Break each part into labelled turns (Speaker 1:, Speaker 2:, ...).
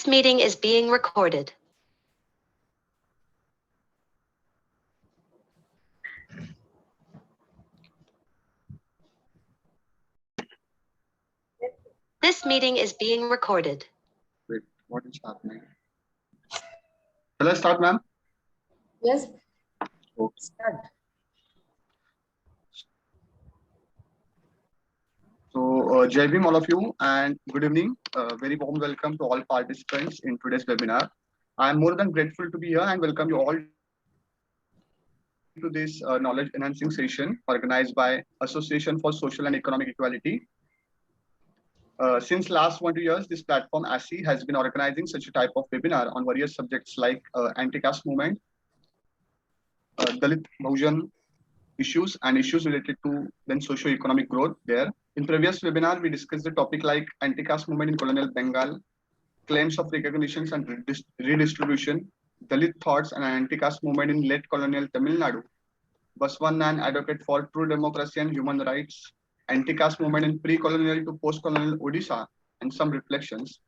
Speaker 1: This meeting is being recorded. This meeting is being recorded.
Speaker 2: Wait, what is happening? Shall I start, ma'am?
Speaker 3: Yes.
Speaker 2: Okay.
Speaker 3: Start.
Speaker 2: So, Jai Bhim, all of you, and good evening. Very warm welcome to all participants in today's webinar. I am more than grateful to be here and welcome you all to this knowledge enhancing session organized by Association for Social and Economic Equality. Since last 1 2 years, this platform ASEE has been organizing such a type of webinar on various subjects like anti-caste movement, Dalit Bhujan issues and issues related to then socio-economic growth there. In previous webinar, we discussed the topic like anti-caste movement in colonial Bengal, claims of recognitions and redistribution, Dalit thoughts and anti-caste movement in late colonial Tamil Nadu, Baswannan advocate for true democracy and human rights, anti-caste movement in pre-colonial to post-colonial Odisha, and some reflections,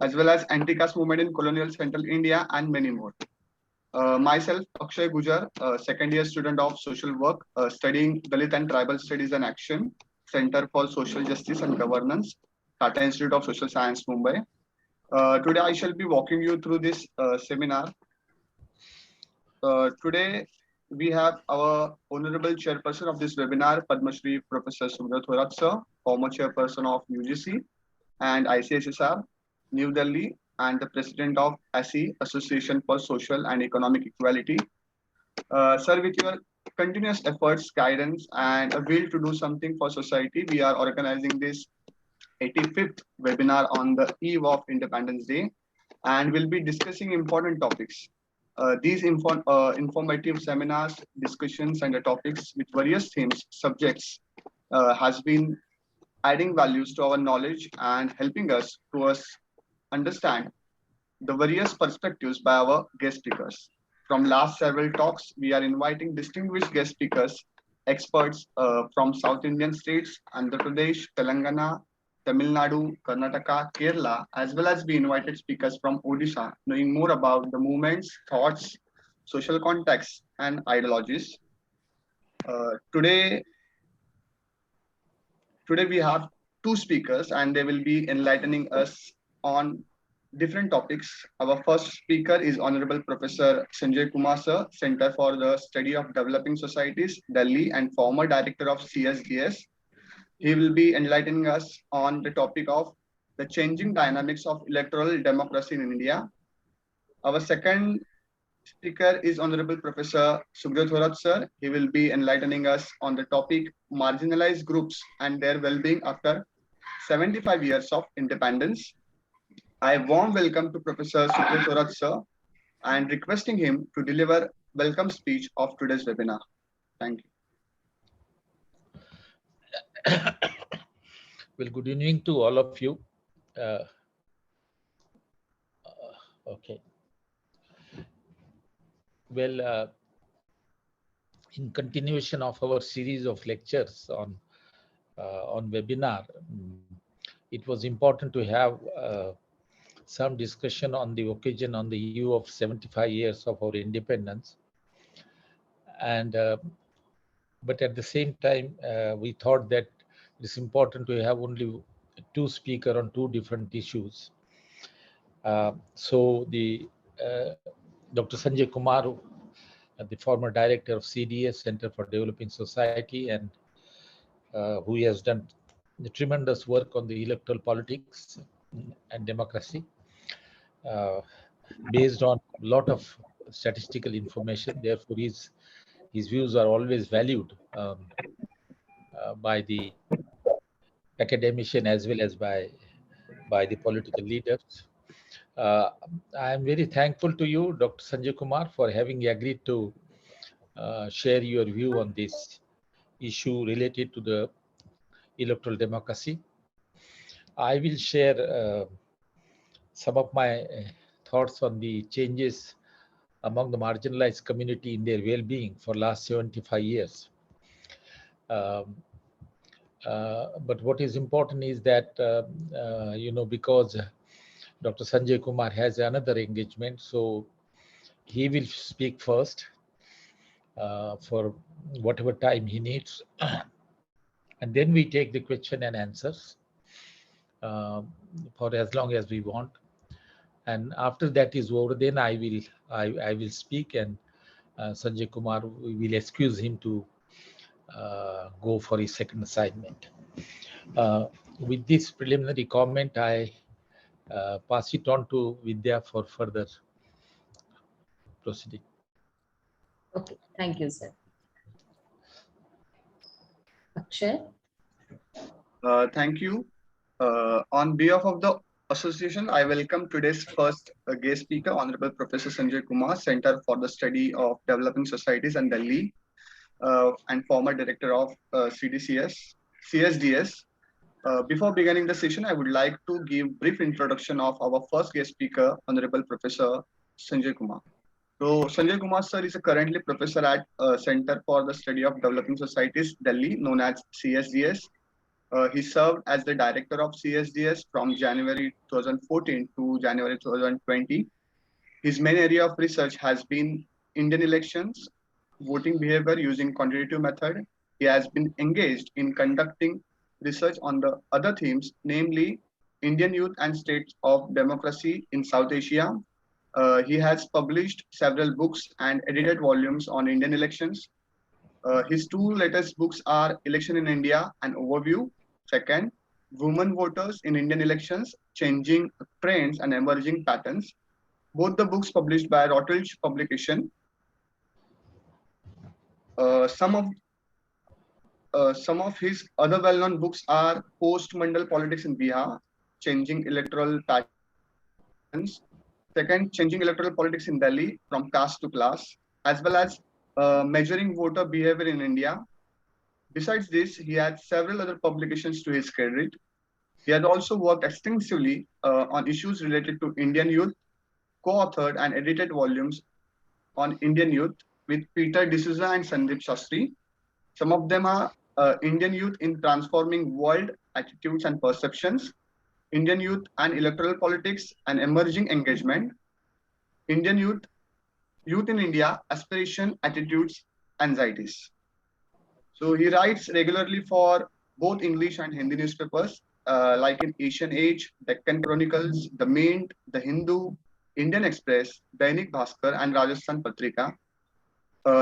Speaker 2: as well as anti-caste movement in colonial central India and many more. Myself, Akshay Gujar, second year student of social work, studying Dalit and Tribal Studies and Action, Center for Social Justice and Governance, Tata Institute of Social Science, Mumbai. Today I shall be walking you through this seminar. Today we have our Honorable Chairperson of this webinar, Padamshree Professor Thorat sir, former Chairperson of UGC and ICSSR, New Delhi, and the President of ASEE, Association for Social and Economic Equality. Sir, with your continuous efforts, guidance, and a will to do something for society, we are organizing this 85th webinar on the eve of Independence Day, and we'll be discussing important topics. These informative seminars, discussions, and the topics with various themes, subjects has been adding values to our knowledge and helping us to understand the various perspectives by our guest speakers. From last several talks, we are inviting distinguished guest speakers, experts from South Indian states, Andhra Pradesh, Telangana, Tamil Nadu, Karnataka, Kerala, as well as we invited speakers from Odisha, knowing more about the movements, thoughts, social contexts, and ideologies. Today we have two speakers and they will be enlightening us on different topics. Our first speaker is Honorable Professor Sanjay Kumar sir, Center for the Study of Developing Societies, Delhi, and former Director of CSDS. He will be enlightening us on the topic of the changing dynamics of electoral democracy in India. Our second speaker is Honorable Professor Sukhadeo Thorat sir. He will be enlightening us on the topic marginalized groups and their well-being after 75 years of independence. I warm welcome to Professor Sukhadeo Thorat sir and requesting him to deliver welcome speech of today's webinar. Thank you.
Speaker 4: Well, good evening to all of you. Okay. Well, in continuation of our series of lectures on webinar, it was important to have some discussion on the occasion on the eve of 75 years of our independence. And but at the same time, we thought that it's important to have only two speakers on two different issues. So the Dr. Sanjay Kumar, the former director of CDS, Center for Developing Society, and who has done the tremendous work on the electoral politics and democracy, based on a lot of statistical information. Therefore, his views are always valued by the academician as well as by the political leaders. I am very thankful to you, Dr. Sanjay Kumar, for having agreed to share your view on this issue related to the electoral democracy. I will share some of my thoughts on the changes among the marginalized community in their well-being for last 75 years. But what is important is that, because Dr. Sanjay Kumar has another engagement, so he will speak first for whatever time he needs. And then we take the question and answers for as long as we want. And after that is over, then I will speak, and Sanjay Kumar, we will excuse him to go for his second assignment. With this preliminary comment, I pass it on to Vidya for further proceeding.
Speaker 3: Okay, thank you, sir. Akshay?
Speaker 2: Thank you. On behalf of the association, I welcome today's first guest speaker, Honorable Professor Sanjay Kumar, Center for the Study of Developing Societies in Delhi, and former director of CSDS. Before beginning the session, I would like to give brief introduction of our first guest speaker, Honorable Professor Sanjay Kumar. So Sanjay Kumar sir is currently professor at Center for the Study of Developing Societies, Delhi, known as CSDS. He served as the director of CSDS from January 2014 to January 2020. His main area of research has been Indian elections, voting behavior using quantitative method. He has been engaged in conducting research on the other themes, namely Indian youth and states of democracy in South Asia. He has published several books and edited volumes on Indian elections. His two latest books are Election in India, an overview. Second, Women Voters in Indian Elections, Changing Trends and Emerging Patterns. Both the books published by Routledge Publication. Some of his other well-known books are Post-Mandal Politics in Bihar, Changing Electoral Patterns. Second, Changing Electoral Politics in Delhi from Caste to Class, as well as Measuring Voter Behavior in India. Besides this, he had several other publications to his credit. He has also worked extensively on issues related to Indian youth, co-authored and edited volumes on Indian youth with Peter D'Souza and Sandeep Shastri. Some of them are Indian Youth in Transforming World Attitudes and Perceptions, Indian Youth and Electoral Politics and Emerging Engagement, Indian Youth, Youth in India, Aspiration, Attitudes, Anxieties. So he writes regularly for both English and Hindi newspapers, like in Asian Age, Deccan Chronicles, The Mint, The Hindu, Indian Express, Dainik Bhaskar, and Rajasthan Patrika.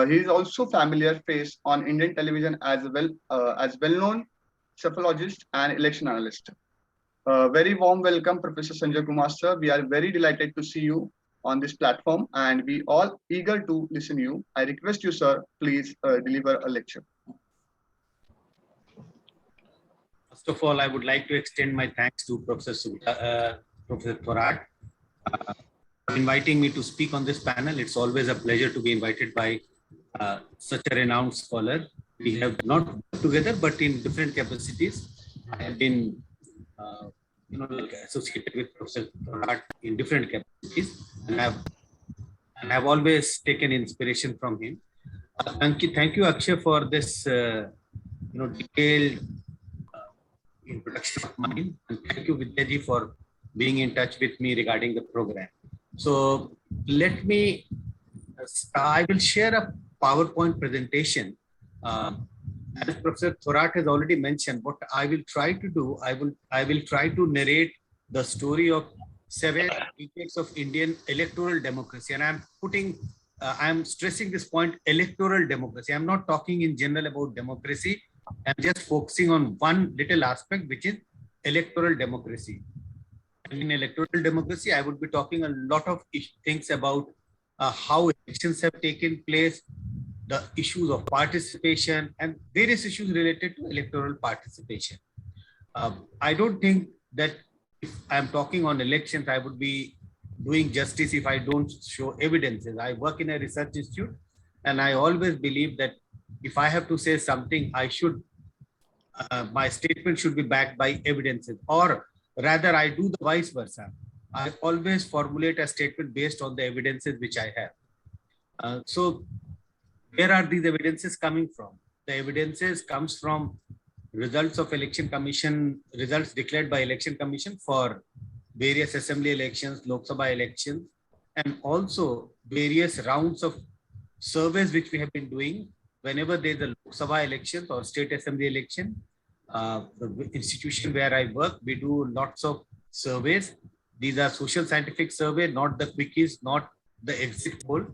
Speaker 2: He is also familiar face on Indian television as well-known cephalogist and election analyst. Very warm welcome, Professor Sanjay Kumar sir. We are very delighted to see you on this platform, and we all eager to listen to you. I request you, sir, please deliver a lecture.
Speaker 5: First of all, I would like to extend my thanks to Professor Thorat for inviting me to speak on this panel. It's always a pleasure to be invited by such a renowned scholar. We have not worked together, but in different capacities. I have been associated with Professor Thorat in different capacities, and have always taken inspiration from him. Thank you, Akshay, for this detailed introduction of mine, and thank you, Vidya ji, for being in touch with me regarding the program. So let me, I will share a PowerPoint presentation. As Professor Thorat has already mentioned, what I will try to do, I will try to narrate the story of 7 decades of Indian electoral democracy, and I'm stressing this point: electoral democracy. I'm not talking in general about democracy. I'm just focusing on one little aspect, which is electoral democracy. And in electoral democracy, I would be talking a lot of things about how elections have taken place, the issues of participation, and various issues related to electoral participation. I don't think that if I'm talking on elections, I would be doing justice if I don't show evidences. I work in a research institute, and I always believe that if I have to say something, I should, my statement should be backed by evidences, or rather I do the vice versa. I always formulate a statement based on the evidences which I have. So where are these evidences coming from? The evidences comes from results of election commission, results declared by election commission for various assembly elections, Lok Sabha elections, and also various rounds of surveys which we have been doing whenever there's a Lok Sabha elections or state assembly election. The institution where I work, we do lots of surveys. These are social scientific survey, not the quickies, not the exit poll,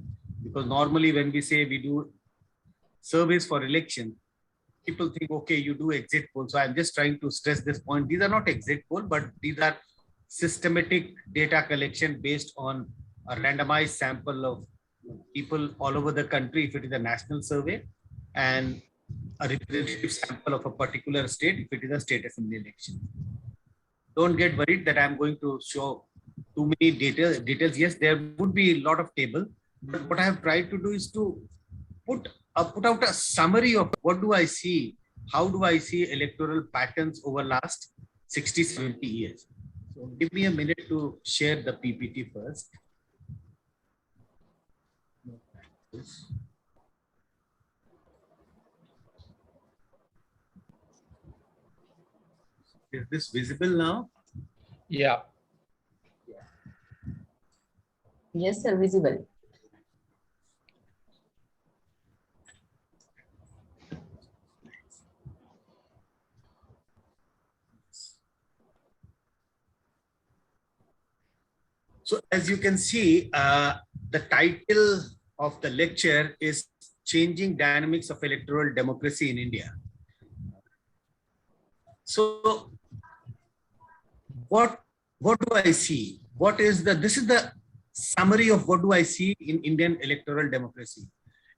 Speaker 5: because normally when we say we do surveys for election, people think, okay, you do exit poll. So I'm just trying to stress this point. These are not exit poll, but these are systematic data collection based on a randomized sample of people all over the country, if it is a national survey, and a representative sample of a particular state, if it is a state assembly election. Don't get worried that I'm going to show too many details. Yes, there would be a lot of table, but what I have tried to do is to put out a summary of what do I see, how do I see electoral patterns over last 60, 70 years. So give me a minute to share the PPT first. Is this visible now?
Speaker 4: Yeah.
Speaker 3: Yes, sir, visible.
Speaker 5: So as you can see, the title of the lecture is Changing Dynamics of Electoral Democracy in India. So what do I see? This is the summary of what do I see in Indian electoral democracy.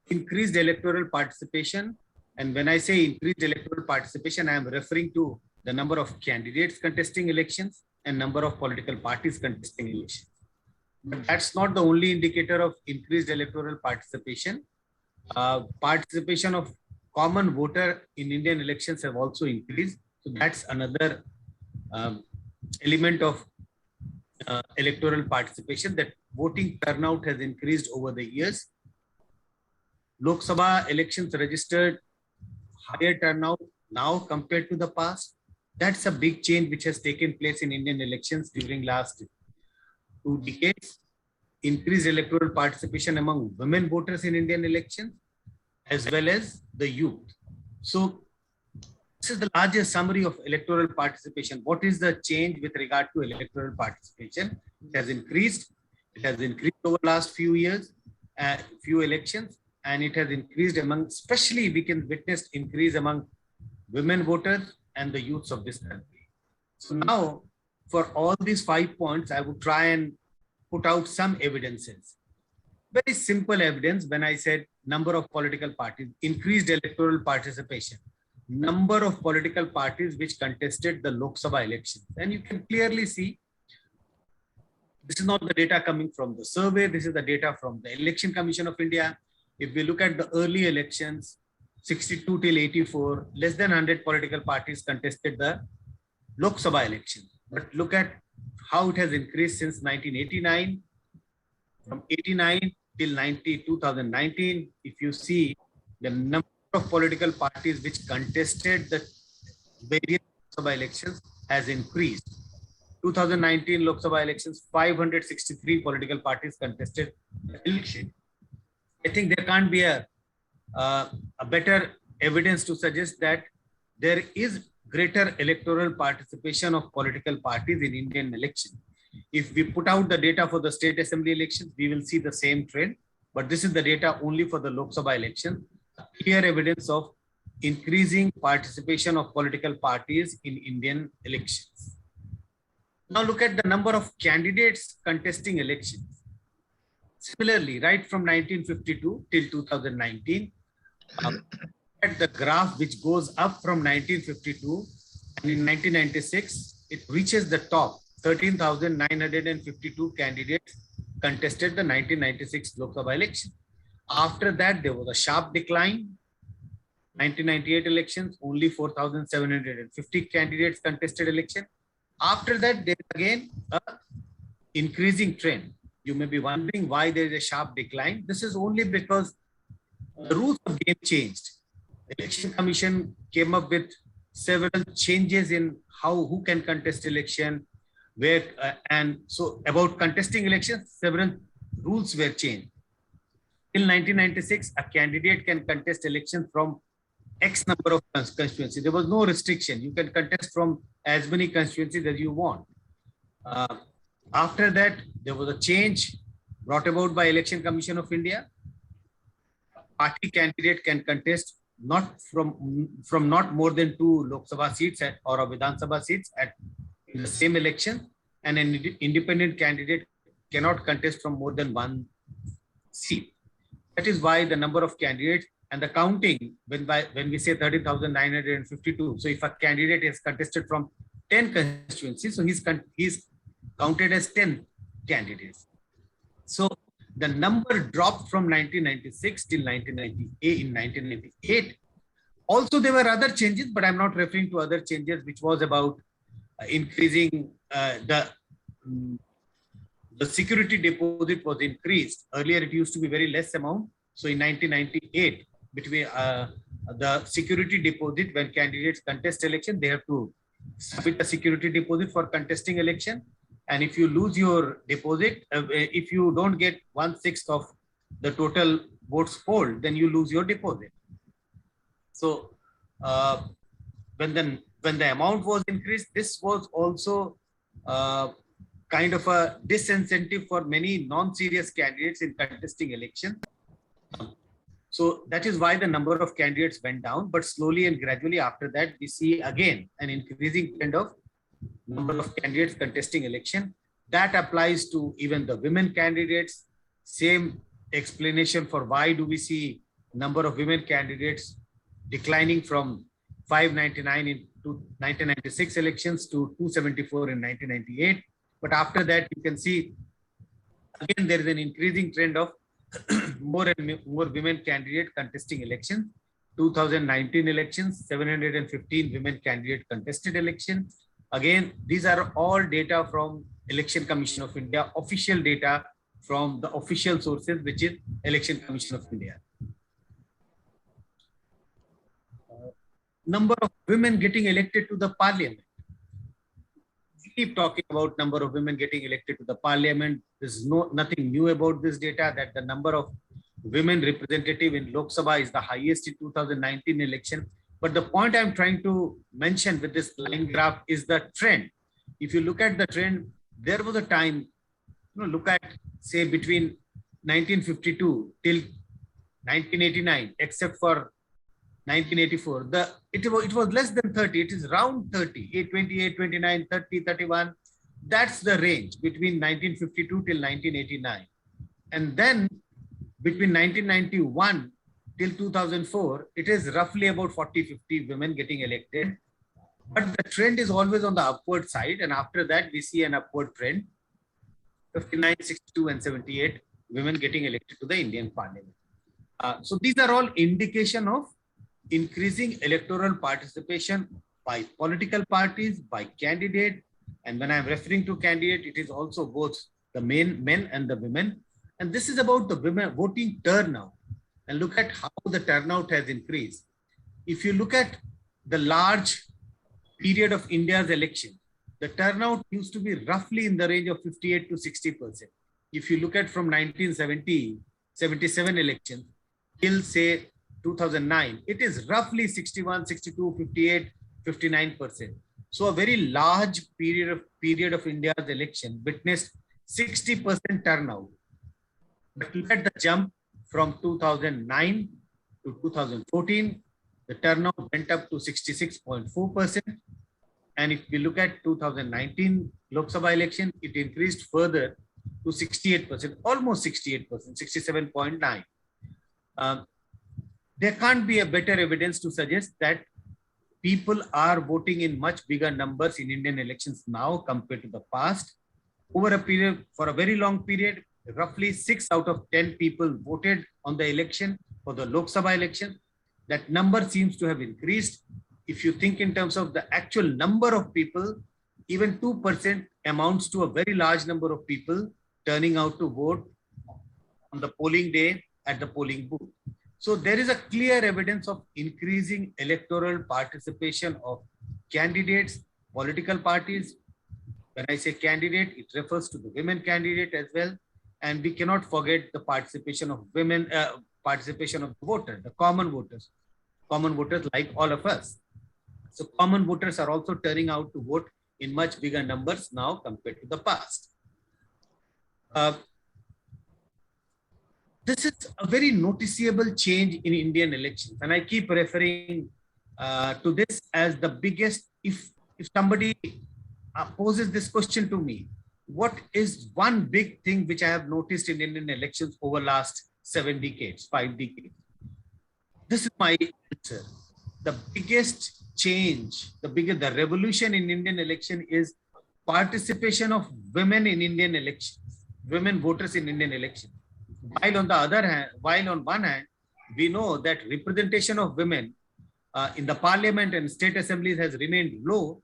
Speaker 5: Increased electoral participation. And when I say increased electoral participation, I am referring to the number of candidates contesting elections and number of political parties contesting elections. But that's not the only indicator of increased electoral participation. Participation of common voter in Indian elections have also increased. So that's another element of electoral participation, that voting turnout has increased over the years. Lok Sabha elections registered higher turnout now compared to the past. That's a big change which has taken place in Indian elections during last 2 decades. Increased electoral participation among women voters in Indian elections, as well as the youth. So this is the largest summary of electoral participation. What is the change with regard to electoral participation? It has increased. It has increased over last few years, few elections, and it has increased among, especially we can witness increase among women voters and the youths of this country. So now, for all these 5 points, I would try and put out some evidences. Very simple evidence when I said number of political parties, increased electoral participation, number of political parties which contested the Lok Sabha elections. And you can clearly see, this is not the data coming from the survey, this is the data from the Election Commission of India. If we look at the early elections, 62 till 84, less than 100 political parties contested the Lok Sabha election. But look at how it has increased since 1989, from 89 till 2019. If you see the number of political parties which contested the various Lok Sabha elections has increased. 2019 Lok Sabha elections, 563 political parties contested the election. I think there can't be a better evidence to suggest that there is greater electoral participation of political parties in Indian election. If we put out the data for the state assembly elections, we will see the same trend, but this is the data only for the Lok Sabha election. Clear evidence of increasing participation of political parties in Indian elections. Now look at the number of candidates contesting elections. Similarly, right from 1952 till 2019, at the graph which goes up from 1952, and in 1996, it reaches the top. 13,952 candidates contested the 1996 Lok Sabha election. After that, there was a sharp decline. 1998 elections, only 4,750 candidates contested election. After that, there is again a increasing trend. You may be wondering why there is a sharp decline. This is only because the rules of game changed. The Election Commission came up with several changes in who can contest election. where and so about contesting elections, several rules were changed. Till 1996, a candidate can contest elections from X number of constituencies. There was no restriction. You can contest from as many constituencies as you want. After that, there was a change brought about by Election Commission of India. Party candidate can contest not from not more than 2 Lok Sabha seats or a Vidhan Sabha seats in the same election, and an independent candidate cannot contest from more than 1 seat. That is why the number of candidates and the counting, when we say 30,952, so if a candidate is contested from 10 constituencies, so he's counted as 10 candidates. So the number dropped from 1996 till 1998. In 1998, also there were other changes, but I'm not referring to other changes, which was about increasing the security deposit was increased. Earlier, it used to be very less amount. So in 1998, between the security deposit, when candidates contest election, they have to submit a security deposit for contesting election. And if you lose your deposit, if you don't get 1/6 of the total votes polled, then you lose your deposit. So when the amount was increased, this was also kind of a disincentive for many non-serious candidates in contesting election. So that is why the number of candidates went down, but slowly and gradually after that, we see again an increasing trend of number of candidates contesting election. That applies to even the women candidates. Same explanation for why do we see number of women candidates declining from 599 in 1996 elections to 274 in 1998. But after that, you can see again there is an increasing trend of more and more women candidates contesting elections. 2019 elections, 715 women candidate contested election. Again, these are all data from Election Commission of India, official data from the official sources, which is Election Commission of India. Number of women getting elected to the parliament. We keep talking about number of women getting elected to the parliament. There's nothing new about this data, that the number of women representative in Lok Sabha is the highest in 2019 election. But the point I'm trying to mention with this line graph is the trend. If you look at the trend, there was a time, look at say between 1952 till 1989, except for 1984, it was less than 30. It is around 30, 28, 29, 30, 31. That's the range between 1952 till 1989. And then between 1991 till 2004, it is roughly about 40-50 women getting elected. But the trend is always on the upward side. And after that, we see an upward trend. 59, 62, and 78 women getting elected to the Indian Parliament. So these are all indication of increasing electoral participation by political parties, by candidate. And when I'm referring to candidate, it is also both the men and the women. And this is about the women voting turnout. And look at how the turnout has increased. If you look at the large period of India's election, the turnout used to be roughly in the range of 58 to 60%. If you look at from 1970, 77 elections till say 2009, it is roughly 61, 62, 58, 59%. So a very large period of India's election witnessed 60% turnout. But look at the jump from 2009 to 2014, the turnout went up to 66.4%. And if we look at 2019 Lok Sabha election, it increased further to 68%, almost 68%, 67.9. There can't be a better evidence to suggest that people are voting in much bigger numbers in Indian elections now compared to the past. Over a period, for a very long period, roughly 6 out of 10 people voted on the election for the Lok Sabha election. That number seems to have increased. If you think in terms of the actual number of people, even 2% amounts to a very large number of people turning out to vote on the polling day at the polling booth. So there is a clear evidence of increasing electoral participation of candidates, political parties, When I say candidate, it refers to the women candidate as well. And we cannot forget the participation of women, participation of the voter, the common voters like all of us. So common voters are also turning out to vote in much bigger numbers now compared to the past. This is a very noticeable change in Indian elections. And I keep referring to this as the biggest, if somebody poses this question to me, what is one big thing which I have noticed in Indian elections over last 7 decades, 5 decades? This is my answer. The biggest change, the revolution in Indian election is participation of women in Indian elections, women voters in Indian elections. While on the other hand, on one hand, we know that representation of women in the parliament and state assemblies has remained low.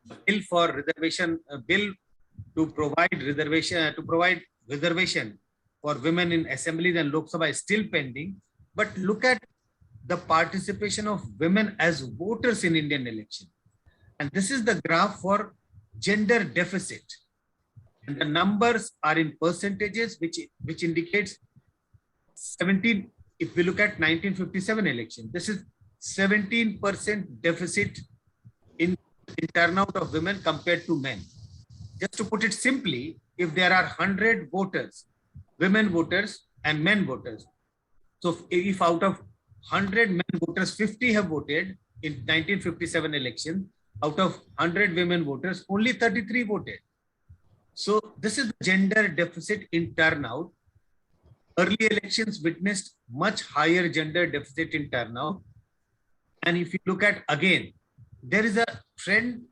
Speaker 5: The bill for reservation, bill to provide reservation for women in assemblies and Lok Sabha is still pending. But look at the participation of women as voters in Indian election. And this is the graph for gender deficit. And the numbers are in percentages, which indicates 17. If we look at 1957 election, this is 17% deficit in turnout of women compared to men. Just to put it simply, if there are 100 voters, women voters and men voters, so if out of 100 men voters, 50 have voted in 1957 election, out of 100 women voters, only 33 voted. So this is the gender deficit in turnout. Early elections witnessed much higher gender deficit in turnout. And if you look at again, there is a trend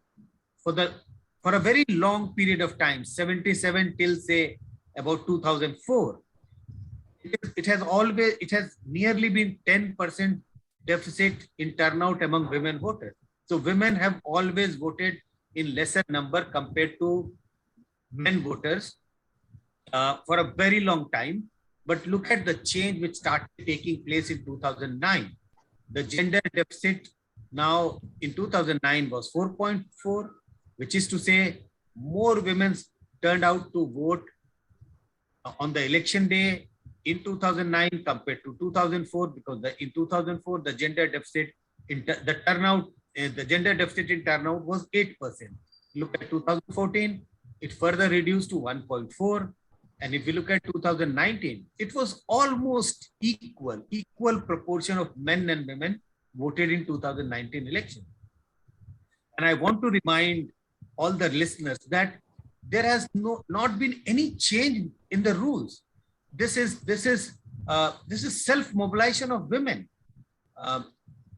Speaker 5: for a very long period of time, 77 till say about 2004. It has nearly been 10% deficit in turnout among women voters. So women have always voted in lesser number compared to men voters for a very long time. But look at the change which started taking place in 2009. The gender deficit now in 2009 was 4.4, which is to say more women turned out to vote on the election day in 2009 compared to 2004, because in 2004 the gender deficit in the gender deficit in turnout was 8%. Look at 2014, it further reduced to 1.4. And if you look at 2019, it was almost equal proportion of men and women voted in 2019 election. And I want to remind all the listeners that there has not been any change in the rules. This is self-mobilization of women.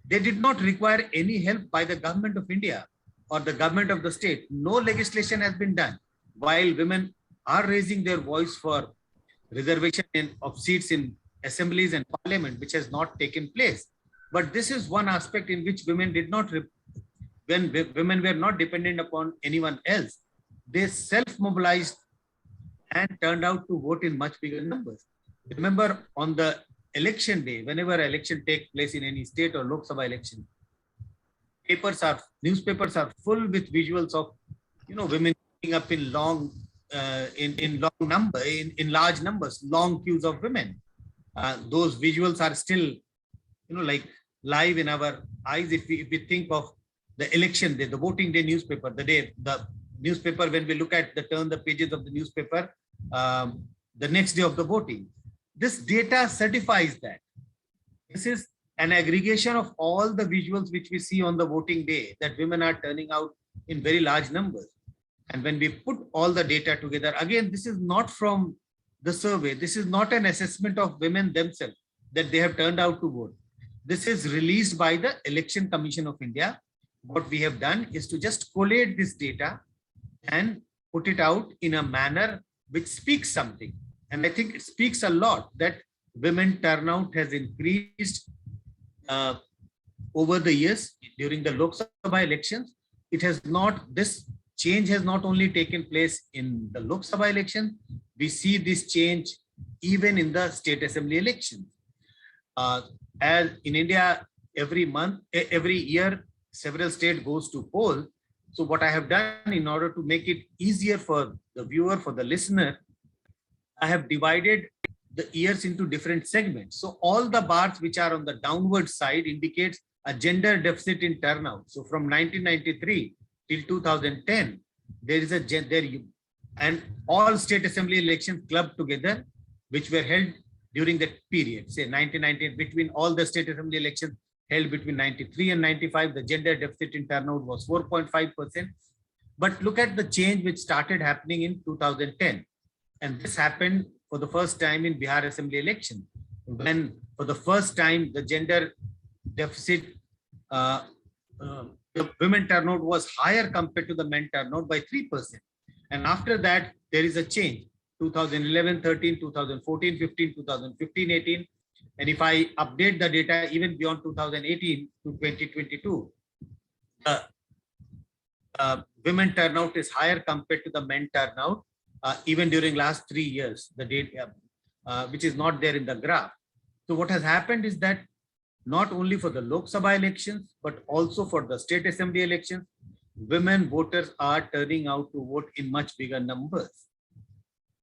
Speaker 5: They did not require any help by the government of India or the government of the state. No legislation has been done. While women are raising their voice for reservation of seats in assemblies and parliament, which has not taken place. But this is one aspect in which women did not, when women were not dependent upon anyone else, they self-mobilized and turned out to vote in much bigger numbers. Remember, on the election day, whenever election takes place in any state or Lok Sabha election, newspapers are full with visuals of, women queuing up in large numbers, long queues of women. Those visuals are still, like live in our eyes. If we think of the election day, the voting day newspaper, the newspaper, when we look at turn the pages of the newspaper, the next day of the voting, this data certifies that. This is an aggregation of all the visuals which we see on the voting day, that women are turning out in very large numbers. And when we put all the data together, again, this is not from the survey. This is not an assessment of women themselves that they have turned out to vote. This is released by the Election Commission of India. What we have done is to just collate this data and put it out in a manner which speaks something. And I think it speaks a lot that women turnout has increased over the years during the Lok Sabha elections. This change has not only taken place in the Lok Sabha election, we see this change even in the state assembly elections. As in India, every year, several states goes to poll. So what I have done in order to make it easier for the viewer, for the listener, I have divided the years into different segments. So all the bars which are on the downward side indicates a gender deficit in turnout. So from 1993 till 2010, there is and all state assembly elections clubbed together, which were held during that period, say 1990, between all the state assembly elections held between 93 and 95, the gender deficit in turnout was 4.5%. But look at the change which started happening in 2010. And this happened for the first time in Bihar Assembly election, when for the first time the gender deficit, the women turnout was higher compared to the men turnout by 3%. And after that, there is a change, 2011, 13, 2014, 15, 2015, 18. And if I update the data even beyond 2018 to 2022, women turnout is higher compared to the men turnout, even during last 3 years, the data, which is not there in the graph. So what has happened is that not only for the Lok Sabha elections, but also for the state assembly elections, women voters are turning out to vote in much bigger numbers.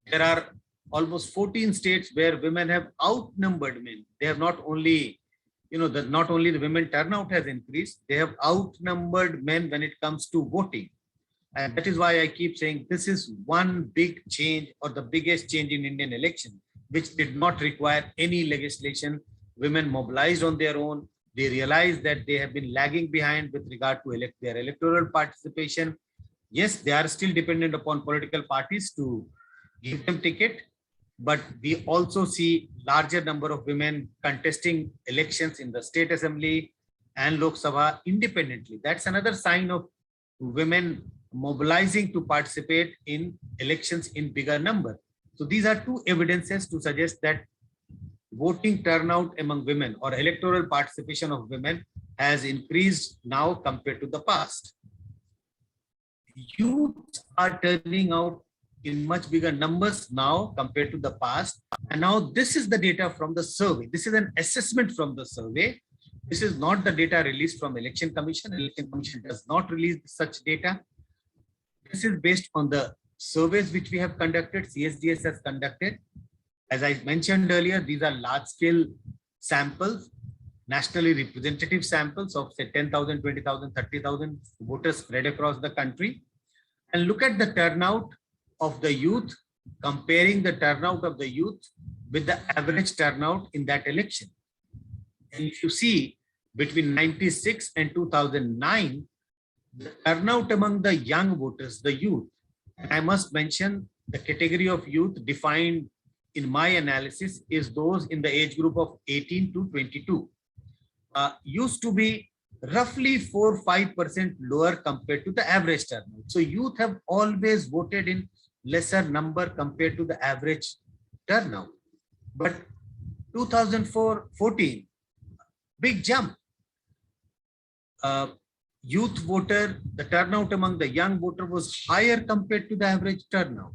Speaker 5: There are almost 14 states where women have outnumbered men. They have not only, not only the women turnout has increased, they have outnumbered men when it comes to voting. And that is why I keep saying this is one big change, or the biggest change in Indian election, which did not require any legislation. Women mobilized on their own. They realized that they have been lagging behind with regard to their electoral participation. Yes, they are still dependent upon political parties to give them ticket, but we also see larger number of women contesting elections in the state assembly and Lok Sabha independently. That's another sign of women mobilizing to participate in elections in bigger number. So these are two evidences to suggest that voting turnout among women, or electoral participation of women, has increased now compared to the past. Youth are turning out in much bigger numbers now compared to the past. And now this is the data from the survey. This is an assessment from the survey. This is not the data released from Election Commission. Election Commission does not release such data. This is based on the surveys which we have conducted, CSDS has conducted. As I mentioned earlier, these are large-scale samples, nationally representative samples of say 10,000, 20,000, 30,000 voters spread across the country. And look at the turnout of the youth, comparing the turnout of the youth with the average turnout in that election. And if you see between 96 and 2009, the turnout among the young voters, the youth, and I must mention the category of youth defined in my analysis is those in the age group of 18 to 22, used to be roughly 4-5% lower compared to the average turnout. So youth have always voted in lesser number compared to the average turnout. But 2014, big jump. Youth voter, the turnout among the young voter was higher compared to the average turnout.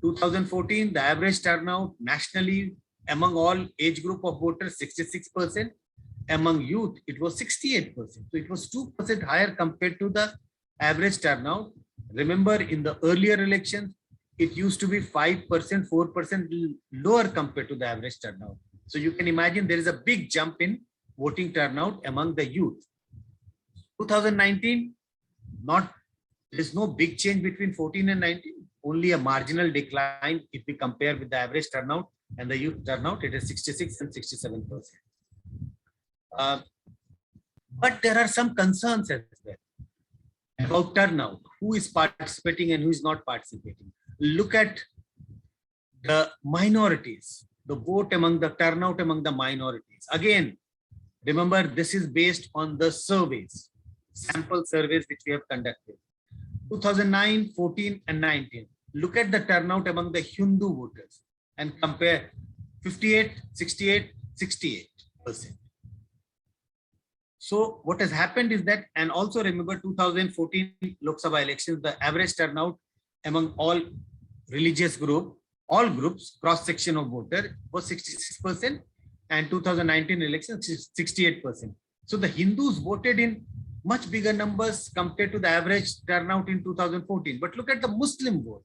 Speaker 5: 2014, the average turnout nationally among all age group of voters, 66%. Among youth, it was 68%. So it was 2% higher compared to the average turnout. Remember, in the earlier elections, it used to be 5%, 4% lower compared to the average turnout. So you can imagine there is a big jump in voting turnout among the youth. 2019, there is no big change between 14 and 19, only a marginal decline if we compare with the average turnout and the youth turnout. It is 66 and 67%. But there are some concerns as well about turnout, who is participating and who is not participating. Look at the minorities, the vote among the turnout among the minorities. Again, remember, this is based on the surveys, sample surveys which we have conducted. 2009, 14 and 19. Look at the turnout among the Hindu voters and compare 58, 68, 68%. So what has happened is that, and also remember 2014 Lok Sabha elections, the average turnout among all religious group, all groups, cross section of voter was 66%, and 2019 elections 68%. So the Hindus voted in much bigger numbers compared to the average turnout in 2014. But look at the Muslim vote.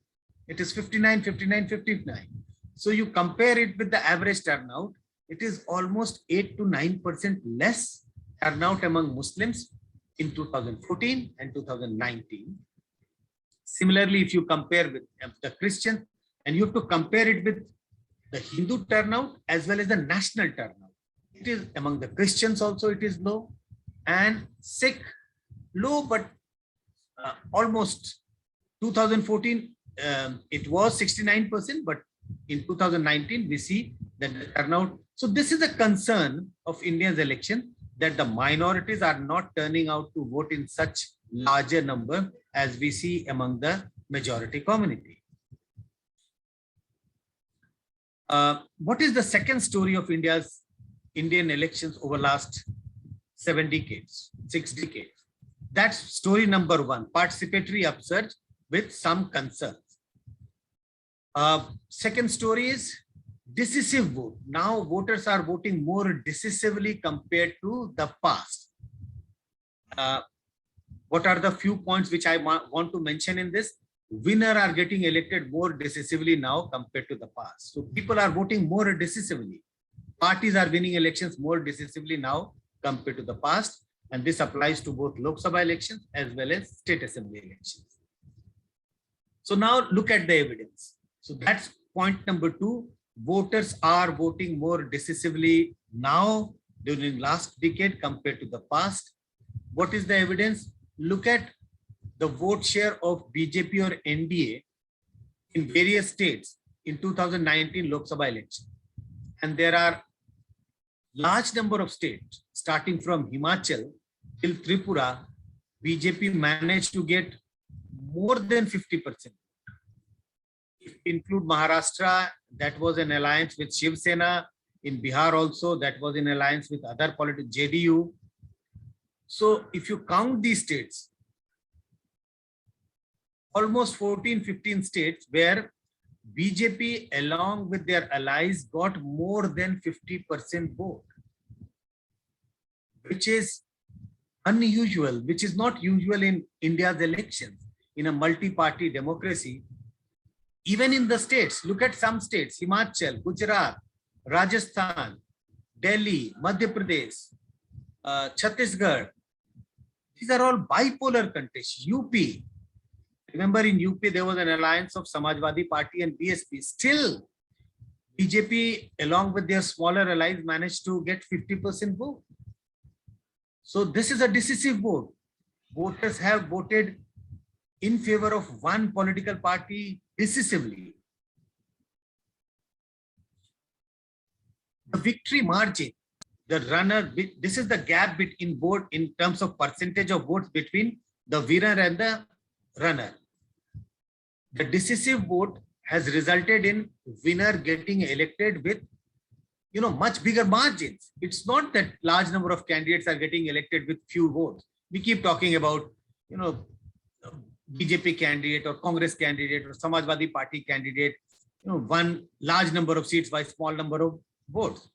Speaker 5: It is 59, 59, 59. So you compare it with the average turnout, it is almost 8 to 9% less turnout among Muslims in 2014 and 2019. Similarly, if you compare with the Christian, and you have to compare it with the Hindu turnout as well as the national turnout. It is among the Christians also it is low, and Sikh low, but almost 2014 it was 69%, but in 2019 we see that the turnout. So this is a concern of India's election, that the minorities are not turning out to vote in such larger number as we see among the majority community. What is the second story of Indian elections over last 7 decades, 6 decades? That's story number one, participatory upsurge with some concerns. Second story is decisive vote. Now voters are voting more decisively compared to the past. What are the few points which I want to mention in this? Winner are getting elected more decisively now compared to the past. So people are voting more decisively. Parties are winning elections more decisively now compared to the past. And this applies to both Lok Sabha elections as well as state assembly elections. So now look at the evidence. So that's point number two. Voters are voting more decisively now during last decade compared to the past. What is the evidence? Look at the vote share of BJP or NDA in various states in 2019 Lok Sabha election. And there are large number of states, starting from Himachal till Tripura, BJP managed to get more than 50%. If you include Maharashtra, that was an alliance with Shiv Sena. In Bihar also, that was in alliance with other political JDU. So if you count these states, almost 14-15 states where BJP along with their allies got more than 50% vote, which is unusual, which is not usual in India's elections. In a multi-party democracy, even in the states, look at some states, Himachal, Gujarat, Rajasthan, Delhi, Madhya Pradesh, Chhattisgarh. These are all bipolar countries. UP. Remember in UP, there was an alliance of Samajwadi Party and BSP. Still, BJP, along with their smaller allies, managed to get 50% vote. So this is a decisive vote. Voters have voted in favor of one political party decisively. The victory margin, the runner, this is the gap between vote in terms of percentage of votes between the winner and the runner. The decisive vote has resulted in winner getting elected with, much bigger margins. It's not that large number of candidates are getting elected with few votes. We keep talking about, BJP candidate or Congress candidate or Samajwadi Party candidate, one large number of seats by small number of votes.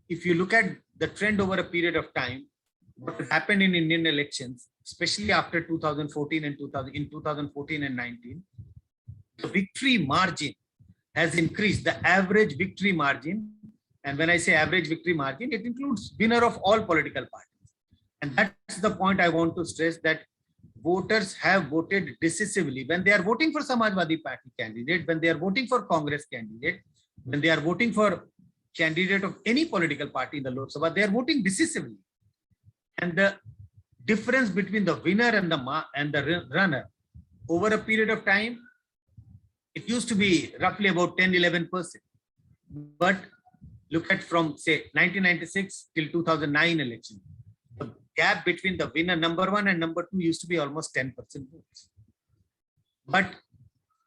Speaker 5: If you look at the trend over a period of time, what happened in Indian elections, especially after 2014 and 2014 and 19, the victory margin has increased, the average victory margin. And when I say average victory margin, it includes winner of all political parties. And that's the point I want to stress, that voters have voted decisively. When they are voting for Samajwadi Party candidate, when they are voting for Congress candidate, when they are voting for candidate of any political party in the Lok Sabha, they are voting decisively. And the difference between the winner and the runner over a period of time, it used to be roughly about 10-11%. But look at from say 1996 till 2009 election, the gap between the winner number one and number two used to be almost 10% votes. But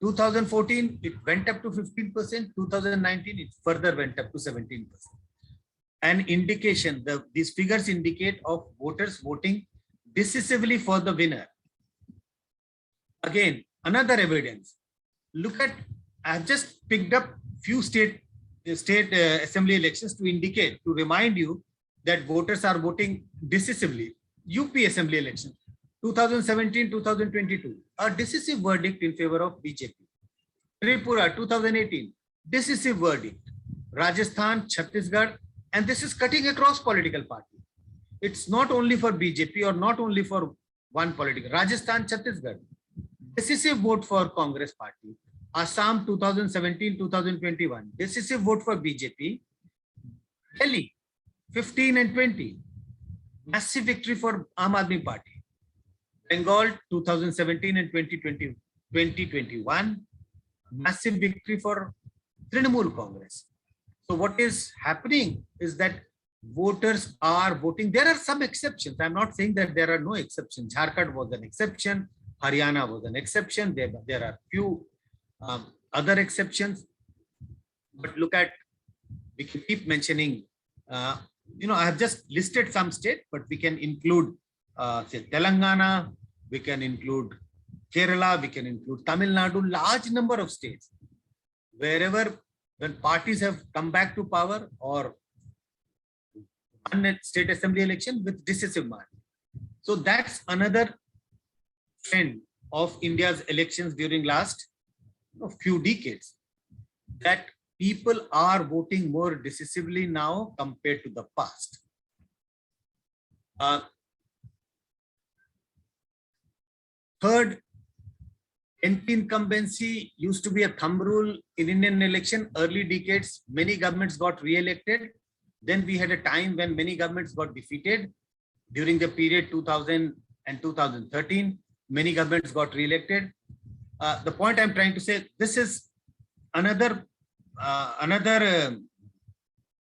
Speaker 5: 2014, it went up to 15%. 2019, it further went up to 17%. An indication, these figures indicate of voters voting decisively for the winner. Again, another evidence. Look at, I've just picked up few state assembly elections to indicate, to remind you that voters are voting decisively. UP Assembly election, 2017-2022, a decisive verdict in favor of BJP. Tripura, 2018, decisive verdict. Rajasthan, Chhattisgarh, and this is cutting across political party. It's not only for BJP or not only for one political. Rajasthan, Chhattisgarh, decisive vote for Congress party. Assam, 2017-2021, decisive vote for BJP. Delhi, 15 and 20, massive victory for Aam Aadmi Party. Bengal, 2017 and 2021, massive victory for Trinamool Congress. So what is happening is that voters are voting. There are some exceptions. I'm not saying that there are no exceptions. Jharkhand was an exception. Haryana was an exception. There are few other exceptions. But look at, we can keep mentioning, I have just listed some states, but we can include, say, Telangana, we can include Kerala, we can include Tamil Nadu, large number of states, wherever when parties have come back to power or won state assembly election with decisive margin. So that's another trend of India's elections during last few decades, that people are voting more decisively now compared to the past. Third, anti-incumbency used to be a thumb rule in Indian election. Early decades, many governments got re-elected. Then we had a time when many governments got defeated. During the period 2000 and 2013, many governments got re-elected. The point I'm trying to say, this is another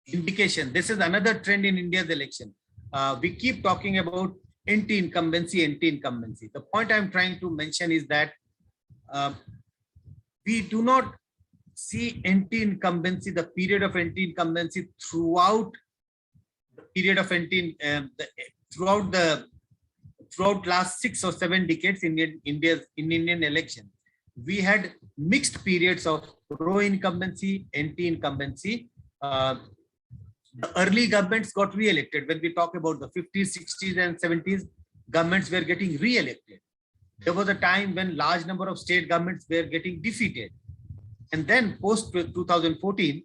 Speaker 5: indication. This is another trend in India's election. We keep talking about anti-incumbency. The point I'm trying to mention is that we do not see anti-incumbency, the period of anti-incumbency throughout the period of throughout last 6 or 7 decades in Indian election. We had mixed periods of pro-incumbency, anti-incumbency. The early governments got re-elected. When we talk about the 50s, 60s and 70s, governments were getting re-elected. There was a time when large number of state governments were getting defeated. And then post 2014,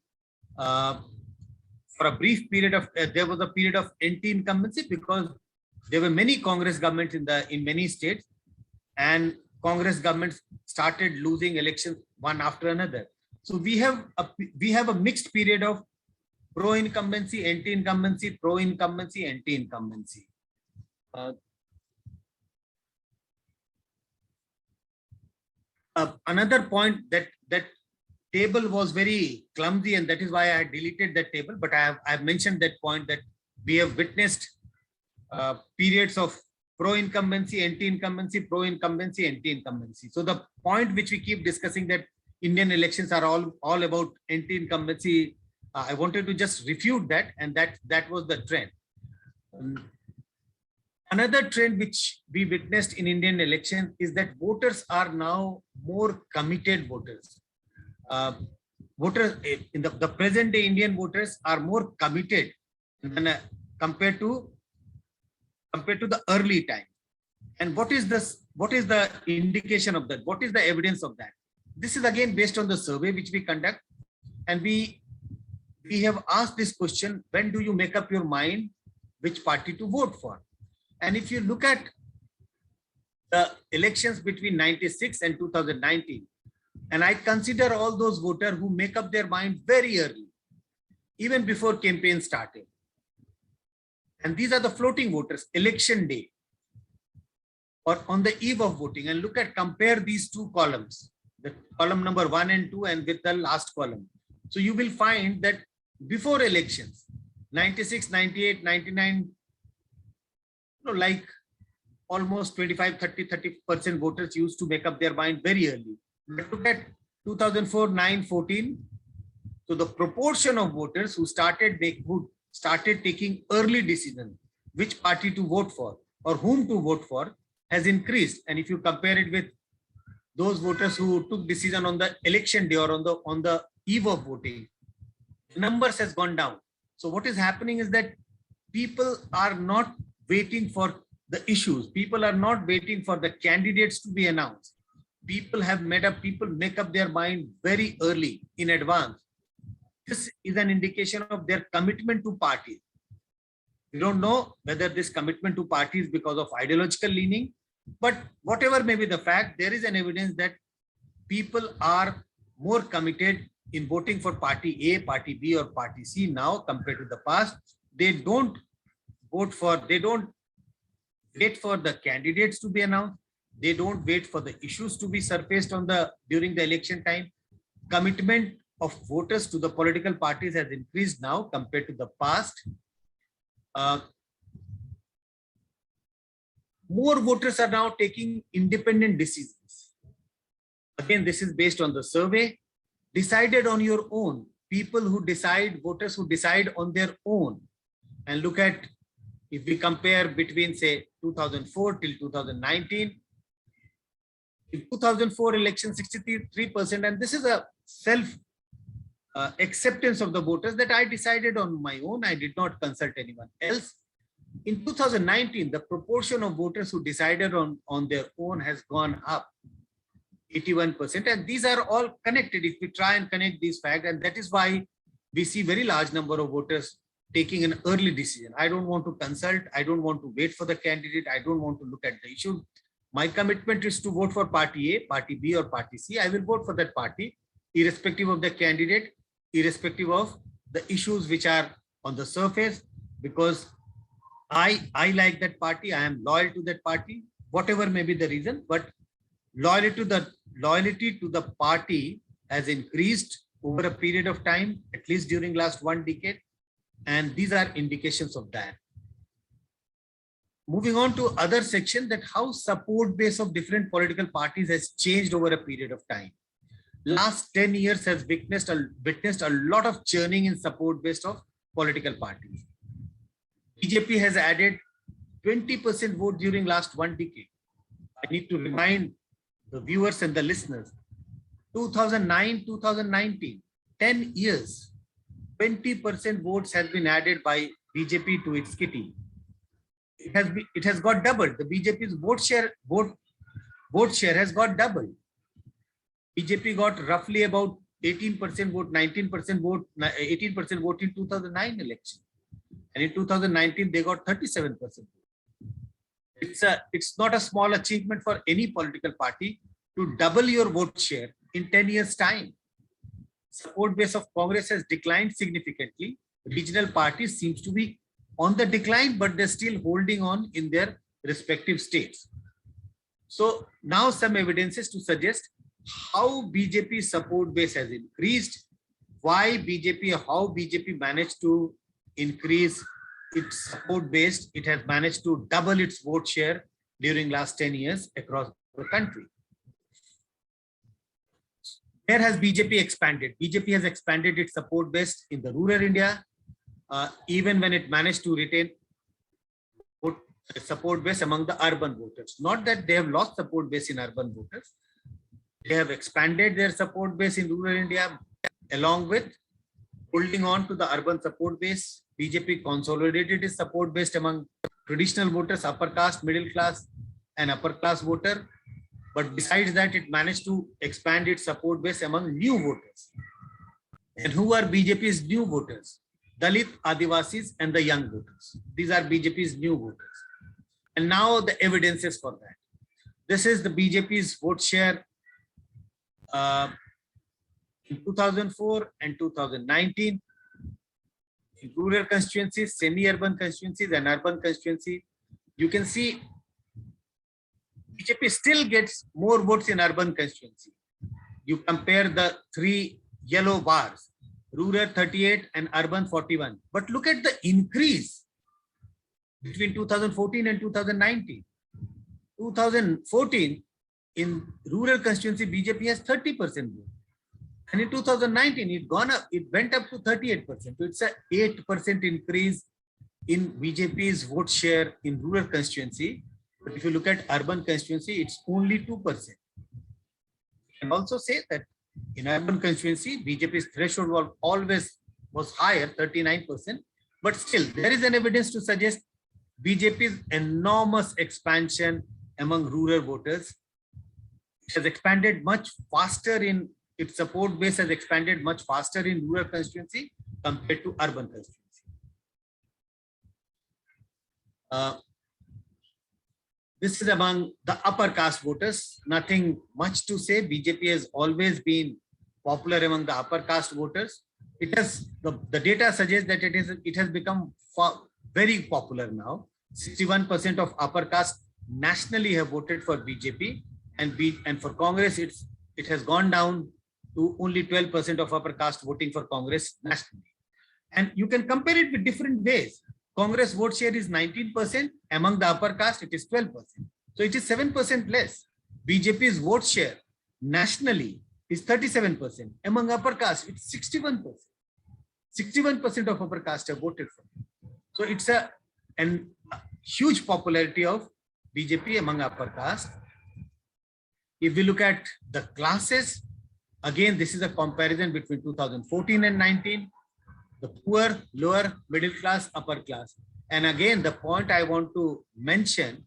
Speaker 5: for a brief period of, there was a period of anti-incumbency because there were many Congress governments in many states, and Congress governments started losing elections one after another. So we have a mixed period of pro-incumbency, anti-incumbency, pro-incumbency, anti-incumbency. Another point, that table was very clumsy, and that is why I deleted that table. But I have mentioned that point, that we have witnessed periods of pro-incumbency, anti-incumbency, pro-incumbency, anti-incumbency. So the point which we keep discussing, that Indian elections are all about anti-incumbency, I wanted to just refute that, and that was the trend. Another trend which we witnessed in Indian election is that voters are now more committed voters. Voters in the present day Indian voters are more committed than, compared to the early time. And what is the indication of that? What is the evidence of that? This is again based on the survey which we conduct, and we have asked this question: when do you make up your mind which party to vote for? And if you look at the elections between 96 and 2019, and I consider all those voters who make up their mind very early, even before campaign started. And these are the floating voters, election day or on the eve of voting. And compare these two columns, the column number 1 and 2, and with the last column. So you will find that before elections, 96, 98, 99, like almost 25, 30% voters used to make up their mind very early. But look at 2004, 9, 14. So the proportion of voters who started taking early decisions, which party to vote for or whom to vote for, has increased. And if you compare it with those voters who took decision on the election day or on the eve of voting, numbers has gone down. So what is happening is that people are not waiting for the issues. People are not waiting for the candidates to be announced. People make up their mind very early in advance. This is an indication of their commitment to parties. We don't know whether this commitment to parties is because of ideological leaning, but whatever may be the fact, there is an evidence that people are more committed in voting for party A, party B, or party C now compared to the past. They don't wait for the candidates to be announced. They don't wait for the issues to be surfaced during the election time. Commitment of voters to the political parties has increased now compared to the past. More voters are now taking independent decisions. Again, this is based on the survey. Decided on your own. People who decide, voters who decide on their own. And look at, if we compare between, say, 2004 till 2019, in 2004 election, 63%, and this is a acceptance of the voters that I decided on my own. I did not consult anyone else. In 2019, the proportion of voters who decided on their own has gone up 81%. And these are all connected if we try and connect these facts. And that is why we see very large number of voters taking an early decision. I don't want to consult. I don't want to wait for the candidate. I don't want to look at the issue. My commitment is to vote for party A, party B, or party C. I will vote for that party, irrespective of the candidate, irrespective of the issues which are on the surface, because I like that party. I am loyal to that party, whatever may be the reason, but loyalty to the party has increased over a period of time, at least during last 1 decade. And these are indications of that. Moving on to other section, that how support base of different political parties has changed over a period of time. Last 10 years has witnessed a lot of churning in support base of political parties. BJP has added 20% vote during last 1 decade. I need to remind the viewers and the listeners, 2009, 2019, 10 years, 20% votes has been added by BJP to its kitty. It has got doubled. The BJP's vote share has got doubled. BJP got roughly about 18% vote, 19% vote, 18% vote in 2009 election. And in 2019, they got 37%. It's not a small achievement for any political party to double your vote share in 10 years' time. Support base of Congress has declined significantly. Regional parties seems to be on the decline, but they're still holding on in their respective states. So now some evidences to suggest how BJP support base has increased, how BJP managed to increase its support base. It has managed to double its vote share during last 10 years across the country. Where has BJP expanded? BJP has expanded its support base in the rural India, even when it managed to retain support base among the urban voters. Not that they have lost support base in urban voters. They have expanded their support base in rural India, along with holding on to the urban support base. BJP consolidated its support base among traditional voters, upper caste, middle class, and upper class voter. But besides that, it managed to expand its support base among new voters. And who are BJP's new voters? Dalit, Adivasis, and the young voters. These are BJP's new voters. And now the evidences for that. This is the BJP's vote share in 2004 and 2019. In rural constituencies, semi-urban constituencies, and urban constituencies, you can see BJP still gets more votes in urban constituency. You compare the 3 yellow bars, rural 38 and urban 41. But look at the increase between 2014 and 2019. 2014, in rural constituency, BJP has 30% vote. And in 2019, it went up to 38%. So it's an 8% increase in BJP's vote share in rural constituency. But if you look at urban constituency, it's only 2%. You can also say that in urban constituency, BJP's threshold was higher, 39%. But still, there is an evidence to suggest BJP's enormous expansion among rural voters. It has expanded much faster in its support base has expanded much faster in rural constituency compared to urban constituency. This is among the upper caste voters. Nothing much to say. BJP has always been popular among the upper caste voters. It has the data suggests that it has become very popular now. 61% of upper caste nationally have voted for BJP, and for Congress it has gone down to only 12% of upper caste voting for Congress nationally. And you can compare it with different ways. Congress vote share is 19%. Among the upper caste, it is 12%. So it is 7% less. BJP's vote share nationally is 37%. Among upper caste, it's 61%. 61% of upper caste have voted for it. So it's a huge popularity of BJP among upper caste. If we look at the classes, again, this is a comparison between 2014 and 19. The poor, lower, middle class, upper class. And again, the point I want to mention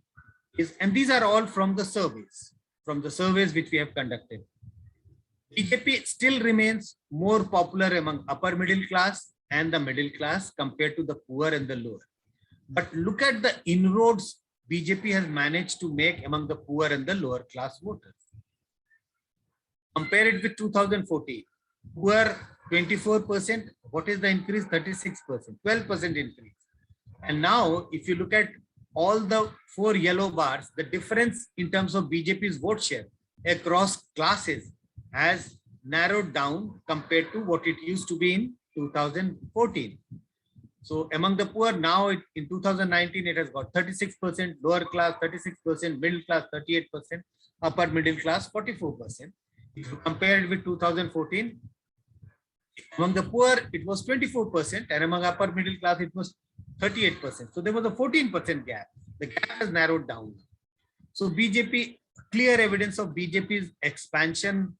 Speaker 5: is, and these are all from the surveys which we have conducted. BJP still remains more popular among upper middle class and the middle class compared to the poor and the lower. But look at the inroads BJP has managed to make among the poor and the lower class voters. Compare it with 2014. Poor 24%. What is the increase? 36%, 12% increase. And now, if you look at all the 4 yellow bars, the difference in terms of BJP's vote share across classes has narrowed down compared to what it used to be in 2014. So among the poor now in 2019, it has got 36%, lower class 36%, middle class 38%, upper middle class 44%. If you compare it with 2014, among the poor, it was 24%, and among upper middle class, it was 38%. So there was a 14% gap. The gap has narrowed down. So BJP, clear evidence of BJP's expansion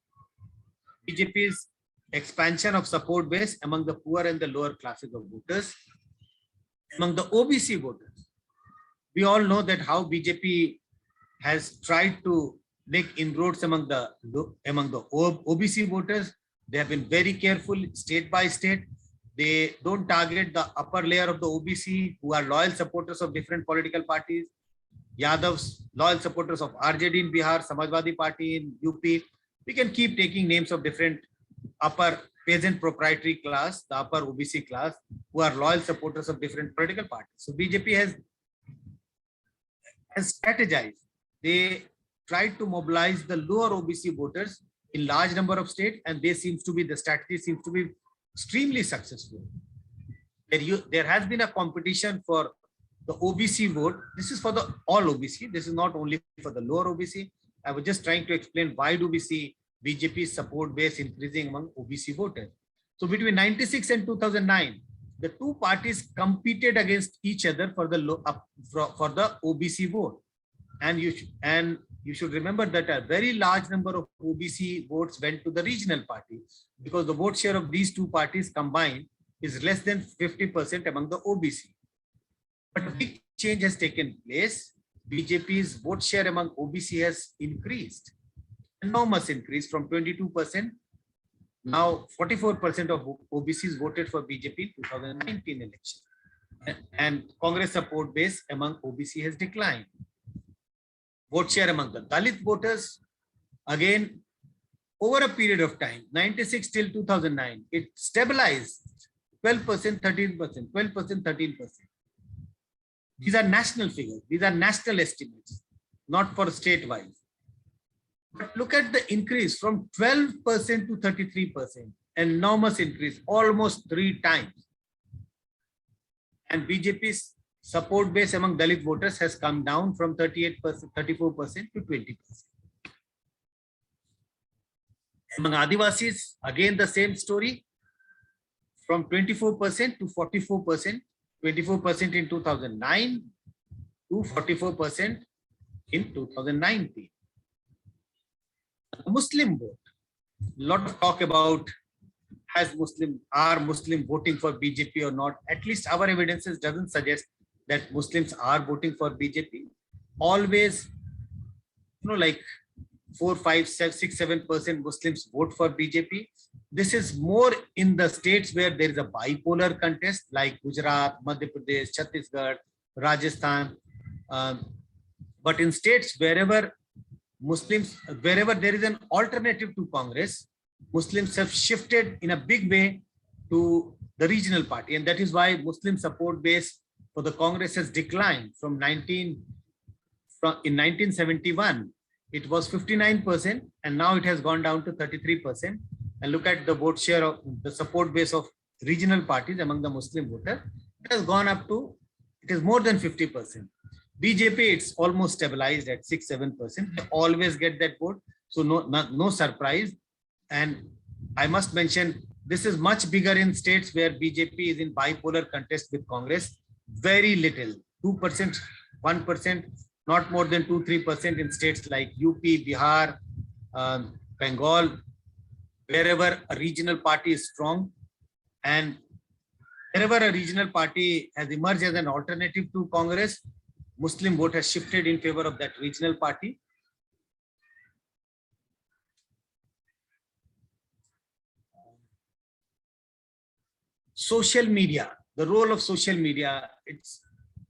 Speaker 5: of support base among the poor and the lower classes of voters. Among the OBC voters, we all know that how BJP has tried to make inroads among the OBC voters. They have been very careful state by state. They don't target the upper layer of the OBC who are loyal supporters of different political parties. Yadav's loyal supporters of RJD in Bihar, Samajwadi Party in UP. We can keep taking names of different upper peasant proprietary class, the upper OBC class, who are loyal supporters of different political parties. So BJP has strategized. They tried to mobilize the lower OBC voters in large number of states, and the strategy seems to be extremely successful. There has been a competition for the OBC vote. This is for the all OBC. This is not only for the lower OBC. I was just trying to explain why do we see BJP's support base increasing among OBC voters. So between 96 and 2009, the two parties competed against each other for the OBC vote. And you should remember that a very large number of OBC votes went to the regional party because the vote share of these two parties combined is less than 50% among the OBC. But a big change has taken place. BJP's vote share among OBC has increased, enormous increase from 22%. Now 44% of OBCs voted for BJP in 2019 election. And Congress support base among OBC has declined. Vote share among the Dalit voters, again, over a period of time, 96 till 2009, it stabilized 12%, 13%, 12%, 13%. These are national figures. These are national estimates, not for state-wise. But look at the increase from 12% to 33%, enormous increase, almost 3 times. And BJP's support base among Dalit voters has come down from 38%, 34% to 20%. Among Adivasis, again the same story, from 24% to 44%, 24% in 2009 to 44% in 2019. The Muslim vote, a lot of talk about are Muslim voting for BJP or not. At least our evidences doesn't suggest that Muslims are voting for BJP. Always, like 4, 5, 6, 7% Muslims vote for BJP. This is more in the states where there is a bipolar contest like Gujarat, Madhya Pradesh, Chhattisgarh, Rajasthan. But in states wherever there is an alternative to Congress, Muslims have shifted in a big way to the regional party. And that is why Muslim support base for the Congress has declined in 1971. It was 59%, and now it has gone down to 33%. And look at the vote share of the support base of regional parties among the Muslim voters. It has gone up to, it is more than 50%. BJP, it's almost stabilized at 6-7%. They always get that vote. So no surprise. And I must mention, this is much bigger in states where BJP is in bipolar contest with Congress. Very little, 2%, 1%, not more than 2-3% in states like UP, Bihar, Bengal, wherever a regional party is strong, and wherever a regional party has emerged as an alternative to Congress, Muslim vote has shifted in favor of that regional party. Social media, the role of social media, it's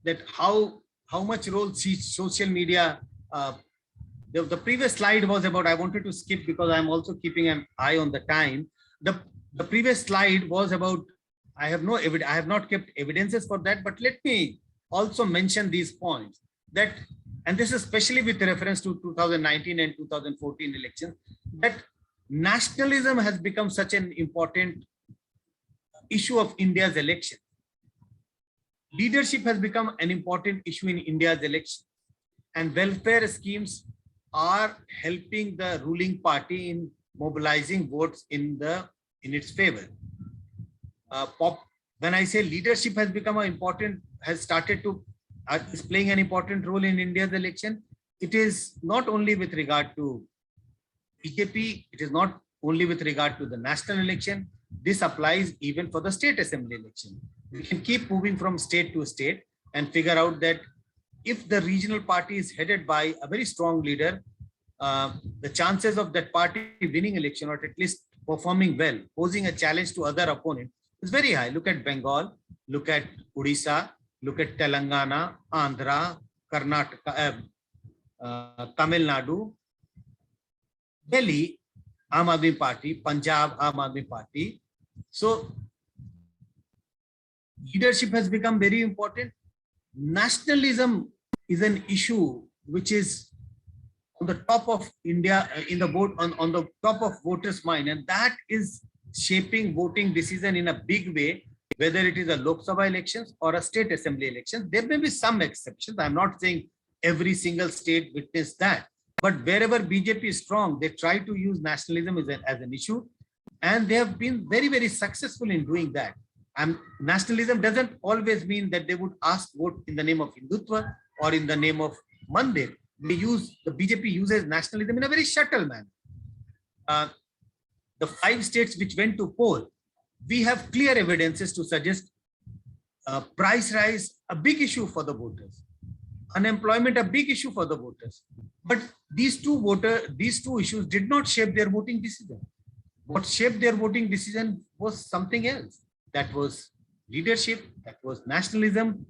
Speaker 5: that how much role social media. The previous slide was about, I wanted to skip because I'm also keeping an eye on the time. The previous slide was about, I have not kept evidences for that, but let me also mention these points that, and this is especially with reference to 2019 and 2014 elections, that nationalism has become such an important issue of India's election. Leadership has become an important issue in India's election, and welfare schemes are helping the ruling party in mobilizing votes in its favor. When I say leadership has become is playing an important role in India's election, it is not only with regard to BJP, it is not only with regard to the national election. This applies even for the state assembly election. We can keep moving from state to state and figure out that if the regional party is headed by a very strong leader, the chances of that party winning election, or at least performing well, posing a challenge to other opponents, is very high. Look at Bengal, look at Odisha, look at Telangana, Andhra, Karnataka, Tamil Nadu, Delhi, Aam Aadmi Party, Punjab, Aam Aadmi Party. So leadership has become very important. Nationalism is an issue which is on the top of India in the vote, on the top of voters' mind, and that is shaping voting decision in a big way, whether it is a Lok Sabha elections or a state assembly elections. There may be some exceptions. I'm not saying every single state witnessed that, but wherever BJP is strong, they try to use nationalism as an issue, and they have been very, very successful in doing that. And nationalism doesn't always mean that they would ask vote in the name of Hindutva or in the name of Mandir. The BJP uses nationalism in a very subtle manner. The 5 states which went to poll, we have clear evidences to suggest price rise, a big issue for the voters, unemployment, a big issue for the voters. But these two issues did not shape their voting decision. What shaped their voting decision was something else. That was leadership, that was nationalism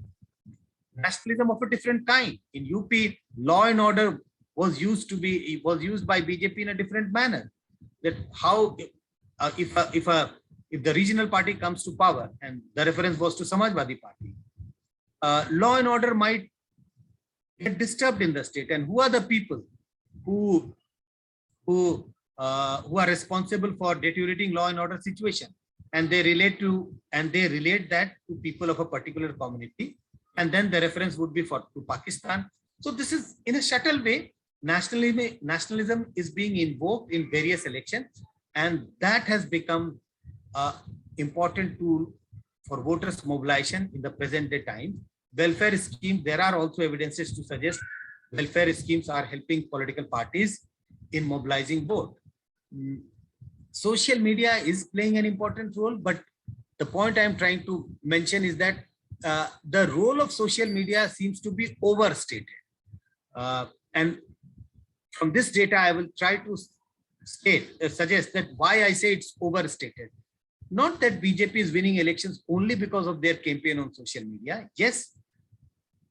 Speaker 5: of a different kind. In UP, law and order was used by BJP in a different manner. That how if the regional party comes to power, and the reference was to Samajwadi Party, law and order might get disturbed in the state. And who are the people who are responsible for deteriorating law and order situation? And they relate that to people of a particular community, and then the reference would be to Pakistan. So this is, in a subtle way, nationalism is being invoked in various elections, and that has become an important tool for voters' mobilization in the present day time. Welfare schemes, there are also evidences to suggest welfare schemes are helping political parties in mobilizing vote. Social media is playing an important role, but the point I'm trying to mention is that the role of social media seems to be overstated. And from this data, I will try to suggest that why I say it's overstated. Not that BJP is winning elections only because of their campaign on social media. Yes,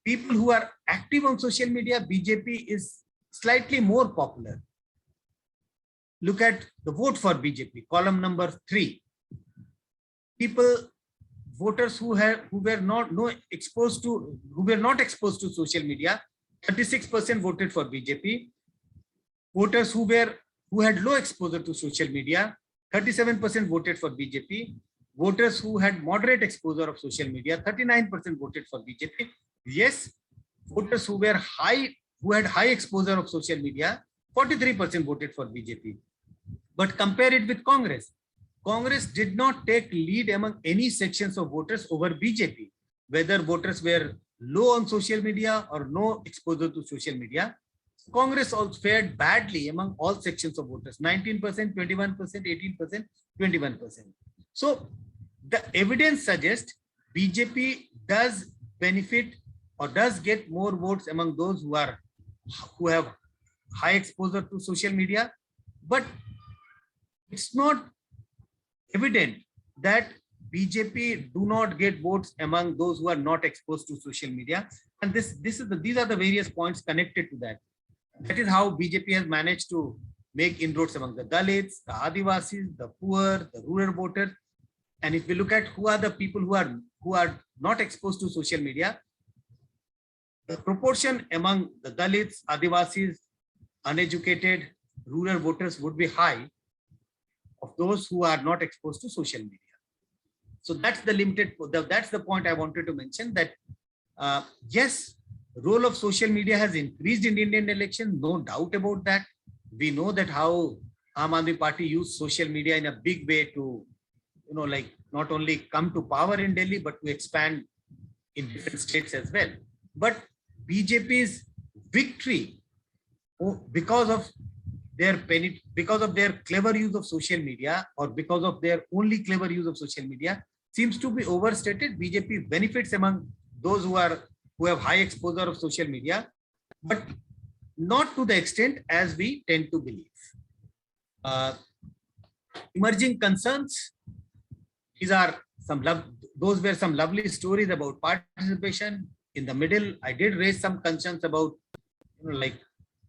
Speaker 5: people who are active on social media, BJP is slightly more popular. Look at the vote for BJP, column number 3. Voters who were not exposed to social media, 36% voted for BJP. Voters who had low exposure to social media, 37% voted for BJP. Voters who had moderate exposure of social media, 39% voted for BJP. Yes, voters who had high exposure of social media, 43% voted for BJP. But compare it with Congress. Congress did not take lead among any sections of voters over BJP, whether voters were low on social media or no exposure to social media. Congress also fared badly among all sections of voters, 19%, 21%, 18%, 21%. So the evidence suggests BJP does benefit or does get more votes among those who have high exposure to social media, but it's not evident that BJP do not get votes among those who are not exposed to social media. And these are the various points connected to that. That is how BJP has managed to make inroads among the Dalits, the Adivasis, the poor, the rural voters. And if we look at who are the people who are not exposed to social media, the proportion among the Dalits, Adivasis, uneducated, rural voters would be high of those who are not exposed to social media. So that's the point I wanted to mention, that yes, role of social media has increased in Indian election, no doubt about that. We know that how Aam Aadmi Party used social media in a big way to, not only come to power in Delhi, but to expand in different states as well. But BJP's victory, because of their clever use of social media, or because of their only clever use of social media, seems to be overstated. BJP benefits among those who have high exposure of social media, but not to the extent as we tend to believe. Emerging concerns. Those were some lovely stories about participation. In the middle, I did raise some concerns about like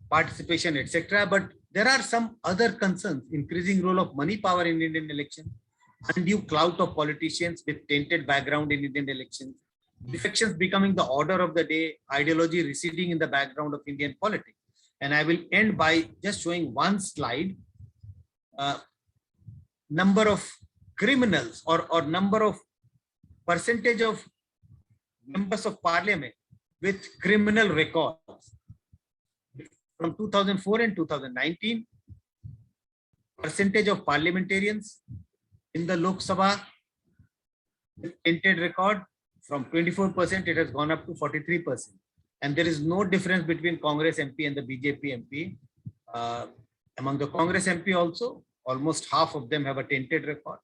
Speaker 5: participation, etc. But there are some other concerns: increasing role of money power in Indian election, undue clout of politicians with tainted background in Indian elections, defections becoming the order of the day, ideology receding in the background of Indian politics. And I will end by just showing one slide. Number of criminals or number of percentage of members of parliament with criminal records from 2004 and 2019, percentage of parliamentarians in the Lok Sabha with tainted record, from 24% it has gone up to 43%. And there is no difference between Congress MP and the BJP MP. Among the Congress MP also, almost half of them have a tainted record.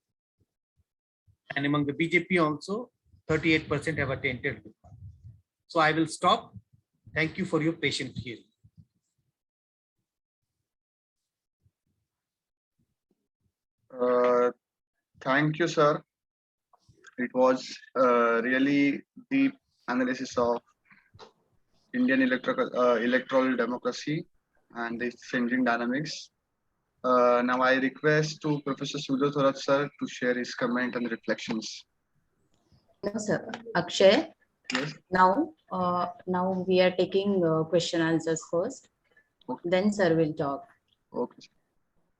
Speaker 5: And among the BJP also, 38% have a tainted record. So I will stop. Thank you for your patient hearing.
Speaker 2: Thank you, sir. It was really deep analysis of Indian electoral democracy and its changing dynamics. Now I request to Professor Sukhadeo Thorat sir to share his comment and reflections.
Speaker 3: No, sir. Akshay.
Speaker 2: Yes.
Speaker 3: Now we are taking question answers first.
Speaker 2: Okay.
Speaker 3: Then sir will talk.
Speaker 2: Okay.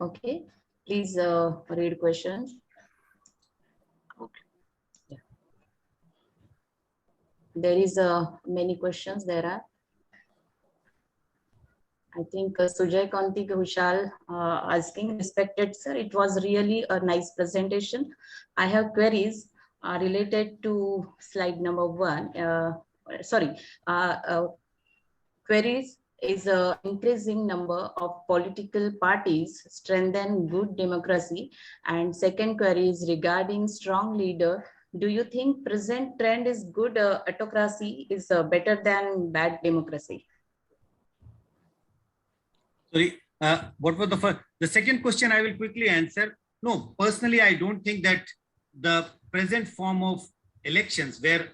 Speaker 3: Okay. Please read questions.
Speaker 2: Okay.
Speaker 3: Yeah. There is many questions. There are. I think Sujay Kanti Ghoshal asking, respected sir, it was really a nice presentation. I have queries related to slide number 1. Queries is increasing number of political parties strengthen good democracy, and second query is regarding strong leader Do you think present trend is good autocracy is better than bad democracy?
Speaker 5: Sorry, what was the first? The second question I will quickly answer. No, personally, I don't think that the present form of elections, where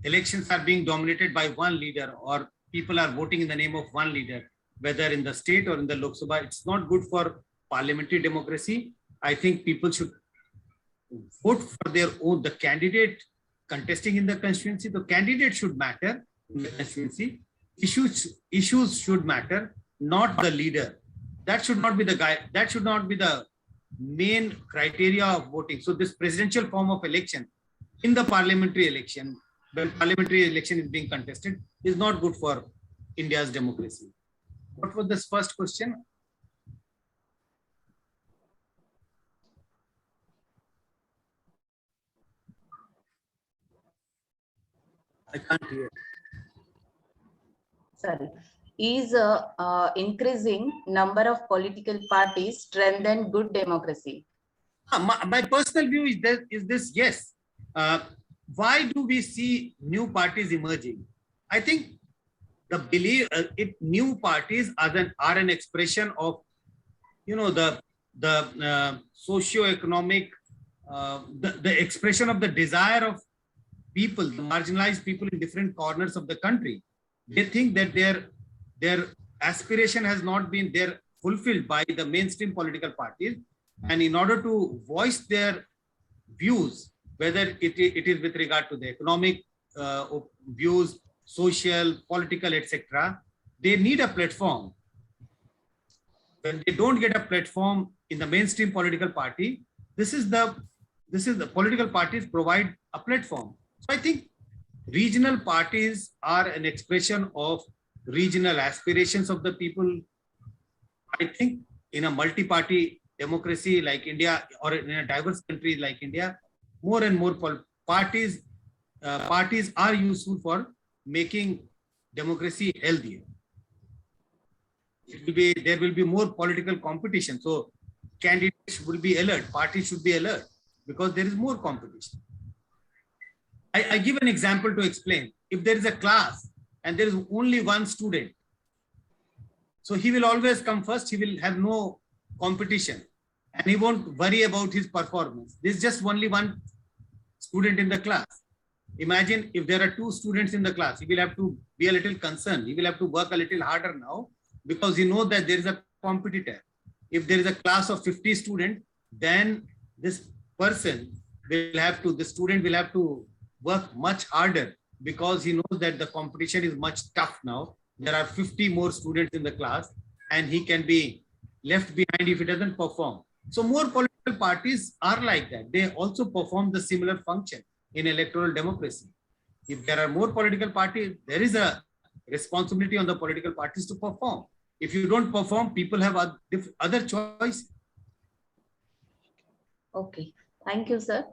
Speaker 5: elections are being dominated by one leader or people are voting in the name of one leader, whether in the state or in the Lok Sabha, it's not good for parliamentary democracy. I think people should vote for their own, the candidate contesting in the constituency. The candidate should matter in the constituency. Issues should matter, not the leader. That should not be the guy. That should not be the main criteria of voting. So this presidential form of election in the parliamentary election, when parliamentary election is being contested, is not good for India's democracy. What was this first question? I can't hear.
Speaker 3: Sorry. Is increasing number of political parties strengthen good democracy?
Speaker 5: My personal view is this, yes. Why do we see new parties emerging? I think the belief new parties are an expression of, you know, the socio-economic, the expression of the desire of people, the marginalized people in different corners of the country. They think that their aspiration has not been fulfilled by the mainstream political parties, and in order to voice their views, whether it is with regard to the economic views, social, political, etc., they need a platform. When they don't get a platform in the mainstream political party, this is the political parties provide a platform. So I think regional parties are an expression of regional aspirations of the people. I think in a multi-party democracy like India, or in a diverse country like India, more and more parties are useful for making democracy healthier. There will be more political competition. So candidates will be alert, parties should be alert, because there is more competition. I give an example to explain. If there is a class and there is only one student, so he will always come first, he will have no competition and he won't worry about his performance. There's just only one student in the class. Imagine if there are two students in the class, he will have to be a little concerned. He will have to work a little harder now, because he knows that there is a competitor. If there is a class of 50 students, then this student will have to work much harder, because he knows that the competition is much tough now. There are 50 more students in the class and he can be left behind if he doesn't perform. So more political parties are like that. They also perform the similar function in electoral democracy. If there are more political parties, there is a responsibility on the political parties to perform. If you don't perform, people have other choice.
Speaker 3: Okay, thank you, sir.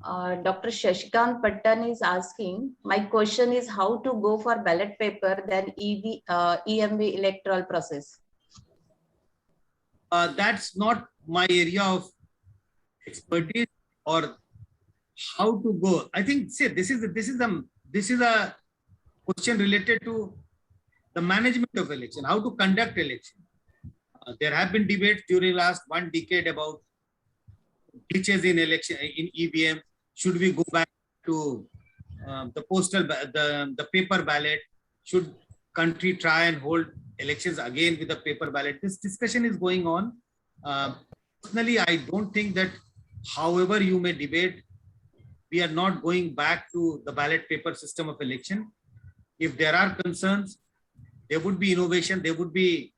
Speaker 3: Dr. Shashikant Pattan is asking, my question is how to go for ballot paper than EMV electoral process?
Speaker 5: That's not my area of expertise, or how to go. I think, see, this is a question related to the management of election, how to conduct election. There have been debates during last 1 decade about glitches in election, in EVM. Should we go back to the paper ballot? Should country try and hold elections again with the paper ballot? This discussion is going on. Personally, I don't think that, however you may debate, we are not going back to the ballot paper system of election. If there are concerns, there would be innovation. There would be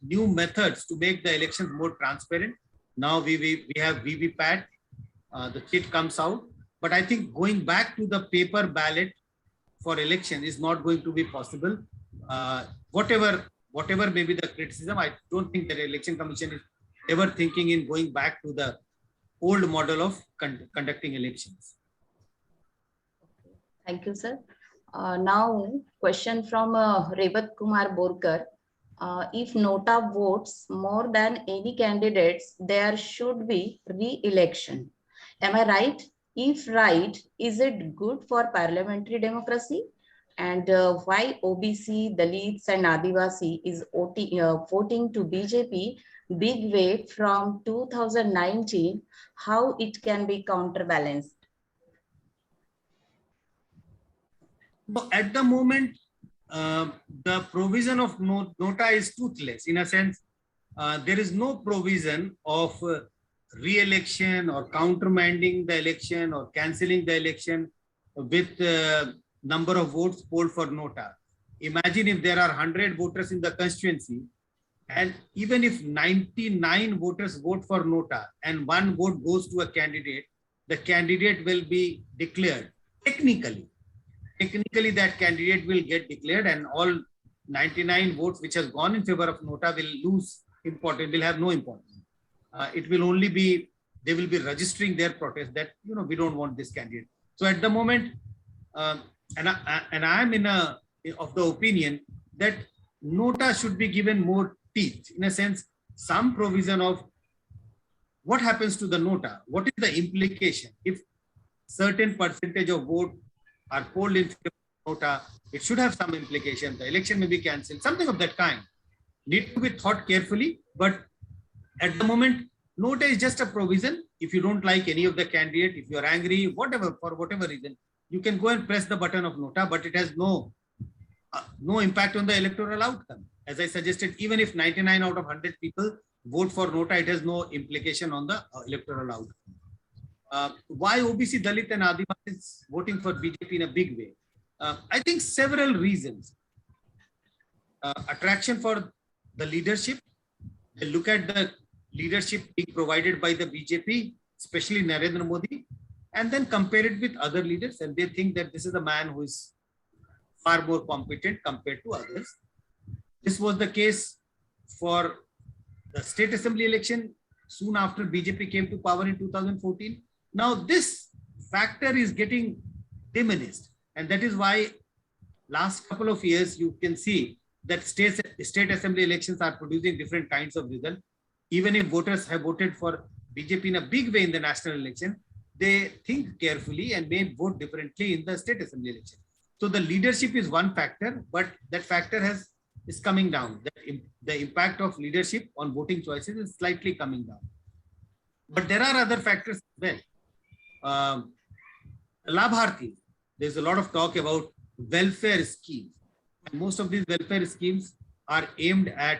Speaker 5: new methods to make the elections more transparent. Now we have VVPAT, the kit comes out, but I think going back to the paper ballot for election is not going to be possible. Whatever may be the criticism, I don't think that the Election Commission is ever thinking in going back to the old model of conducting elections.
Speaker 3: Thank you, sir. Now, question from Revat Kumar Borkar. If Nota votes more than any candidates, there should be re-election. Am I right? If right, is it good for parliamentary democracy? And why OBC, Dalits and Adivasi is voting to BJP big way from 2019, how it can be counterbalanced?
Speaker 5: So at the moment, the provision of nota is toothless. In a sense, there is no provision of re-election or countermanding the election or cancelling the election with number of votes polled for nota. Imagine if there are 100 voters in the constituency, and even if 99 voters vote for nota and one vote goes to a candidate, the candidate will be declared. Technically, that candidate will get declared, and all 99 votes which has gone in favor of nota will lose importance, will have no importance. It will only be, they will be registering their protest that, you know, we don't want this candidate. So at the moment, and I am of the opinion that nota should be given more teeth, in a sense, some provision of what happens to the nota, what is the implication if certain percentage of vote are polled in favor of nota, it should have some implication. The election may be cancelled, something of that kind. Need to be thought carefully, but at the moment, nota is just a provision. If you don't like any of the candidate, if you're angry, whatever, for whatever reason, you can go and press the button of nota, but it has no impact on the electoral outcome. As I suggested, even if 99 out of 100 people vote for nota, it has no implication on the electoral outcome. Why OBC, Dalit and Adivasi is voting for BJP in a big way? I think several reasons. Attraction for the leadership. They look at the leadership being provided by the BJP, especially Narendra Modi, and then compare it with other leaders, and they think that this is a man who is far more competent compared to others. This was the case for the state assembly election soon after BJP came to power in 2014. Now this factor is getting diminished, and that is why last couple of years you can see that state assembly elections are producing different kinds of results. Even if voters have voted for BJP in a big way in the national election, they think carefully and may vote differently in the state assembly election. So the leadership is one factor, but that factor is coming down. The impact of leadership on voting choices is slightly coming down. But there are other factors as well. Labharthi, there's a lot of talk about welfare schemes. And most of these welfare schemes are aimed at,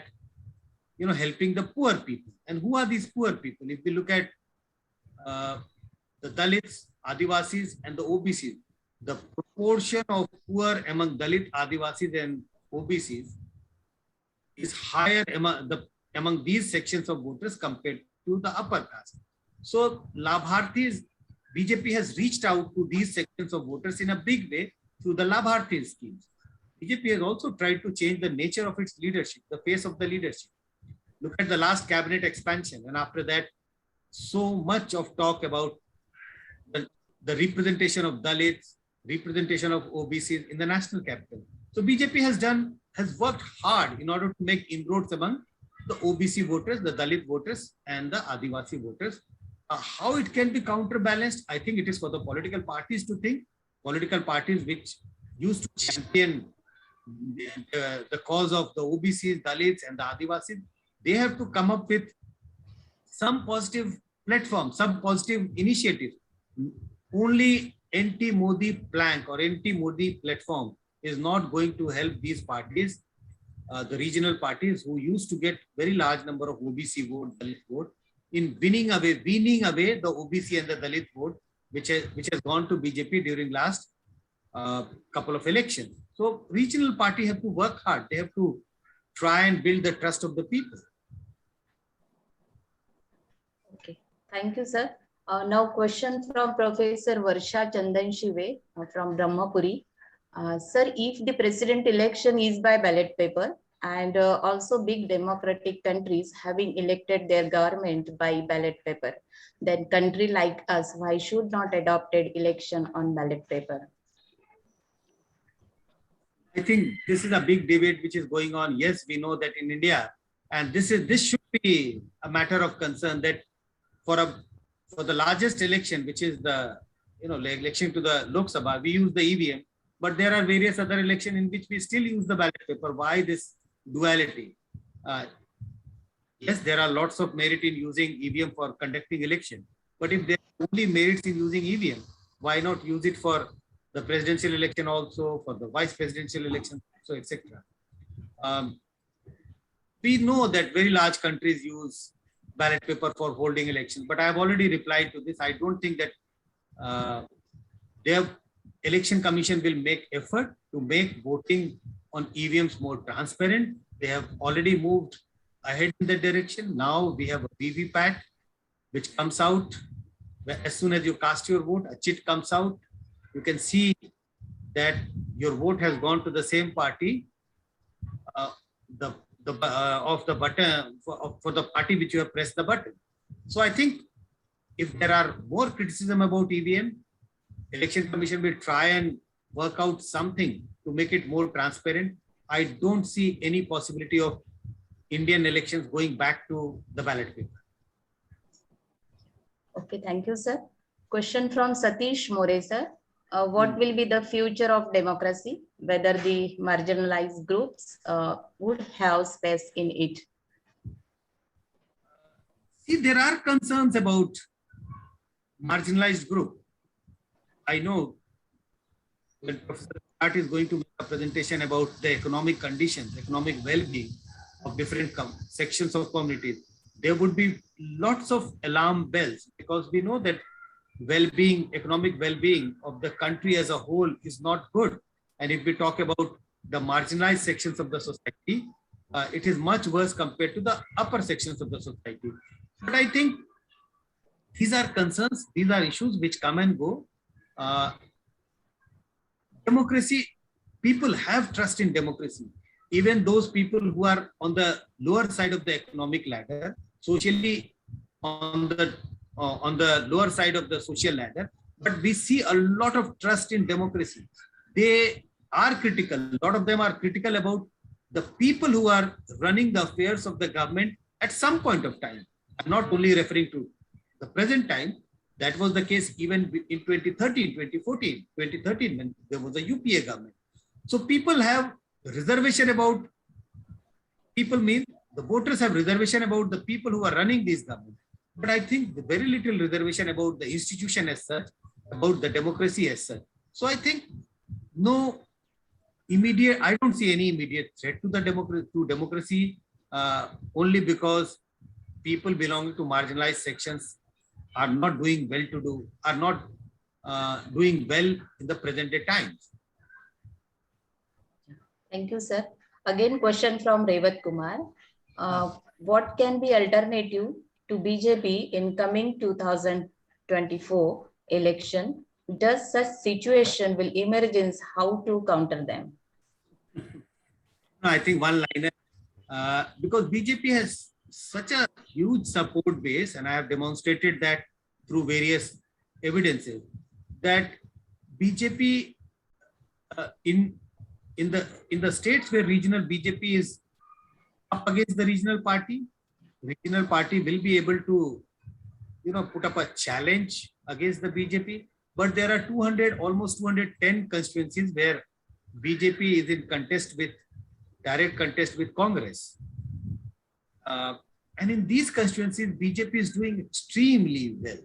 Speaker 5: you know, helping the poor people. And who are these poor people? If we look at the Dalits, Adivasis, and the OBCs, the proportion of poor among Dalit, Adivasis, and OBCs is higher among these sections of voters compared to the upper caste. So Labharthis, BJP has reached out to these sections of voters in a big way through the Labharthi schemes. BJP has also tried to change the nature of its leadership, the face of the leadership. Look at the last cabinet expansion, and after that, so much of talk about the representation of Dalits, representation of OBCs in the national capital. So BJP has worked hard in order to make inroads among the OBC voters, the Dalit voters, and the Adivasi voters. How it can be counterbalanced, I think it is for the political parties to think. Political parties which used to champion the cause of the OBCs, Dalits, and the Adivasis, they have to come up with some positive platform, some positive initiative. Only anti-Modi plank or anti-Modi platform is not going to help these parties, the regional parties who used to get very large number of OBC vote, Dalit vote, in weaning away the OBC and the Dalit vote, which has gone to BJP during last couple of elections. So regional party have to work hard. They have to try and build the trust of the people.
Speaker 3: Okay, thank you, sir. Now question from Professor Varsha Chandan Shive from Brahmapuri. Sir, if the president election is by ballot paper and also big democratic countries having elected their government by ballot paper, then country like us, why should not adopted election on ballot paper?
Speaker 5: I think this is a big debate which is going on. Yes, we know that in India, and this should be a matter of concern, that for the largest election, which is the election to the Lok Sabha, we use the EVM, but there are various other elections in which we still use the ballot paper. Why this duality? Yes, there are lots of merit in using EVM for conducting election, but if there are only merits in using EVM, why not use it for the presidential election also, for the vice presidential election, so etc. We know that very large countries use ballot paper for holding elections, but I have already replied to this. I don't think that their election commission will make effort to make voting on EVMs more transparent. They have already moved ahead in that direction. Now we have a VVPAT, which comes out as soon as you cast your vote, a chit comes out. You can see that your vote has gone to the same party, of the button for the party which you have pressed the button. So I think if there are more criticism about EVM, Election Commission will try and work out something to make it more transparent. I don't see any possibility of Indian elections going back to the ballot paper.
Speaker 3: Okay, thank you, sir. Question from Satish More, sir. What will be the future of democracy? Whether the marginalized groups would have space in it?
Speaker 5: See, there are concerns about marginalized group. I know when Professor Thorat is going to make a presentation about the economic conditions, economic well-being of different sections of communities, there would be lots of alarm bells, because we know that well-being, economic well-being of the country as a whole is not good. And if we talk about the marginalized sections of the society, it is much worse compared to the upper sections of the society. But I think these are concerns, these are issues which come and go. Democracy, people have trust in democracy. Even those people who are on the lower side of the economic ladder, socially on the lower side of the social ladder, but we see a lot of trust in democracy. They are critical. A lot of them are critical about the people who are running the affairs of the government at some point of time. I'm not only referring to the present time. That was the case even in 2013, 2014, 2013, when there was a UPA government. So people have reservation about, people mean the voters have reservation about the people who are running these governments. But I think very little reservation about the institution as such, about the democracy as such. So I think no immediate, I don't see any immediate threat to the democracy, only because people belonging to marginalized sections are not doing well are not doing well in the present day times.
Speaker 3: Thank you, sir. Again, question from Revat Kumar. What can be alternative to BJP in coming 2024 election? Does such situation will emerge? How to counter them?
Speaker 5: I think one liner, because BJP has such a huge support base, and I have demonstrated that through various evidences, that BJP in the states where regional BJP is up against the regional party will be able to put up a challenge against the BJP. But there are almost 210 constituencies where BJP is in direct contest with Congress. And in these constituencies, BJP is doing extremely well.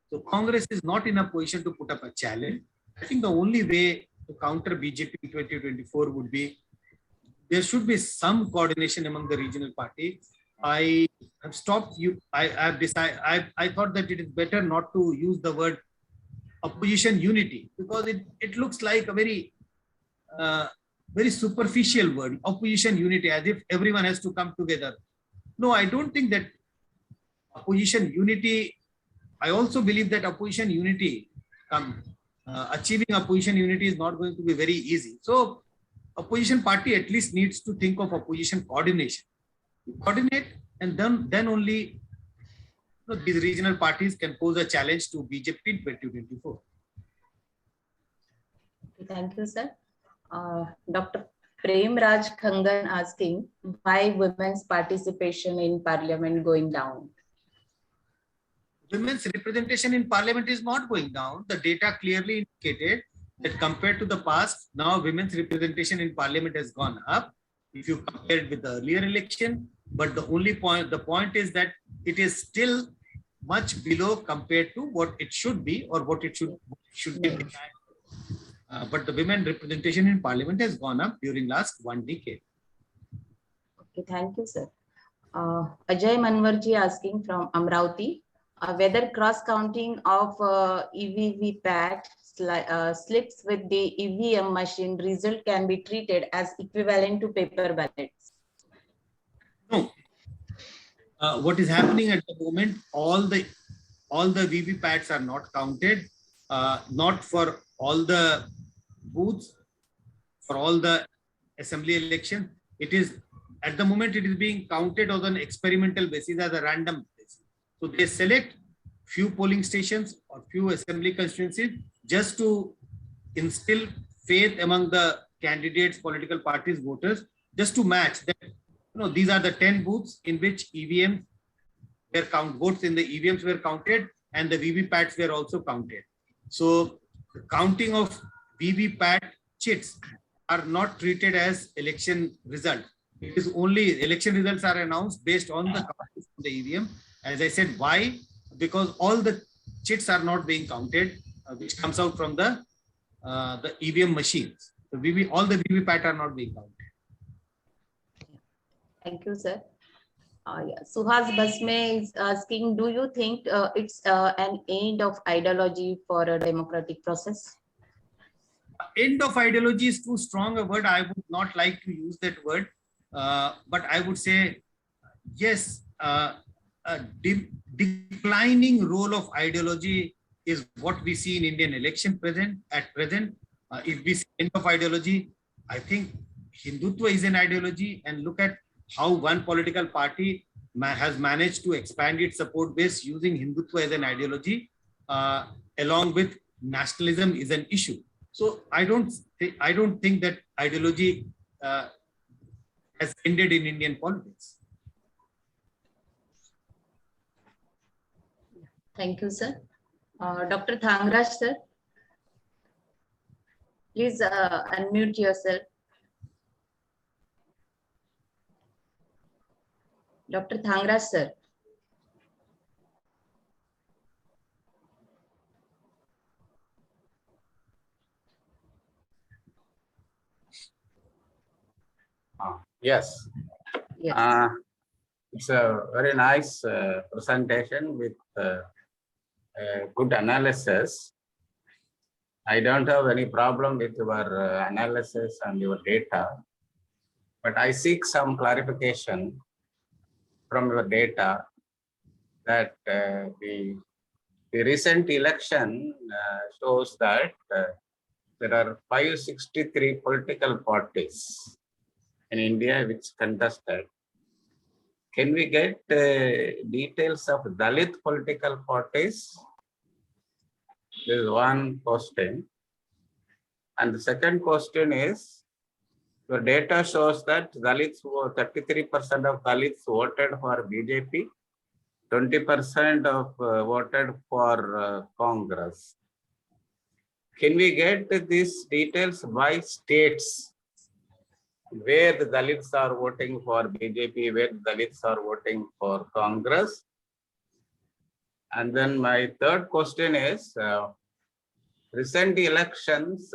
Speaker 5: So Congress is not in a position to put up a challenge. I think the only way to counter BJP in 2024 would be, there should be some coordination among the regional parties. I have stopped you. I thought that it is better not to use the word opposition unity, because it looks like a very superficial word, opposition unity, as if everyone has to come together. No, I don't think that opposition unity. I also believe that opposition unity, achieving opposition unity is not going to be very easy. So opposition party at least needs to think of opposition coordination. Coordinate, and then only these regional parties can pose a challenge to BJP in 2024.
Speaker 3: Thank you, sir. Dr. Prem Raj Khangan asking, why women's participation in parliament going down?
Speaker 5: women's representation in parliament is not going down. The data clearly indicated that compared to the past, now women's representation in parliament has gone up if you compare it with the earlier election. But the point is that it is still much below compared to what it should be or what it should be. But the women representation in parliament has gone up during last 1 decade.
Speaker 3: Okay, thank you, sir. Ajay Manwarji asking from Amravati, whether cross-counting of EVVPAT slips with the EVM machine result can be treated as equivalent to paper ballots.
Speaker 5: No. What is happening at the moment, all the VVPATs are not counted, not for all the booths, for all the assembly elections. It is, at the moment, it is being counted on an experimental basis as a random basis. So they select few polling stations or few assembly constituencies just to instill faith among the candidates, political parties, voters, just to match that. These are the 10 booths in which EVMs were votes in the EVMs were counted and the VVPATs were also counted. So the counting of VVPAT chits are not treated as election result. It is only election results are announced based on the counting from the EVM. As I said, why? Because all the chits are not being counted, which comes out from the EVM machines. So all the VVPAT are not being counted.
Speaker 3: Thank you, sir. Yeah. Suhas Basme is asking, do you think it's an end of ideology for a democratic process?
Speaker 5: End of ideology is too strong a word. I would not like to use that word. But I would say, yes, a declining role of ideology is what we see in Indian election at present. If we see end of ideology, I think Hindutva is an ideology, and look at how one political party has managed to expand its support base using Hindutva as an ideology, along with nationalism is an issue. So I don't think that ideology has ended in Indian politics.
Speaker 3: Thank you, sir. Dr. Thangraj, sir. Please unmute yourself. Dr. Thangraj, sir.
Speaker 6: Yes.
Speaker 3: Yes.
Speaker 6: It's a very nice presentation with good analysis. I don't have any problem with your analysis and your data, but I seek some clarification from your data that the recent election shows that there are 563 political parties in India which contested. Can we get details of Dalit political parties? This is one question. And the second question is, your data shows that Dalits, 33% of Dalits voted for BJP, 20% of voted for Congress. Can we get these details by states, where the Dalits are voting for BJP, where the Dalits are voting for Congress? And then my third question is, recent elections,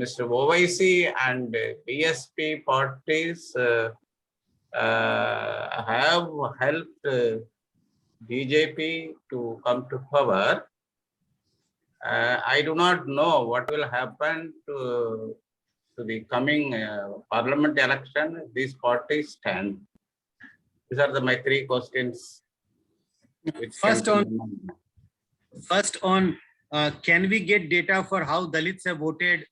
Speaker 6: Mr. OIC and BSP parties have helped BJP to come to power. I do not know what will happen to the coming parliament election. These parties stand. These are my three questions.
Speaker 5: First on, can we get data for how Dalits have voted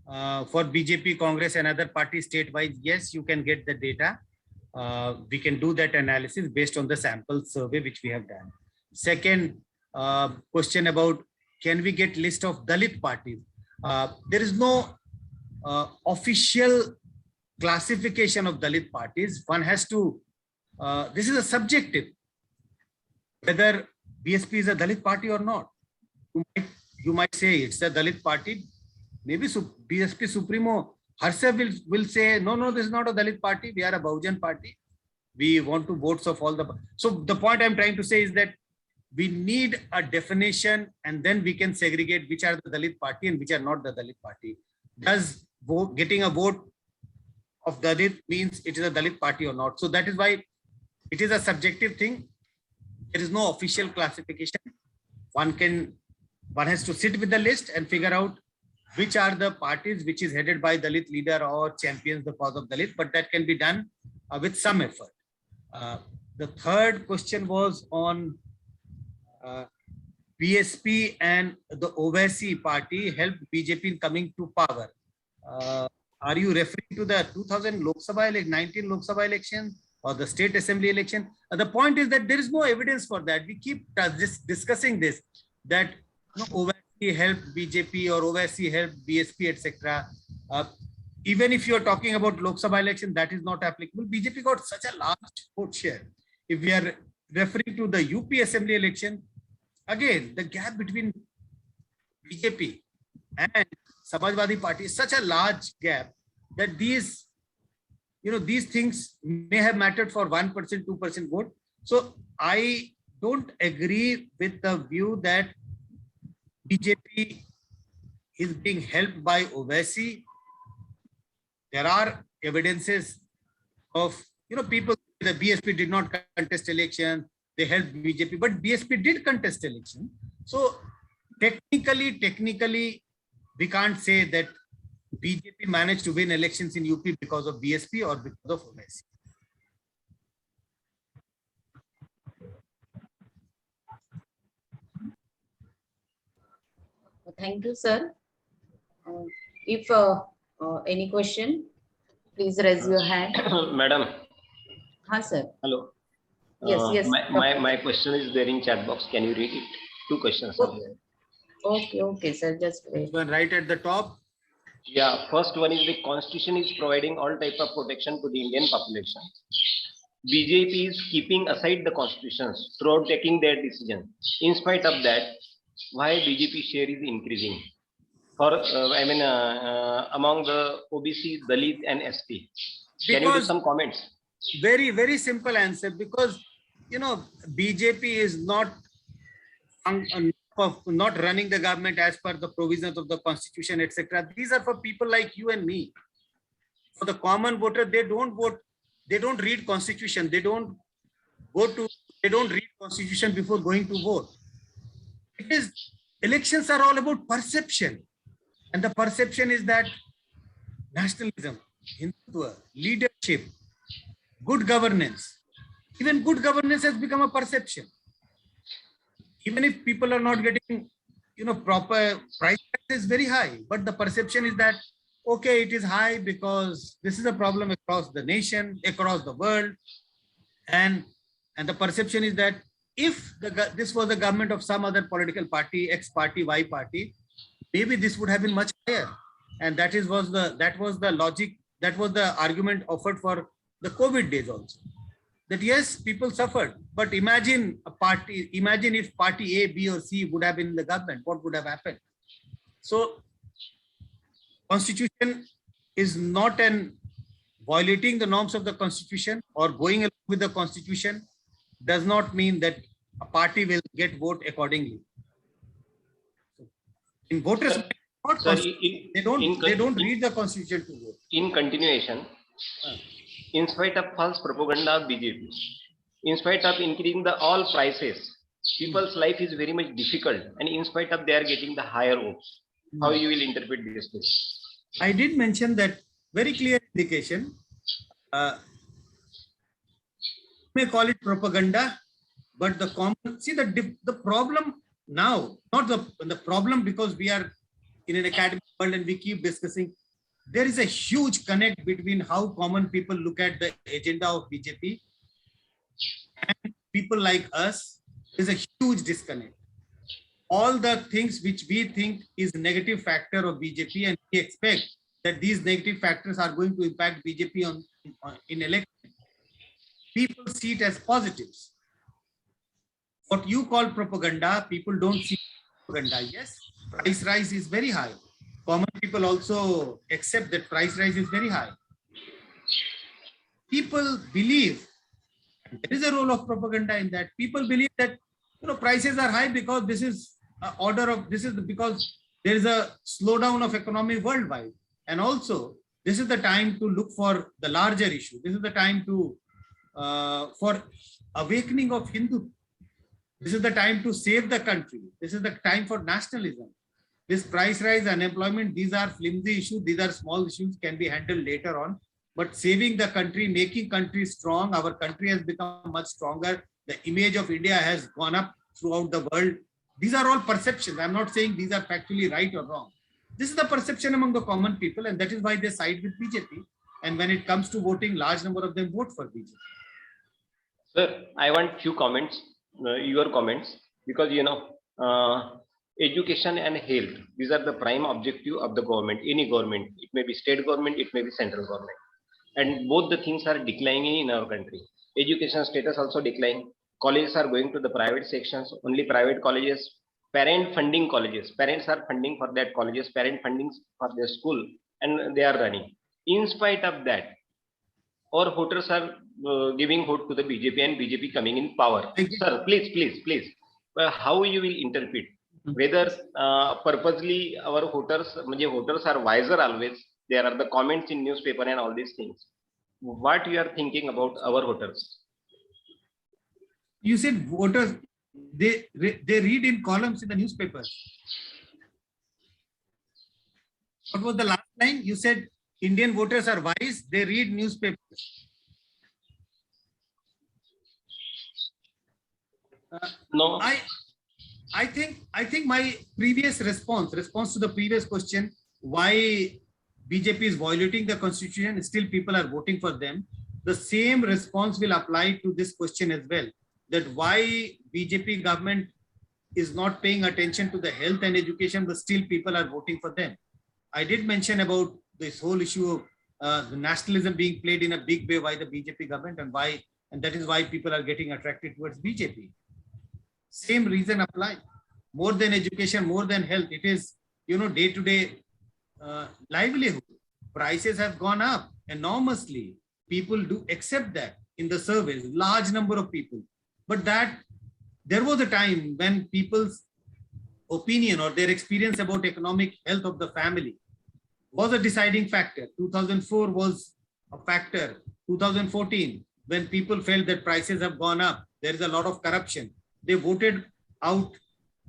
Speaker 5: for BJP, Congress and other parties statewide? Yes, you can get the data. We can do that analysis based on the sample survey which we have done. Second question about, can we get list of Dalit parties? There is no official classification of Dalit parties. One has to, this is a subjective. whether BSP is a Dalit party or not. You might say it's a Dalit party. Maybe BSP Supremo herself will say, no, this is not a Dalit party. We are a Bahujan party. We want to votes of all the. So the point I'm trying to say is that we need a definition, and then we can segregate which are the Dalit party and which are not the Dalit party. Does getting a vote of Dalit means it is a Dalit party or not? So that is why it is a subjective thing. There is no official classification. One has to sit with the list and figure out which are the parties which is headed by Dalit leader or champions the cause of Dalit, but that can be done with some effort. The third question was on BSP and the OSC party helped BJP in coming to power. Are you referring to the 2000 Lok Sabha 19 Lok Sabha election or the state assembly election? The point is that there is no evidence for that. We keep discussing this, that OSC helped BJP or OSC helped BSP, etc. Even if you're talking about Lok Sabha election, that is not applicable. BJP got such a large vote share. If we are referring to the UP assembly election, again, the gap between BJP and Samajwadi party is such a large gap that these things may have mattered for 1%, 2% vote. So I don't agree with the view that BJP is being helped by OSC. There are evidences of, people, the BSP did not contest election, they helped BJP, but BSP did contest election. So technically, we can't say that BJP managed to win elections in UP because of BSP or because of OSC.
Speaker 3: Thank you, sir. If any question, please raise your hand.
Speaker 7: Madam.
Speaker 3: Hi, sir.
Speaker 7: Hello.
Speaker 3: Yes.
Speaker 7: My question is there in chat box. Can you read it? Two questions.
Speaker 3: Okay, sir. Just wait.
Speaker 5: One right at the top.
Speaker 7: Yeah. First one is the Constitution is providing all type of protection to the Indian population. BJP is keeping aside the constitutions throughout taking their decision. In spite of that, why BJP share is increasing? For among the OBC, Dalit, and ST. Can you give some comments?
Speaker 5: Very, very simple answer, because BJP is not running the government as per the provisions of the constitution, etc. These are for people like you and me. For the common voter, they don't vote, they don't read constitution, they don't read constitution before going to vote. Elections are all about perception, and the perception is that nationalism, Hindutva, leadership, good governance. Even good governance has become a perception. Even if people are not getting, proper price is very high, but the perception is that, okay, it is high because this is a problem across the nation, across the world. And the perception is that if this was the government of some other political party, X party, Y party, maybe this would have been much higher. And that was the logic, that was the argument offered for the COVID days also. That yes, people suffered, but imagine if party A, B, or C would have been in the government, what would have happened? So Constitution is not violating the norms of the Constitution or going along with the Constitution does not mean that a party will get vote accordingly. In voters, they don't read the Constitution to vote.
Speaker 7: In continuation, in spite of false propaganda of BJP, in spite of increasing all prices, people's life is very much difficult, and in spite of they are getting the higher votes. How you will interpret this, please?
Speaker 5: I did mention that very clear indication. You may call it propaganda, but the common, see the problem now, not the problem because we are in an academic world and we keep discussing. There is a huge connect between how common people look at the agenda of BJP and people like us. There's a huge disconnect. All the things which we think is a negative factor of BJP, and we expect that these negative factors are going to impact BJP in election, people see it as positives. what you call propaganda, people don't see propaganda. Yes, price rise is very high. Common people also accept that price rise is very high. People believe, there is a role of propaganda in that. People believe that prices are high because this is because there is a slowdown of economy worldwide. And also, this is the time to look for the larger issue. This is the time to for awakening of Hindu. This is the time to save the country. This is the time for nationalism. This price rise, unemployment, these are flimsy issues. These are small issues, can be handled later on. But saving the country, making country strong, our country has become much stronger. The image of India has gone up throughout the world. These are all perceptions. I'm not saying these are factually right or wrong. This is the perception among the common people, and that is why they side with BJP. And when it comes to voting, large number of them vote for BJP.
Speaker 7: Sir, I want few comments, your comments, because education and health, these are the prime objective of the government, any government. It may be state government, it may be central government. And both the things are declining in our country. Education status also declining. Colleges are going to the private sections, only private colleges, parent funding colleges. Parents are funding for that colleges, parent funding for their school, and they are running. In spite of that, our voters are giving vote to the BJP and BJP coming in power. Sir, please. How you will interpret whether purposely our voters are wiser always? There are the comments in newspaper and all these things. What you are thinking about our voters?
Speaker 5: You said voters, they read in columns in the newspapers. What was the last line? You said Indian voters are wise, they read newspapers.
Speaker 7: No.
Speaker 5: I think my previous response to the previous question, why BJP is violating the constitution, still people are voting for them. The same response will apply to this question as well. That why BJP government is not paying attention to the health and education, but still people are voting for them. I did mention about this whole issue of the nationalism being played in a big way by the BJP government, and that is why people are getting attracted towards BJP. Same reason applies. More than education, more than health, it is day-to-day livelihood. Prices have gone up enormously. People do accept that in the surveys, large number of people. But that there was a time when people's opinion or their experience about economic health of the family was a deciding factor. 2004 was a factor. 2014, when people felt that prices have gone up, there is a lot of corruption, they voted out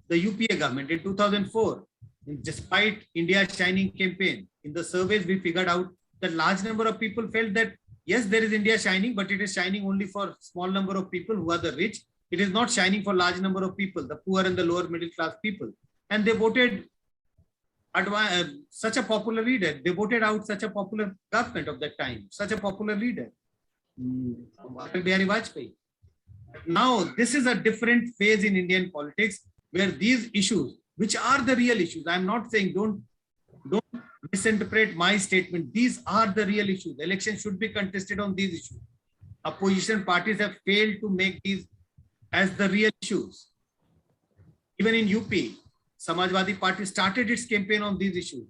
Speaker 5: the UPA government in 2004. Despite India's Shining campaign, in the surveys we figured out that large number of people felt that yes, there is India shining, but it is shining only for small number of people who are the rich. It is not shining for large number of people, the poor and the lower middle class people. And they voted such a popular leader. They voted out such a popular government of that time, such a popular leader, Vajpayee. Now, this is a different phase in Indian politics where these issues, which are the real issues, I'm not saying don't misinterpret my statement. These are the real issues. The election should be contested on these issues. Opposition parties have failed to make these as the real issues. Even in UP, Samajwadi Party started its campaign on these issues.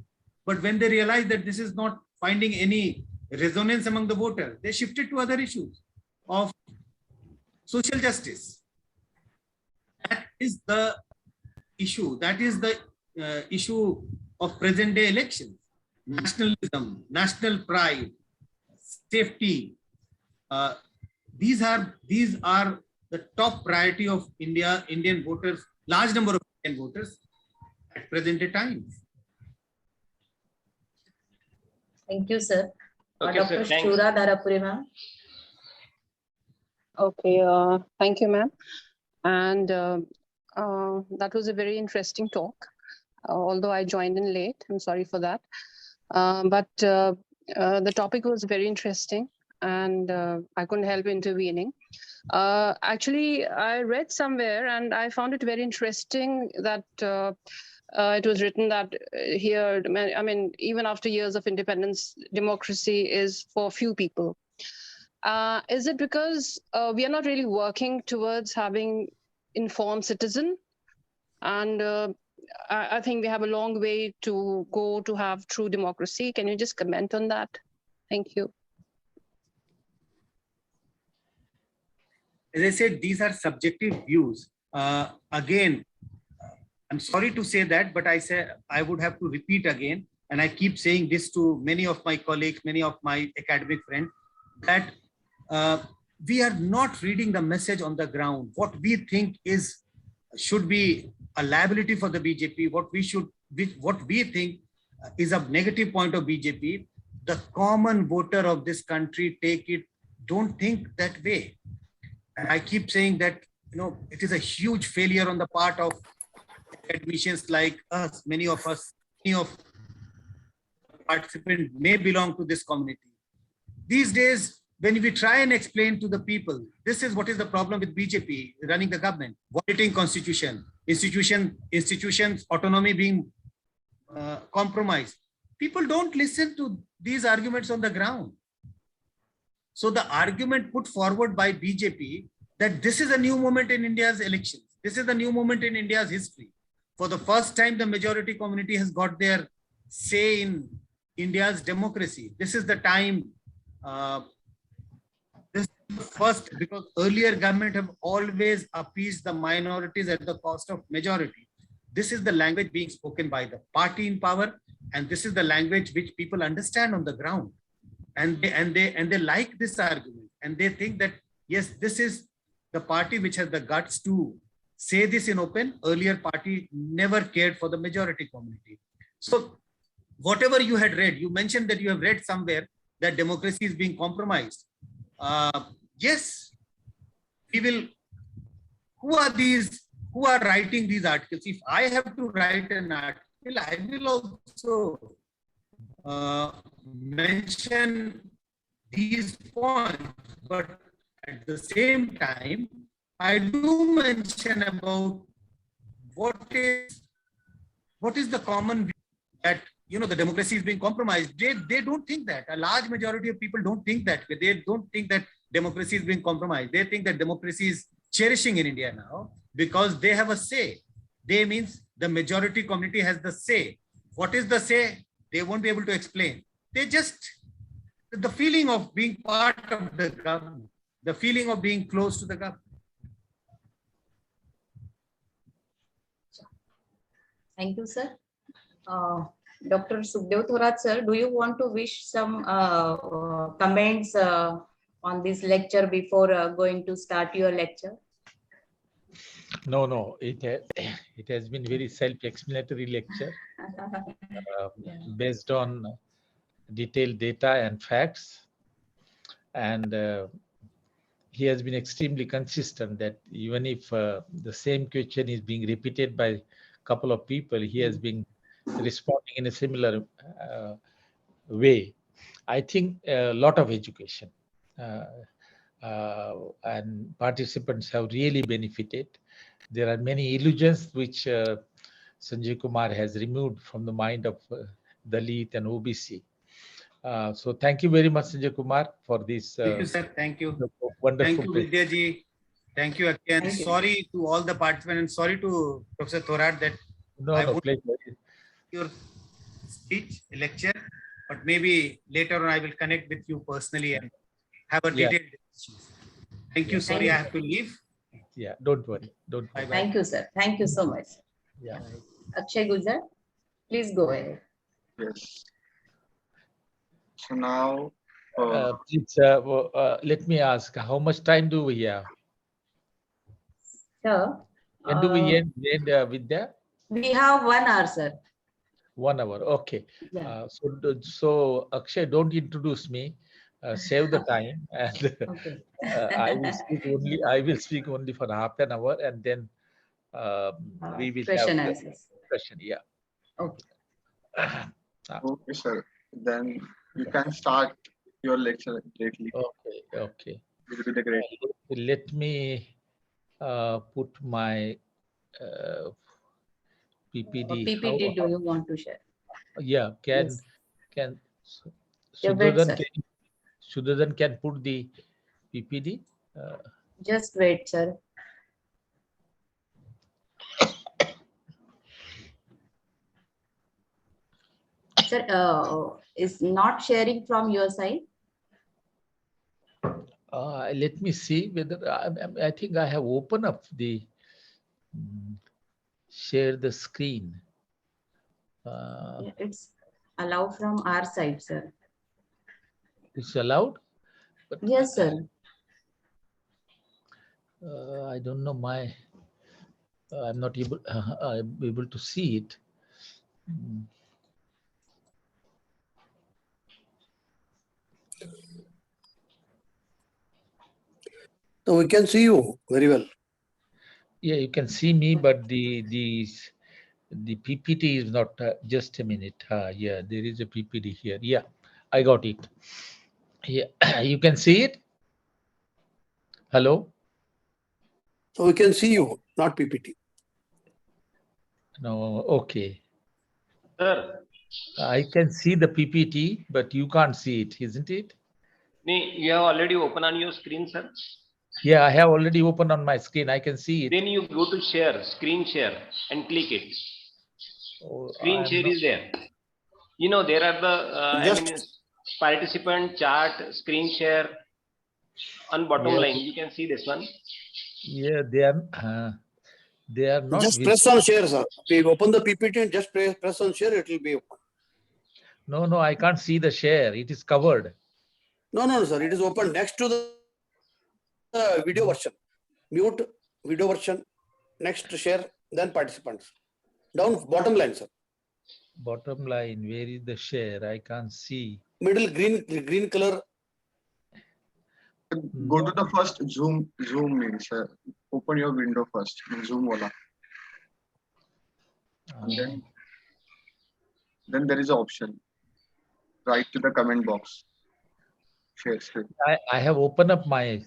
Speaker 5: But when they realized that this is not finding any resonance among the voters, they shifted to other issues of social justice. That is the issue. That is the issue of present day elections. Nationalism, national pride, safety. These are the top priority of Indian voters, large number of Indian voters at present day times.
Speaker 3: Thank you, sir.
Speaker 7: Okay,
Speaker 3: Dr.
Speaker 7: sir, thanks.
Speaker 3: Shura Dharapuri, ma'am.
Speaker 8: Okay, thank you, ma'am. And that was a very interesting talk. Although I joined in late, I'm sorry for that. But the topic was very interesting, and I couldn't help intervening. Actually, I read somewhere, and I found it very interesting that it was written that here, I mean, even after years of independence, democracy is for few people. Is it because we are not really working towards having informed citizen. And I think we have a long way to go to have true democracy. Can you just comment on that? Thank you.
Speaker 5: As I said, these are subjective views. Again, I'm sorry to say that, but I would have to repeat again, and I keep saying this to many of my colleagues, many of my academic friends, that we are not reading the message on the ground. What we think should be a liability for the BJP, what we think is a negative point of BJP, the common voter of this country don't think that way. And I keep saying that, it is a huge failure on the part of academicians like us. Many of participants may belong to this community. These days, when we try and explain to the people, this is what is the problem with BJP running the government, violating constitution, institutions, autonomy being compromised. People don't listen to these arguments on the ground. So the argument put forward by BJP that this is a new moment in India's elections. This is a new moment in India's history. For the first time, the majority community has got their say in India's democracy. This is the time, this is the first, because earlier government have always appeased the minorities at the cost of majority. This is the language being spoken by the party in power, and this is the language which people understand on the ground. And they like this argument, and they think that, yes, this is the party which has the guts to say this in open. Earlier party never cared for the majority community. So whatever you had read, you mentioned that you have read somewhere that democracy is being compromised. Yes, we will. Who are writing these articles? If I have to write an article, I will also mention these points, but at the same time, I do mention about what is the common view that the democracy is being compromised. They don't think that. A large majority of people don't think that. They don't think that democracy is being compromised. They think that democracy is cherishing in India now because they have a say. They means the majority community has the say. What is the say? They won't be able to explain. They just, the feeling of being part of the government, the feeling of being close to the government.
Speaker 3: Thank you, sir. Dr. Sukhadeo Thorat, sir, do you want to wish some comments on this lecture before going to start your lecture?
Speaker 4: No, it has been very self-explanatory lecture based on detailed data and facts, and he has been extremely consistent that even if the same question is being repeated by a couple of people, he has been responding in a similar way. I think a lot of education and participants have really benefited. There are many illusions which Sanjay Kumar has removed from the mind of Dalit and OBC. So thank you very much, Sanjay Kumar, for this.
Speaker 5: Thank you, sir. Thank you.
Speaker 4: Wonderful.
Speaker 5: Thank you, Vidya ji. Thank you again.
Speaker 3: Thank you.
Speaker 5: Sorry to all the participants, and sorry to Professor Thorat that I won't
Speaker 4: pleasure.
Speaker 5: your speech, lecture, but maybe later on I will connect with you personally and have a detailed discussion. Thank you. Sorry, I have to leave.
Speaker 4: Yeah, don't worry. Don't worry.
Speaker 3: Thank you, sir. Thank you so much.
Speaker 4: Yeah.
Speaker 3: Akshay Gujar, please go ahead.
Speaker 2: Yes. So now,
Speaker 4: Please, let me ask, how much time do we have?
Speaker 3: Sir,
Speaker 4: When do we end Vidya?
Speaker 3: we have 1 hour, sir.
Speaker 4: 1 hour. Okay.
Speaker 3: Yeah.
Speaker 4: So Akshay, don't introduce me. Save the time, and
Speaker 3: Okay.
Speaker 4: I will speak only for half an hour, and then we will
Speaker 3: Question
Speaker 4: have
Speaker 3: answers.
Speaker 4: question. Yeah.
Speaker 3: Okay.
Speaker 2: okay, sir. Then you can start your lecture directly.
Speaker 4: Okay.
Speaker 2: It will be the great.
Speaker 4: Let me put my PPD.
Speaker 3: What PPT do you want to share?
Speaker 4: Yeah,
Speaker 3: Yes.
Speaker 4: can
Speaker 3: Your bed,
Speaker 4: Sudadan
Speaker 3: sir.
Speaker 4: Sudadan can put the PPD.
Speaker 3: Just wait, sir. Sir, is not sharing from your side?
Speaker 4: Let me see whether I think I have opened up the share the screen.
Speaker 3: Yeah, it's allowed from our side, sir.
Speaker 4: It's allowed? But
Speaker 3: Yes, sir.
Speaker 4: I don't know I'm not able I'm able to see it.
Speaker 9: So we can see you very well.
Speaker 4: Yeah, you can see me, but the PPT is not. Just a minute. Yeah, there is a PPT here. Yeah, I got it. Yeah, you can see it. Hello.
Speaker 9: So we can see you, not PPT.
Speaker 4: No. Okay.
Speaker 7: Sir,
Speaker 4: I can see the PPT, but you can't see it, isn't it?
Speaker 7: you have already opened on your screen, sir.
Speaker 4: Yeah, I have already opened on my screen. I can see it.
Speaker 7: Then you go to share, screen share, and click it.
Speaker 4: Oh,
Speaker 7: Screen share is there. You know, there are the participant chart, screen share on bottom line. You can see this one.
Speaker 4: Yeah, they are not.
Speaker 9: Just press on share, sir. We open the PPT and just press on share, it will be open.
Speaker 4: No, I can't see the share. It is covered.
Speaker 9: No, sir. It is open next to the video version. Mute video version, next to share, then participants. Down bottom line, sir.
Speaker 4: Bottom line, where is the share? I can't see.
Speaker 9: Middle green color.
Speaker 2: Go to the first Zoom means open your window first. Zoom wala. Then there is an option. Write to the comment box. Share screen.
Speaker 4: I have opened up my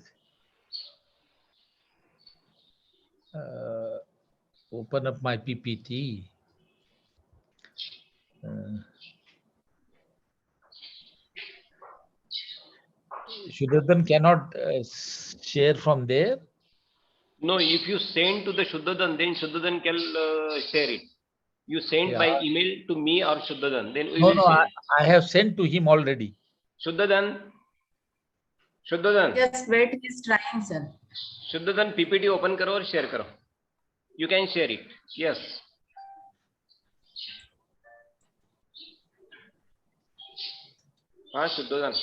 Speaker 4: PPT. Shuddhadan cannot share from there.
Speaker 7: No, if you send to the Shuddhadan, then Shuddhadan can share it. You send by email to me or Shuddhadan, then we will share.
Speaker 4: I have sent to him already.
Speaker 7: Shuddhadan.
Speaker 3: Just wait, he's trying, sir.
Speaker 7: Shuddhadan, PPT open karo or share karo. You can share it. Yes. Shuddhadan.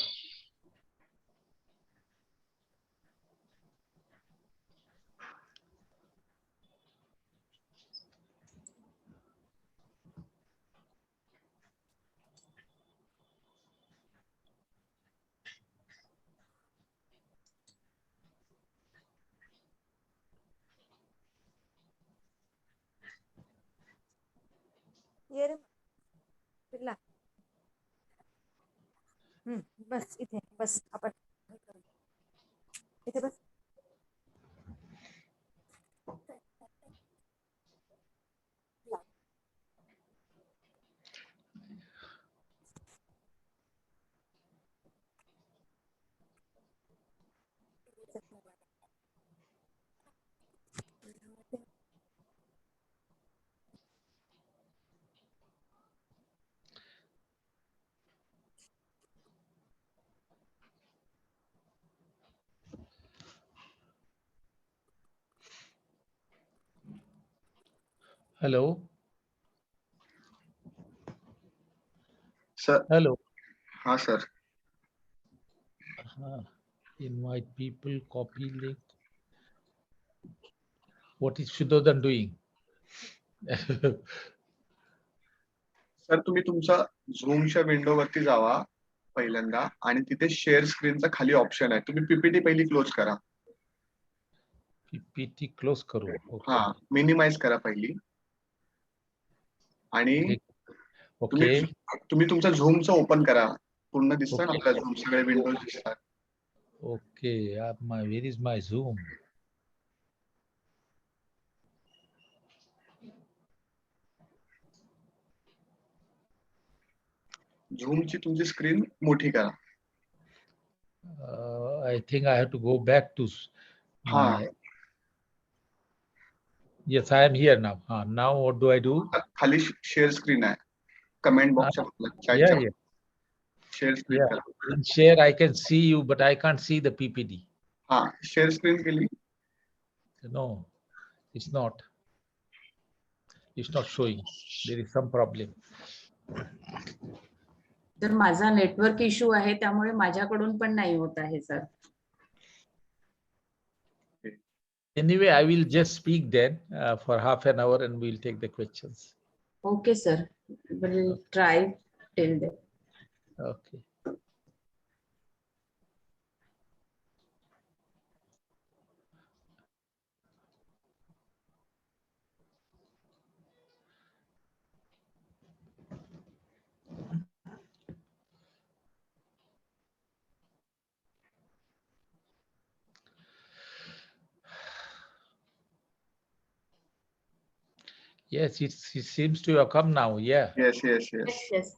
Speaker 10: बस इथे बस आपण इथे बस
Speaker 4: Hello.
Speaker 2: Sir.
Speaker 4: Hello.
Speaker 2: Sir.
Speaker 4: Invite people, copy link. What is Shuddhadan doing?
Speaker 2: Sir तुम्ही तुमचा झूमच्या window वरती जावा पहिल्यांदा आणि तिथे शेअर स्क्रीनचा खाली ऑप्शन आहे. तुम्ही पीपीटी पहिली क्लोज करा.
Speaker 4: पीपीटी क्लोज करू.
Speaker 2: मिनिमाइज करा पहिली आणि तुम्ही तुमचा झूमचं ओपन करा. पूर्ण दिसतं ना आपला झूम, सगळे विंडोज दिसतात.
Speaker 4: Okay, where is my Zoom?
Speaker 2: झूमची तुमची स्क्रीन मोठी करा.
Speaker 4: I think I have to go back to my... Yes, I am here now. Now what do I do?
Speaker 2: खाली शेअर स्क्रीन आहे. कमेंट बॉक्स chat
Speaker 4: Yeah,
Speaker 2: च्या
Speaker 4: yeah,
Speaker 2: share screen
Speaker 4: yeah.
Speaker 2: करा.
Speaker 4: In share, I can see you, but I can't see the PPD.
Speaker 2: हाँ, share screen केली.
Speaker 4: No, it's not. It's not showing. There is some problem.
Speaker 3: तर माझा network issue आहे त्यामुळे माझ्याकडून पण नाही होत आहे sir.
Speaker 4: Anyway, I will just speak then for half an hour and we'll take the questions.
Speaker 3: Okay, sir. We'll try till then.
Speaker 4: Okay. Yes, it seems to have come now. Yeah.
Speaker 2: Yes.
Speaker 3: Yes.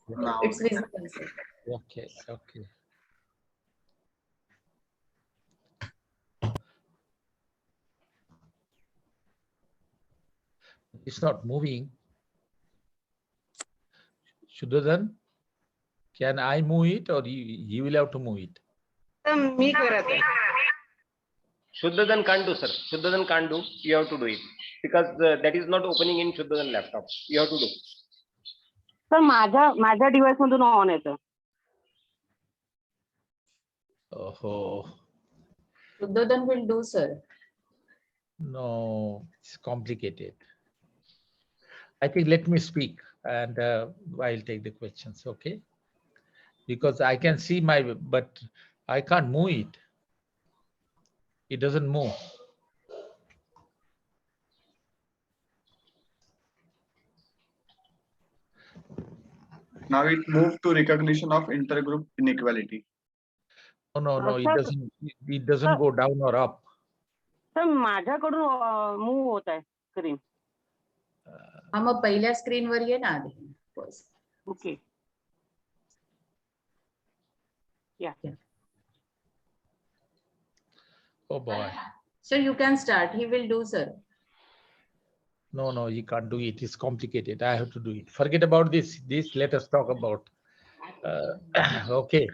Speaker 2: Now.
Speaker 3: It's visible, sir.
Speaker 4: Okay. Okay. It's not moving. Shudhadan, can I move it or you will have to move it?
Speaker 8: मी करत आहे.
Speaker 7: Shuddhadan can't do, sir. Shuddhadan can't do. You have to do it because that is not opening in Shuddhadan laptop. You have to do.
Speaker 8: Sir माझ्या device मधून on येतं.
Speaker 4: Oh.
Speaker 3: Shuddhadan will do, sir.
Speaker 4: No, it's complicated. I think let me speak and I'll take the questions, okay? Because I can see but I can't move it. It doesn't move.
Speaker 2: Now it moved to recognition of intergroup inequality.
Speaker 4: No, it doesn't go down or up.
Speaker 8: Sir माझ्याकडून move होत आहे screen.
Speaker 3: हा मग पहिल्या स्क्रीनवर ये ना आधी.
Speaker 8: Okay.
Speaker 4: Oh boy.
Speaker 3: Sir, you can start. He will do, sir.
Speaker 4: No, you can't do it. It's complicated. I have to do it. Forget about this. Let us talk about. Okay.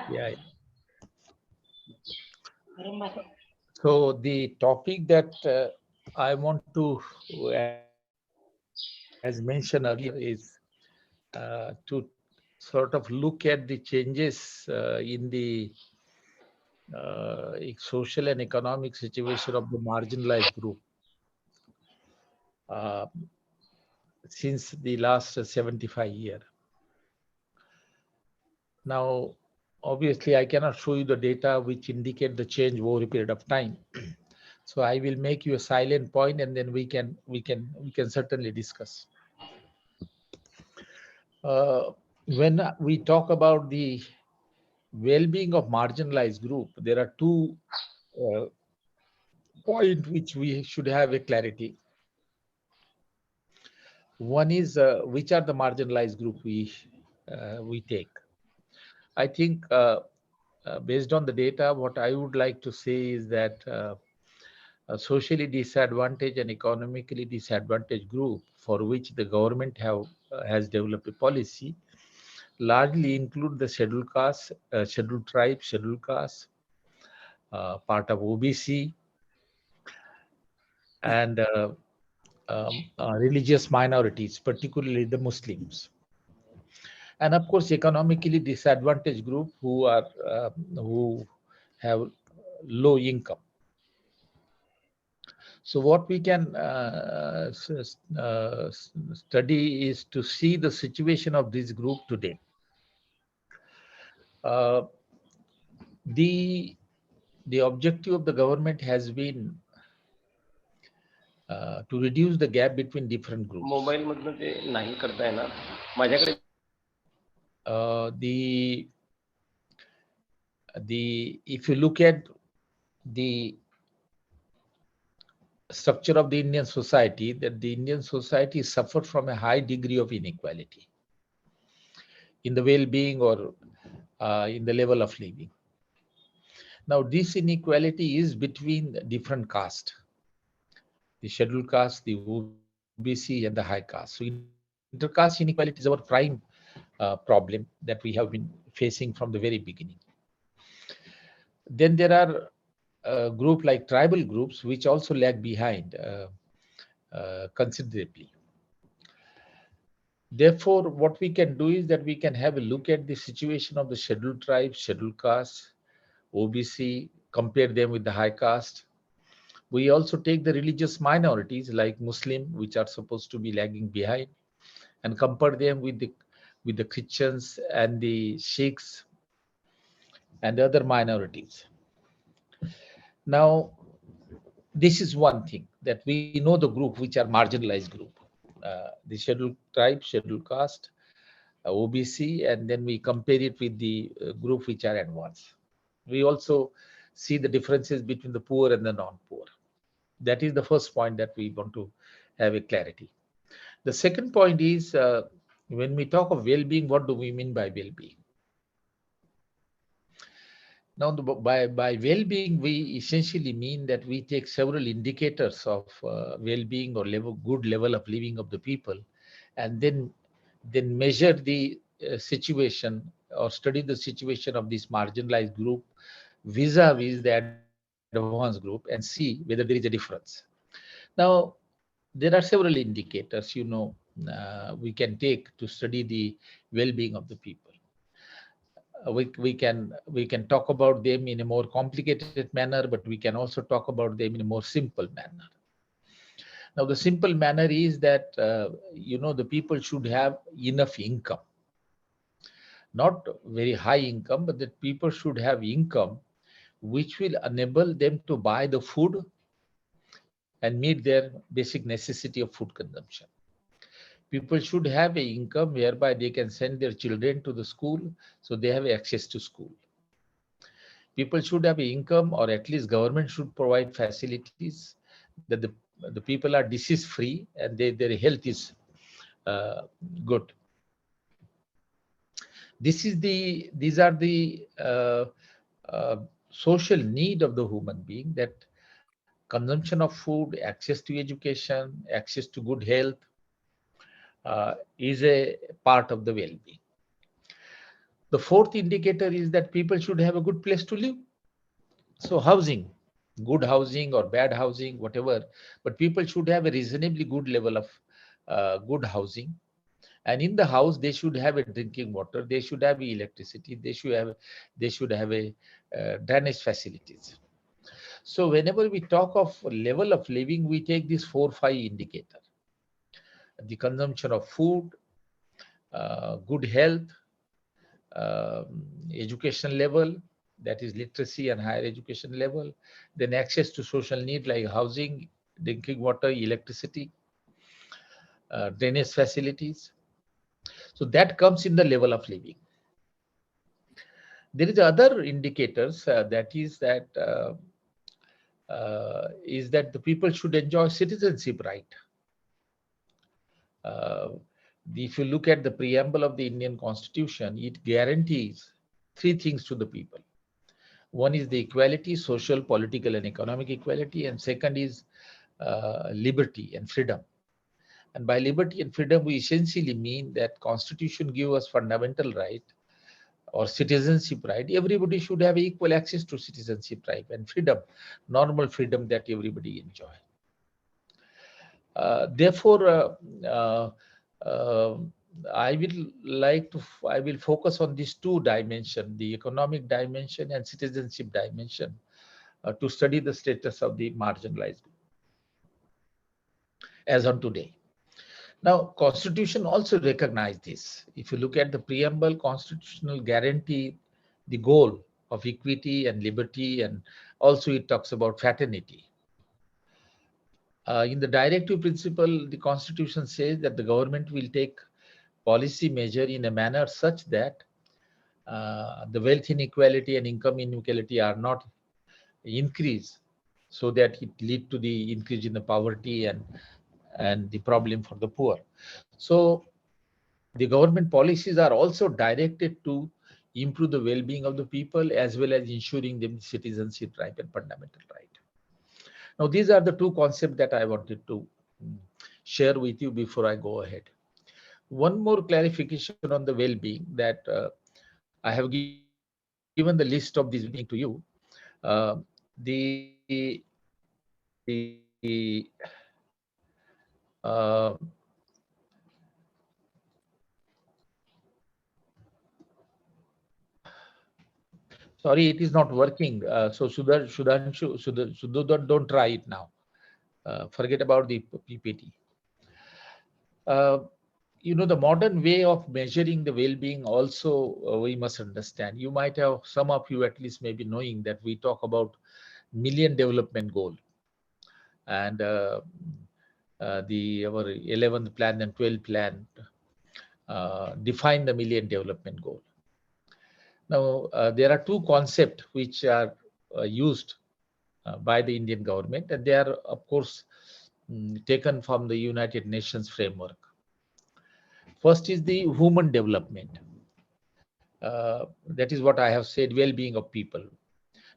Speaker 4: Yeah. So the topic that I want to, as mentioned earlier, is to sort of look at the changes in the social and economic situation of the marginalized group since the last 75 years. Now, obviously, I cannot show you the data which indicate the change over a period of time. So I will make you a silent point, and then we can certainly discuss. When we talk about the well-being of marginalized group, there are two points which we should have a clarity. One is which are the marginalized group we take. I think based on the data, what I would like to say is that a socially disadvantaged and economically disadvantaged group for which the government has developed a policy largely include the scheduled castes, scheduled tribes, scheduled castes, part of OBC, and religious minorities, particularly the Muslims. And of course, economically disadvantaged group who have low income. So what we can study is to see the situation of this group today. The objective of the government has been to reduce the gap between different groups.
Speaker 7: Mobile मधनं ते नाही करता येणार. माझ्याकडे
Speaker 4: if you look at the structure of the Indian society, that the Indian society suffered from a high degree of inequality in the well-being or in the level of living. Now, this inequality is between different castes, the scheduled caste, the OBC, and the high caste. So intercaste inequality is our prime problem that we have been facing from the very beginning. Then there are a group like tribal groups which also lag behind considerably. Therefore, what we can do is that we can have a look at the situation of the scheduled tribes, scheduled castes, OBC, compare them with the high caste. We also take the religious minorities like Muslim, which are supposed to be lagging behind, and compare them with the Christians and the Sikhs and other minorities. Now, this is one thing that we know the group which are marginalized group, the scheduled tribe, scheduled caste, OBC, and then we compare it with the group which are advanced. We also see the differences between the poor and the non-poor. That is the first point that we want to have a clarity. The second point is when we talk of well-being, what do we mean by well-being? Now, by well-being, we essentially mean that we take several indicators of well-being or good level of living of the people, and then measure the situation or study the situation of this marginalized group vis-a-vis the advanced group and see whether there is a difference. Now, there are several indicators, we can take to study the well-being of the people. We can talk about them in a more complicated manner, but we can also talk about them in a more simple manner. Now, the simple manner is that the people should have enough income, not very high income, but that people should have income which will enable them to buy the food and meet their basic necessity of food consumption. People should have an income whereby they can send their children to the school, so they have access to school. People should have an income, or at least government should provide facilities that the people are disease free and their health is good. These are the social need of the human being, that consumption of food, access to education, access to good health is a part of the well-being. The fourth indicator is that people should have a good place to live. So housing, good housing or bad housing, whatever, but people should have a reasonably good level of good housing. And in the house, they should have a drinking water, they should have electricity, they should have a drainage facilities. So whenever we talk of level of living, we take these 4-5 indicators: the consumption of food, good health, education level, that is literacy and higher education level, then access to social need like housing, drinking water, electricity, drainage facilities. So that comes in the level of living. There is other indicators that the people should enjoy citizenship right. If you look at the preamble of the Indian Constitution, it guarantees 3 things to the people. One is the equality, social, political, and economic equality, and second is liberty and freedom. And by liberty and freedom, we essentially mean that Constitution gives us fundamental right or citizenship right. Everybody should have equal access to citizenship right and freedom, normal freedom that everybody enjoy. Therefore, I will focus on these 2 dimensions, the economic dimension and citizenship dimension, to study the status of the marginalized group as on today. Now, Constitution also recognizes this. If you look at the preamble, constitutional guarantee the goal of equity and liberty, and also it talks about fraternity. In the directive principle, the Constitution says that the government will take policy measure in a manner such that the wealth inequality and income inequality are not increased, so that it lead to the increase in the poverty and the problem for the poor. So the government policies are also directed to improve the well-being of the people as well as ensuring them citizenship right and fundamental right. Now, these are the 2 concepts that I wanted to share with you before I go ahead. One more clarification on the well-being that I have given the list of these well-being to you. The sorry, it is not working. So Sudhanshu, don't try it now. Forget about the PPT. The modern way of measuring the well-being also we must understand. You might have, some of you at least may be knowing that we talk about Million Development Goal, and our 11th plan and 12th plan define the Million Development Goal. Now, there are two concepts which are used by the Indian government, and they are, of course, taken from the United Nations framework. First is the human development. That is what I have said, well-being of people.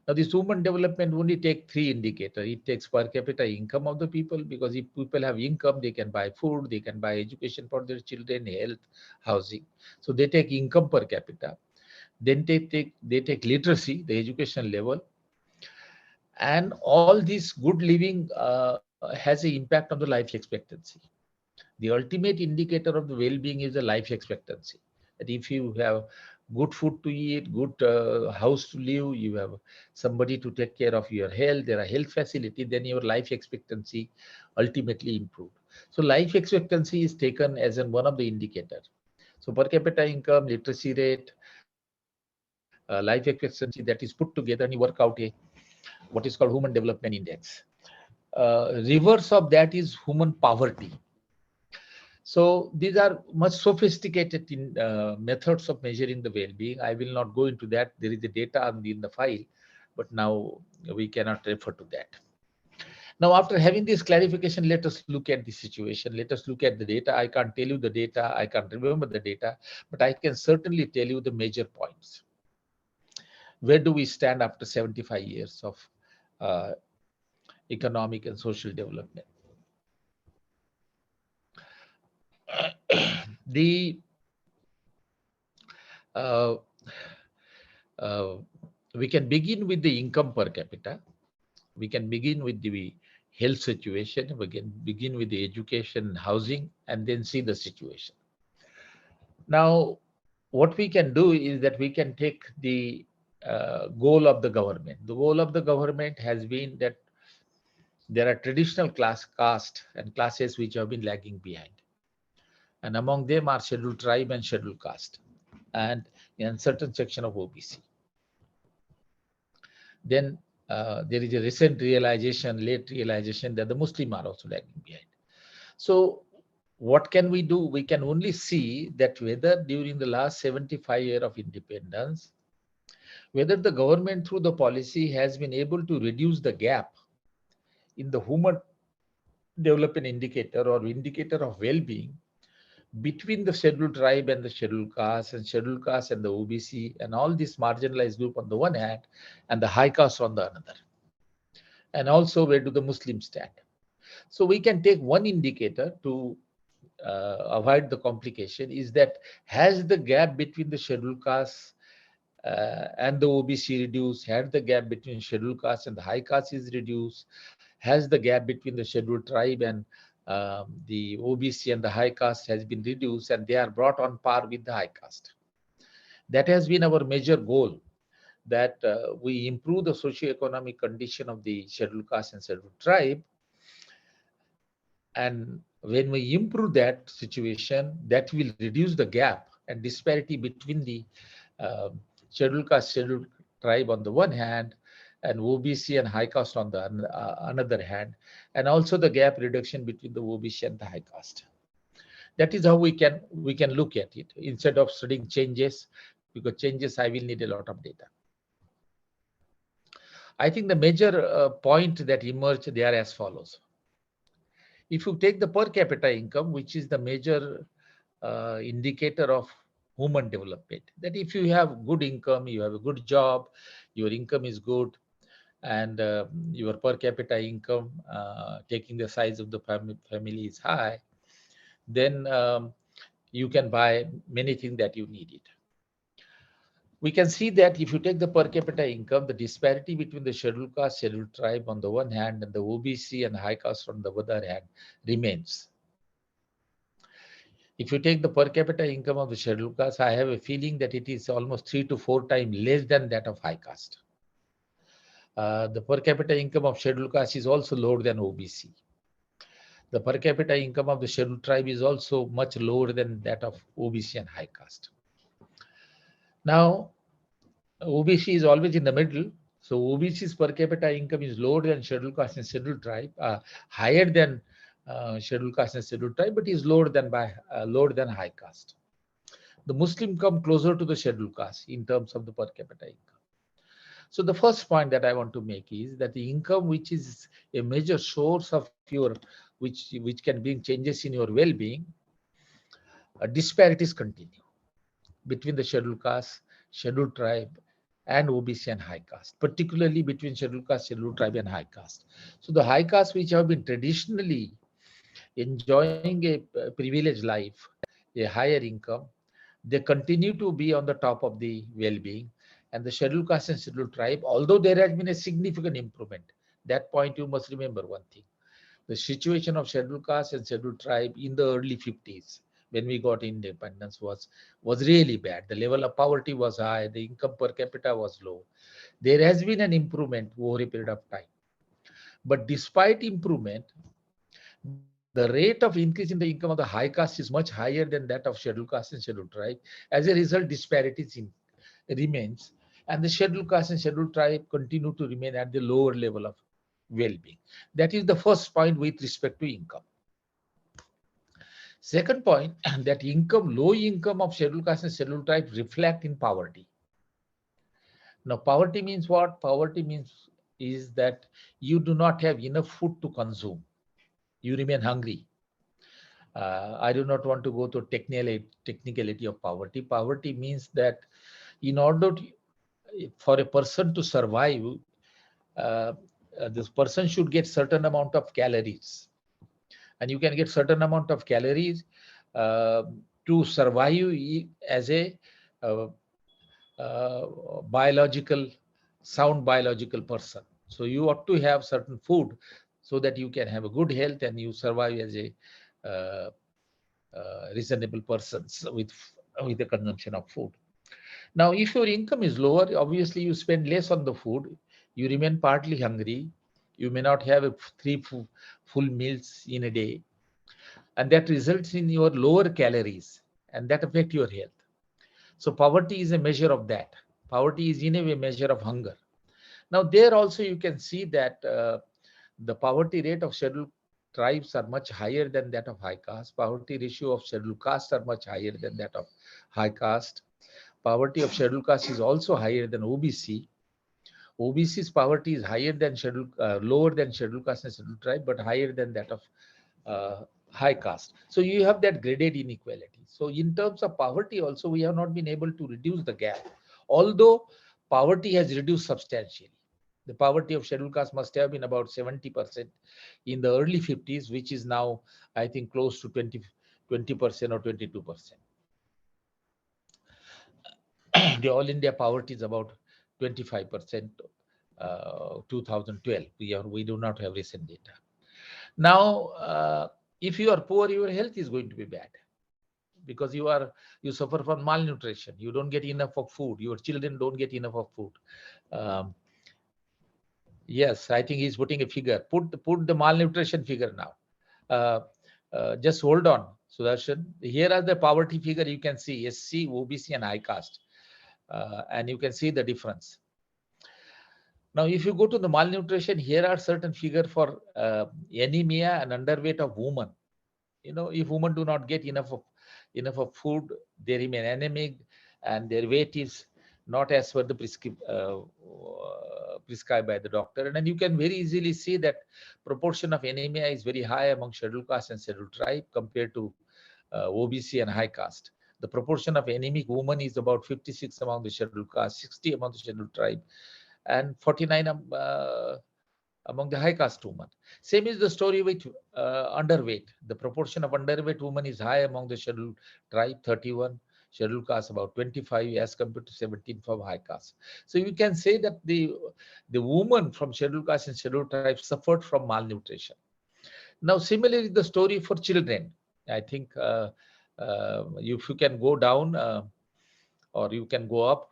Speaker 4: Now, this human development only take three indicators. It takes per capita income of the people, because if people have income, they can buy food, they can buy education for their children, health, housing. So they take income per capita. Then they take literacy, the education level, and all this good living has an impact on the life expectancy. The ultimate indicator of the well-being is the life expectancy. That if you have good food to eat, good house to live, you have somebody to take care of your health, there are health facility, then your life expectancy ultimately improved. So life expectancy is taken as one of the indicators. So per capita income, literacy rate, life expectancy, that is put together, and you work out what is called Human Development Index. Reverse of that is human poverty. So these are much sophisticated methods of measuring the well-being. I will not go into that. There is the data in the file, but now we cannot refer to that. Now, after having this clarification, let us look at the situation. Let us look at the data. I can't tell you the data. I can't remember the data, but I can certainly tell you the major points. Where do we stand after 75 years of economic and social development? The we can begin with the income per capita. We can begin with the health situation. We can begin with the education, housing, and then see the situation. Now, what we can do is that we can take the goal of the government. The goal of the government has been that there are traditional caste and classes which have been lagging behind. And among them are scheduled tribe and scheduled caste, and in certain section of OBC. Then there is a recent realization, late realization, that the Muslim are also lagging behind. So what can we do? We can only see that whether during the last 75 years of independence, whether the government through the policy has been able to reduce the gap in the human development indicator or indicator of well-being between the scheduled tribe and the scheduled caste and the OBC and all this marginalized group on the one hand and the high caste on the other. And also, where do the Muslims stand? So we can take one indicator to avoid the complication, is that has the gap between the scheduled caste and the OBC reduced? Has the gap between scheduled caste and the high caste is reduced? Has the gap between the scheduled tribe and the OBC and the high caste has been reduced, and they are brought on par with the high caste? That has been our major goal, that we improve the socio-economic condition of the scheduled caste and scheduled tribe. And when we improve that situation, that will reduce the gap and disparity between the scheduled caste, scheduled tribe on the one hand, and OBC and high caste on the another hand, and also the gap reduction between the OBC and the high caste. That is how we can look at it, instead of studying changes, because changes I will need a lot of data. I think the major point that emerged there as follows. If you take the per capita income, which is the major indicator of human development, that if you have good income, you have a good job, your income is good, and your per capita income, taking the size of the family is high, then you can buy many things that you need it. We can see that if you take the per capita income, the disparity between the scheduled caste, scheduled tribe on the one hand and the OBC and high caste on the other hand remains. If you take the per capita income of the scheduled caste, I have a feeling that it is almost 3 to 4 times less than that of high caste. The per capita income of scheduled caste is also lower than OBC. The per capita income of the scheduled tribe is also much lower than that of OBC and high caste. Now, OBC is always in the middle. So OBC's per capita income is lower than scheduled caste and scheduled tribe, higher than scheduled caste and scheduled tribe, but is lower than high caste. The Muslim come closer to the scheduled caste in terms of the per capita income. So the first point that I want to make is that the income, which is a major source of your, which can bring changes in your well-being, disparities continue between the scheduled caste, scheduled tribe, and OBC and high caste, particularly between scheduled caste, scheduled tribe, and high caste. So the high caste, which have been traditionally enjoying a privileged life, a higher income, they continue to be on the top of the well-being. And the scheduled caste and scheduled tribe, although there has been a significant improvement, that point you must remember one thing. The situation of scheduled caste and scheduled tribe in the early 50s, when we got independence, was really bad. The level of poverty was high, the income per capita was low. There has been an improvement over a period of time. But despite improvement, the rate of increase in the income of the high caste is much higher than that of scheduled caste and scheduled tribe. As a result, disparities remains, and the scheduled caste and scheduled tribe continue to remain at the lower level of well-being. That is the first point with respect to income. Second point, that low income of scheduled caste and scheduled tribe reflect in poverty. Now, poverty means what? Poverty means is that you do not have enough food to consume. You remain hungry. I do not want to go to technicality of poverty. Poverty means that in order for a person to survive, this person should get certain amount of calories, and you can get certain amount of calories to survive as a sound biological person. So you ought to have certain food so that you can have a good health and you survive as a reasonable person with the consumption of food. Now, if your income is lower, obviously you spend less on the food. You remain partly hungry. You may not have 3 full meals in a day. And that results in your lower calories, and that affects your health. So poverty is a measure of that. Poverty is in a way measure of hunger. Now, there also you can see that the poverty rate of scheduled tribes are much higher than that of high caste. Poverty ratio of scheduled caste are much higher than that of high caste. Poverty of scheduled caste is also higher than OBC. OBC's poverty is higher than lower than scheduled caste and scheduled tribe, but higher than that of high caste. So you have that graded inequality. So in terms of poverty also, we have not been able to reduce the gap, although poverty has reduced substantially. The poverty of scheduled caste must have been about 70% in the early 50s, which is now, I think, close to 20% or 22%. The All India poverty is about 25%, 2012. We do not have recent data. Now, if you are poor, your health is going to be bad because you suffer from malnutrition. You don't get enough of food. Your children don't get enough of food. Yes, I think he's putting a figure. Put the malnutrition figure now. Just hold on, Sudarshan. Here are the poverty figure. You can see SC, OBC, and high caste, and you can see the difference. Now, if you go to the malnutrition, here are certain figure for anemia and underweight of women. You know, if women do not get enough of food, they remain anemic, and their weight is not as per the prescribed by the doctor. And then you can very easily see that proportion of anemia is very high among scheduled caste and scheduled tribe compared to OBC and high caste. The proportion of anemic women is about 56 among the scheduled caste, 60 among the scheduled tribe, and 49 among the high caste women. Same is the story with underweight. The proportion of underweight women is high among the scheduled tribe, 31, scheduled caste about 25 as compared to 17 from high caste. So you can say that the women from scheduled caste and scheduled tribe suffered from malnutrition. Now, similarly, the story for children. I think if you can go down or you can go up,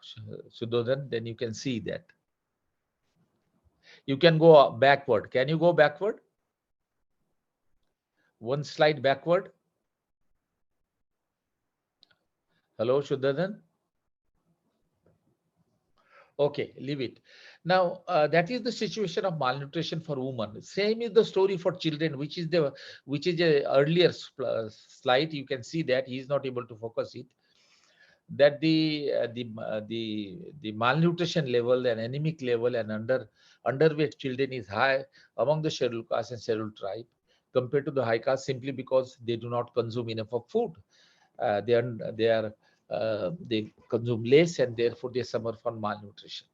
Speaker 4: Sudhodan, then you can see that. You can go backward. Can you go backward? One slide backward. Hello, Sudhodan. Okay, leave it. Now, that is the situation of malnutrition for women. Same is the story for children, which is a earlier slide. You can see that he is not able to focus it. That the malnutrition level and anemic level and underweight children is high among the scheduled caste and scheduled tribe compared to the high caste, simply because they do not consume enough of food. They consume less, and therefore they suffer from malnutrition.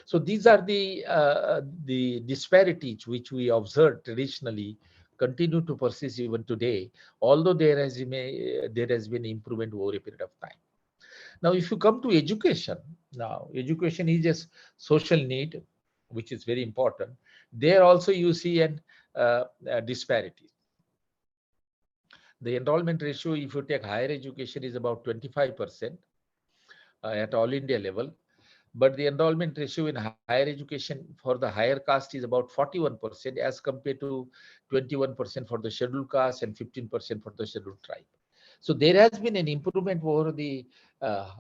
Speaker 4: So these are the disparities which we observed traditionally continue to persist even today, although there has been improvement over a period of time. Now, if you come to education, now education is a social need, which is very important. There also you see a disparity. The enrollment ratio, if you take higher education, is about 25% at all India level. But the enrollment ratio in higher education for the higher caste is about 41% as compared to 21% for the scheduled caste and 15% for the scheduled tribe. So there has been an improvement over the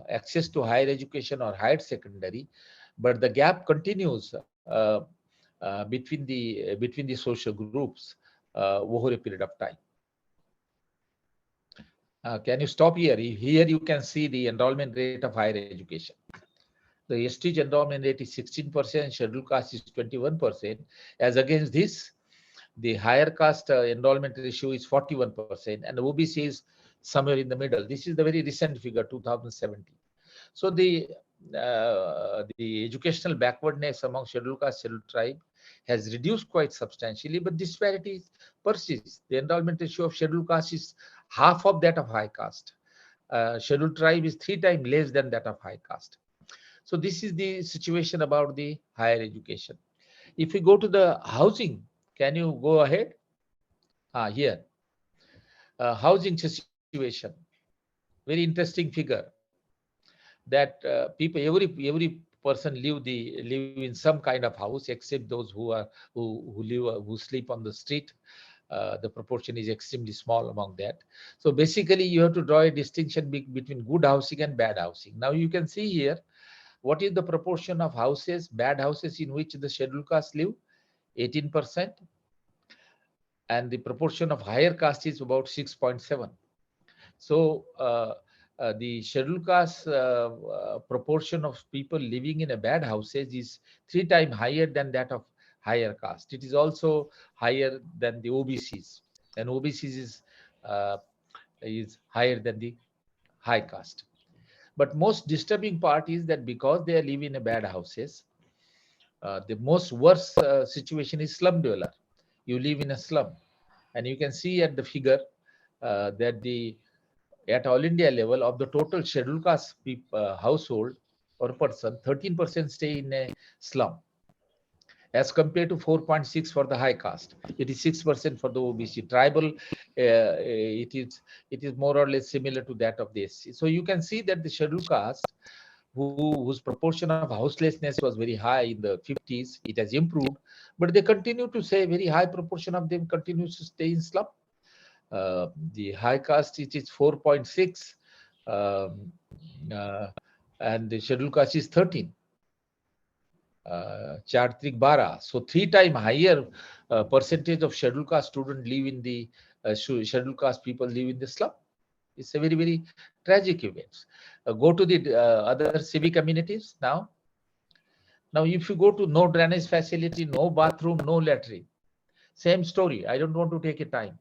Speaker 4: access to higher education or higher secondary, but the gap continues between the social groups over a period of time. Can you stop here? Here you can see the enrollment rate of higher education. The ST enrollment rate is 16%, scheduled caste is 21%. As against this, the higher caste enrollment ratio is 41%, and the OBC is somewhere in the middle. This is the very recent figure, 2017. So the educational backwardness among scheduled caste, scheduled tribe has reduced quite substantially, but disparities persist. The enrollment ratio of scheduled caste is half of that of high caste. Scheduled tribe is 3 times less than that of high caste. So this is the situation about the higher education. If we go to the housing, can you go ahead? Here. Housing situation. Very interesting figure. That people, every person live in some kind of house, except those who sleep on the street. The proportion is extremely small among that. So basically, you have to draw a distinction between good housing and bad housing. Now you can see here, what is the proportion of houses, bad houses in which the scheduled caste live? 18%. And the proportion of higher caste is about 6.7. So the scheduled caste proportion of people living in a bad houses is 3 times higher than that of higher caste. It is also higher than the OBCs, and OBCs is higher than the high caste. But most disturbing part is that because they are living in a bad houses, the most worst situation is slum dweller. You live in a slum, and you can see at the figure that at all India level of the total scheduled caste household or person, 13% stay in a slum, as compared to 4.6 for the high caste. It is 6% for the OBC. Tribal, it is more or less similar to that of the SC. So you can see that the scheduled caste, whose proportion of houselessness was very high in the 50s, it has improved, but they continue to say very high proportion of them continues to stay in slum. The high caste, it is 4.6, and the scheduled caste is 13. 4 So 3 times higher percentage of scheduled caste students live in the scheduled caste people live in the slum. It's a very, very tragic event. Go to the other civic communities now. Now, if you go to no drainage facility, no bathroom, no latrine, same story. I don't want to take a time.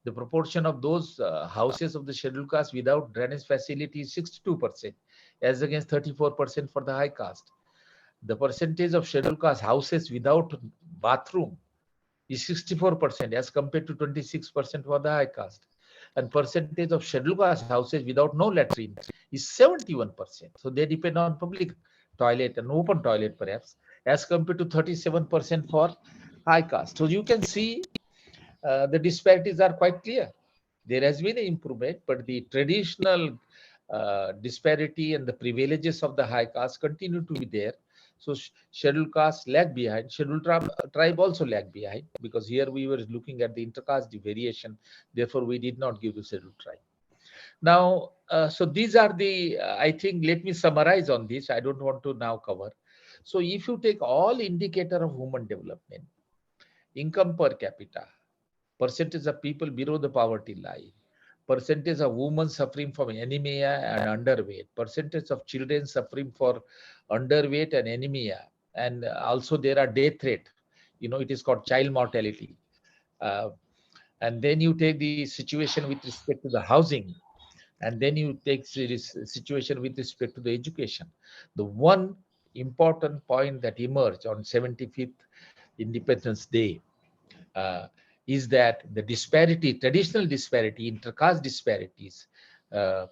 Speaker 4: The proportion of those houses of the scheduled caste without drainage facility is 62%, as against 34% for the high caste. the percentage of scheduled caste houses without bathroom is 64% as compared to 26% for the high caste. And percentage of scheduled caste houses without no latrine is 71%. So they depend on public toilet and open toilet perhaps, as compared to 37% for high caste. So you can see the disparities are quite clear. There has been an improvement, but the traditional disparity and the privileges of the high caste continue to be there. So scheduled caste lag behind, scheduled tribe also lag behind, because here we were looking at the intercaste variation. Therefore, we did not give the scheduled tribe. Now, so these are the, I think, let me summarize on this. I don't want to now cover. So if you take all indicator of human development, income per capita, percentage of people below the poverty line, percentage of women suffering from anemia and underweight, percentage of children suffering for underweight and anemia, and also there are death rate. It is called child mortality. And then you take the situation with respect to the housing, and then you take this situation with respect to the education. The one important point that emerged on 75th Independence Day is that the disparity, traditional disparity, intercaste disparities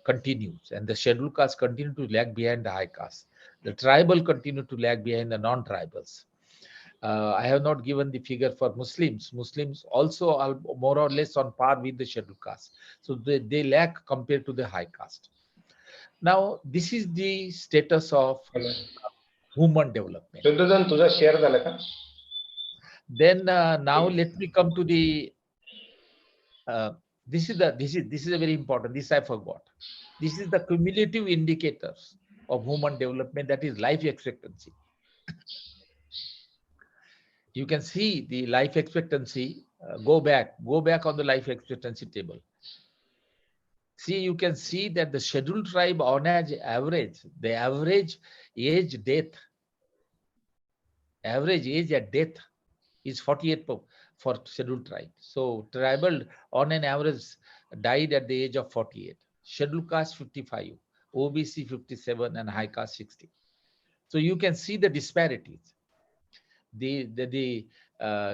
Speaker 4: continues, and the scheduled caste continue to lag behind the high caste. The tribal continue to lag behind the non-tribals. I have not given the figure for Muslims. Muslims also are more or less on par with the scheduled caste. So they lag compared to the high caste. Now, this is the status of human development. Then now let me come to the this is a very important, this I forgot. This is the cumulative indicators of human development, that is life expectancy. You can see the life expectancy, go back on the life expectancy table. See, you can see that the scheduled tribe on average, the average age at death is 48 for scheduled tribe. So tribal on an average died at the age of 48. Scheduled caste 55, OBC 57, and high caste 60. So you can see the disparities. The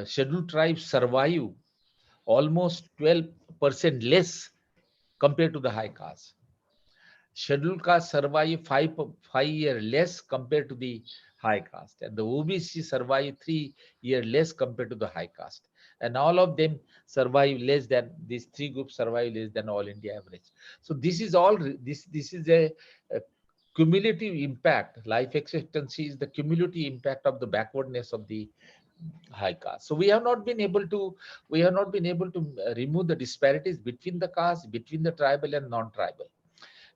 Speaker 4: scheduled tribes survive almost 12% less compared to the high caste. Scheduled caste survive 5 years less compared to the high caste, and the OBC survive 3 years less compared to the high caste, and all of them survive less than, these three groups survive less than all India average. So this is all, this is a cumulative impact. Life expectancy is the cumulative impact of the backwardness of the high caste. So we have not been able to remove the disparities between the castes, between the tribal and non-tribal,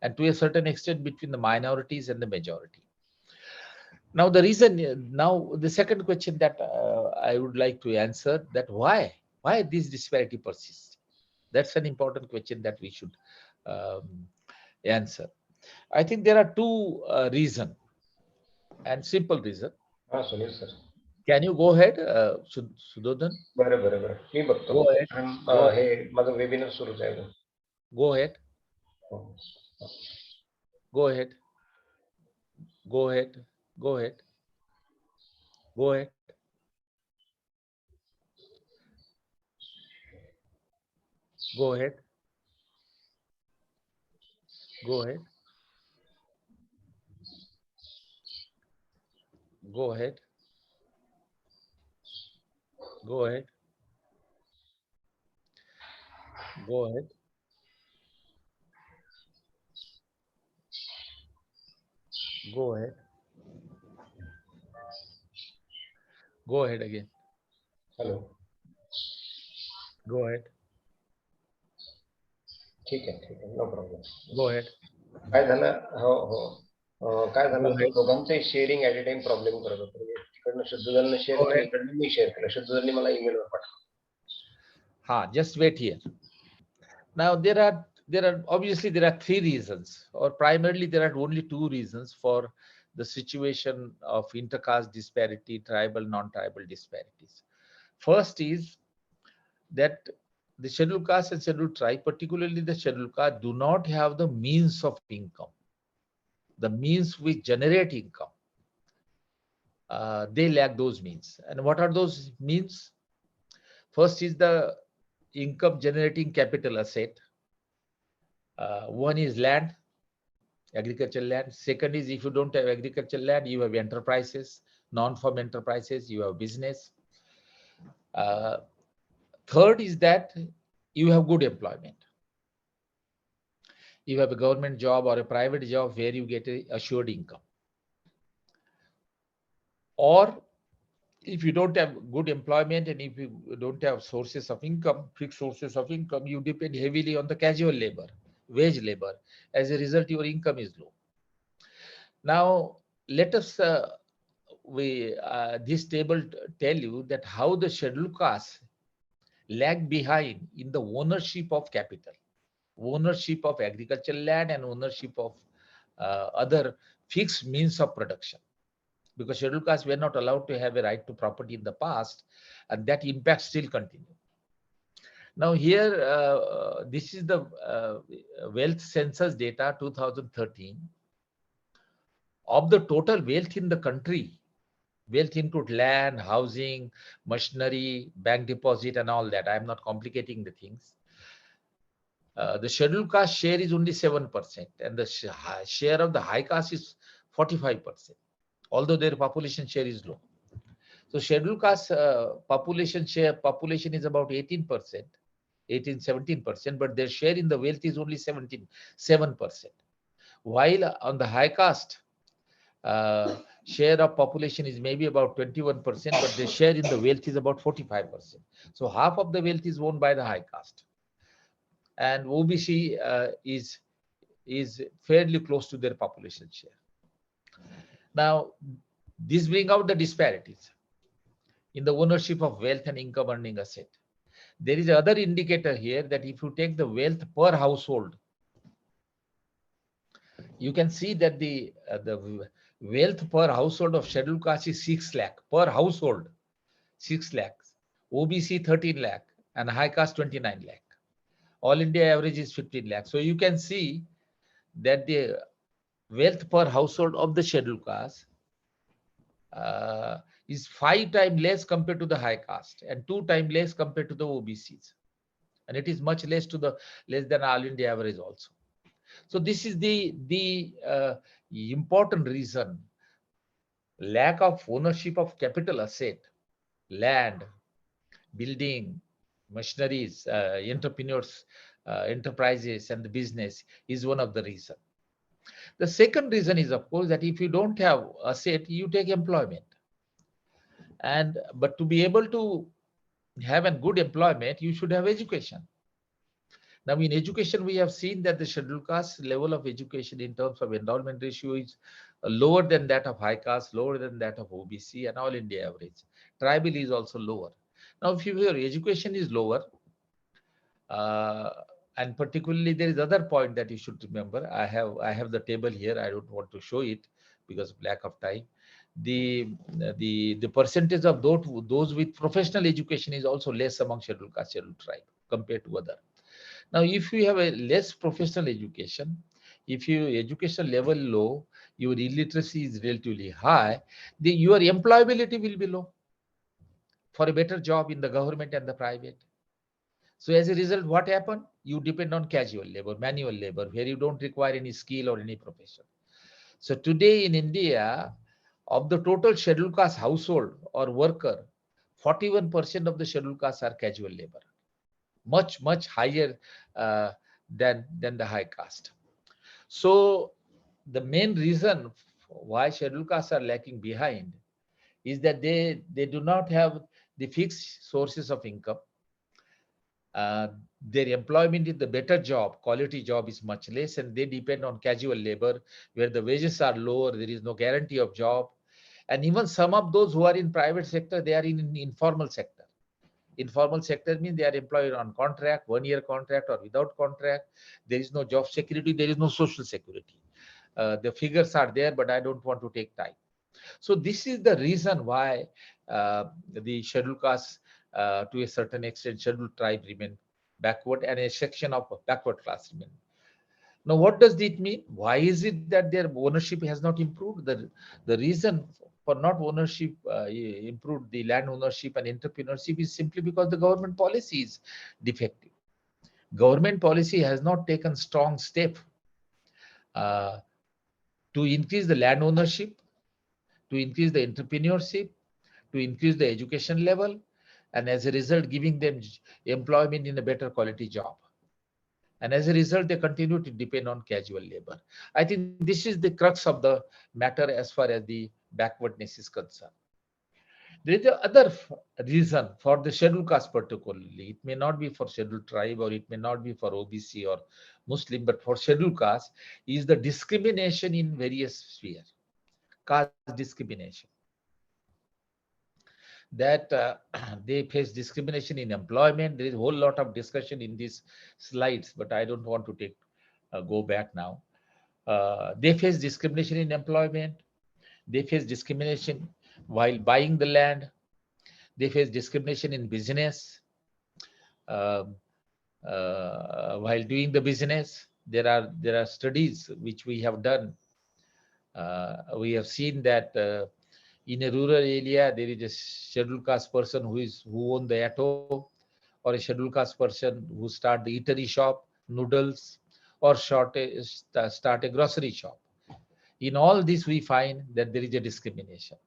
Speaker 4: and to a certain extent between the minorities and the majority. Now the reason, now the second question that I would like to answer, that why this disparity persists. That's an important question that we should answer. I think there are two reasons, and simple reason. Can you go ahead, Sudhodhan? Go ahead. Go ahead. Go ahead. Go ahead. Go ahead. Go ahead. Go ahead. Go ahead. Go ahead. Go ahead. Go ahead. Go ahead. Go ahead again.
Speaker 7: Hello.
Speaker 4: Go ahead.
Speaker 7: ठीक आहे, no problem.
Speaker 4: Go ahead.
Speaker 7: काय झालं, हो काय झालं, दोघांचे sharing at a time problem करत होतं. तिकडनं शुद्धोधनने शेअर केलं, इकडनं मी शेअर केलं. शुद्धोधनने मला ईमेलवर पाठवलं.
Speaker 4: Just wait here. Now there are obviously there are three reasons, or primarily there are only two reasons for the situation of intercaste disparity, tribal, non-tribal disparities. First is that the scheduled caste and scheduled tribe, particularly the scheduled caste, do not have the means of income, the means which generate income. they lack those means. And what are those means? First is the income generating capital asset. One is land, agricultural land. Second is, if you don't have agricultural land, you have enterprises, non-farm enterprises, you have business. Third is that you have good employment. You have a government job or a private job where you get a assured income. Or if you don't have good employment and if you don't have sources of income, fixed sources of income, you depend heavily on the casual labor, wage labor. As a result, your income is low. Now, let us, this table tell you that how the scheduled castes lag behind in the ownership of capital, ownership of agricultural land and ownership of other fixed means of production. Because scheduled castes were not allowed to have a right to property in the past, and that impact still continues. Now here, this is the wealth census data 2013. Of the total wealth in the country, wealth include land, housing, machinery, bank deposit, and all that. I am not complicating the things. The scheduled caste share is only 7%, and the share of the high caste is 45%, although their population share is low. So scheduled caste population is about 18%, 17%, but their share in the wealth is only 7%. While on the high caste, share of population is maybe about 21%, but the share in the wealth is about 45%. So half of the wealth is owned by the high caste. And OBC is fairly close to their population share. Now, this brings out the disparities in the ownership of wealth and income earning asset. There is another indicator here that if you take the wealth per household, you can see that the wealth per household of scheduled caste is 6 lakh per household, 6 lakhs, OBC 13 lakh, and high caste 29 lakh. All India average is 15 lakhs. So you can see that the wealth per household of the scheduled caste is 5 times less compared to the high caste and 2 times less compared to the OBCs. And it is much less than all India average also. So this is the important reason: lack of ownership of capital asset, land, building, machineries, entrepreneurs, enterprises, and the business is one of the reasons. The second reason is, of course, that if you don't have asset, you take employment. But to be able to have a good employment, you should have education. Now, in education, we have seen that the scheduled caste level of education in terms of endowment ratio is lower than that of high caste, lower than that of OBC, and all India average. Tribal is also lower. Now, if your education is lower, and particularly there is other point that you should remember. I have the table here. I don't want to show it because of lack of time. The percentage of those with professional education is also less among scheduled caste, scheduled tribe compared to other. Now, if you have a less professional education, if your education level low, your illiteracy is relatively high, then your employability will be low for a better job in the government and the private. So as a result, what happened? You depend on casual labor, manual labor, where you don't require any skill or any profession. So today in India, of the total scheduled caste household or worker, 41% of the scheduled castes are casual labor, much higher than the high caste. So the main reason why scheduled castes are lacking behind is that they do not have the fixed sources of income. Their employment in the better job, quality job is much less, and they depend on casual labor where the wages are lower, there is no guarantee of job. And even some of those who are in private sector, they are in informal sector. Informal sector means they are employed on contract, 1-year contract or without contract. There is no job security, there is no social security. The figures are there, but I don't want to take time. So this is the reason why the scheduled caste, to a certain extent, scheduled tribe remain backward, and a section of backward class remain. Now, what does it mean? Why is it that their ownership has not improved? The reason for not ownership improved, the land ownership and entrepreneurship, is simply because the government policy is defective. Government policy has not taken strong step uh, to increase the land ownership, to increase the entrepreneurship, to increase the education level, and as a result, giving them employment in a better quality job. And as a result, they continue to depend on casual labor. I think this is the crux of the matter as far as the backwardness is concerned. There is another reason for the scheduled caste particularly. It may not be for scheduled tribe, or it may not be for OBC or Muslim, but for scheduled caste is the discrimination in various spheres, caste discrimination. That they face discrimination in employment. There is a whole lot of discussion in these slides, but I don't want to go back now. They face discrimination in employment. They face discrimination while buying the land. They face discrimination in business. Um, while doing the business, there are studies which we have done. We have seen that in a rural area there is a scheduled caste person who own the auto, or a scheduled caste person who start the eatery shop, noodles, or start a grocery shop. In all this, we find that there is a discrimination.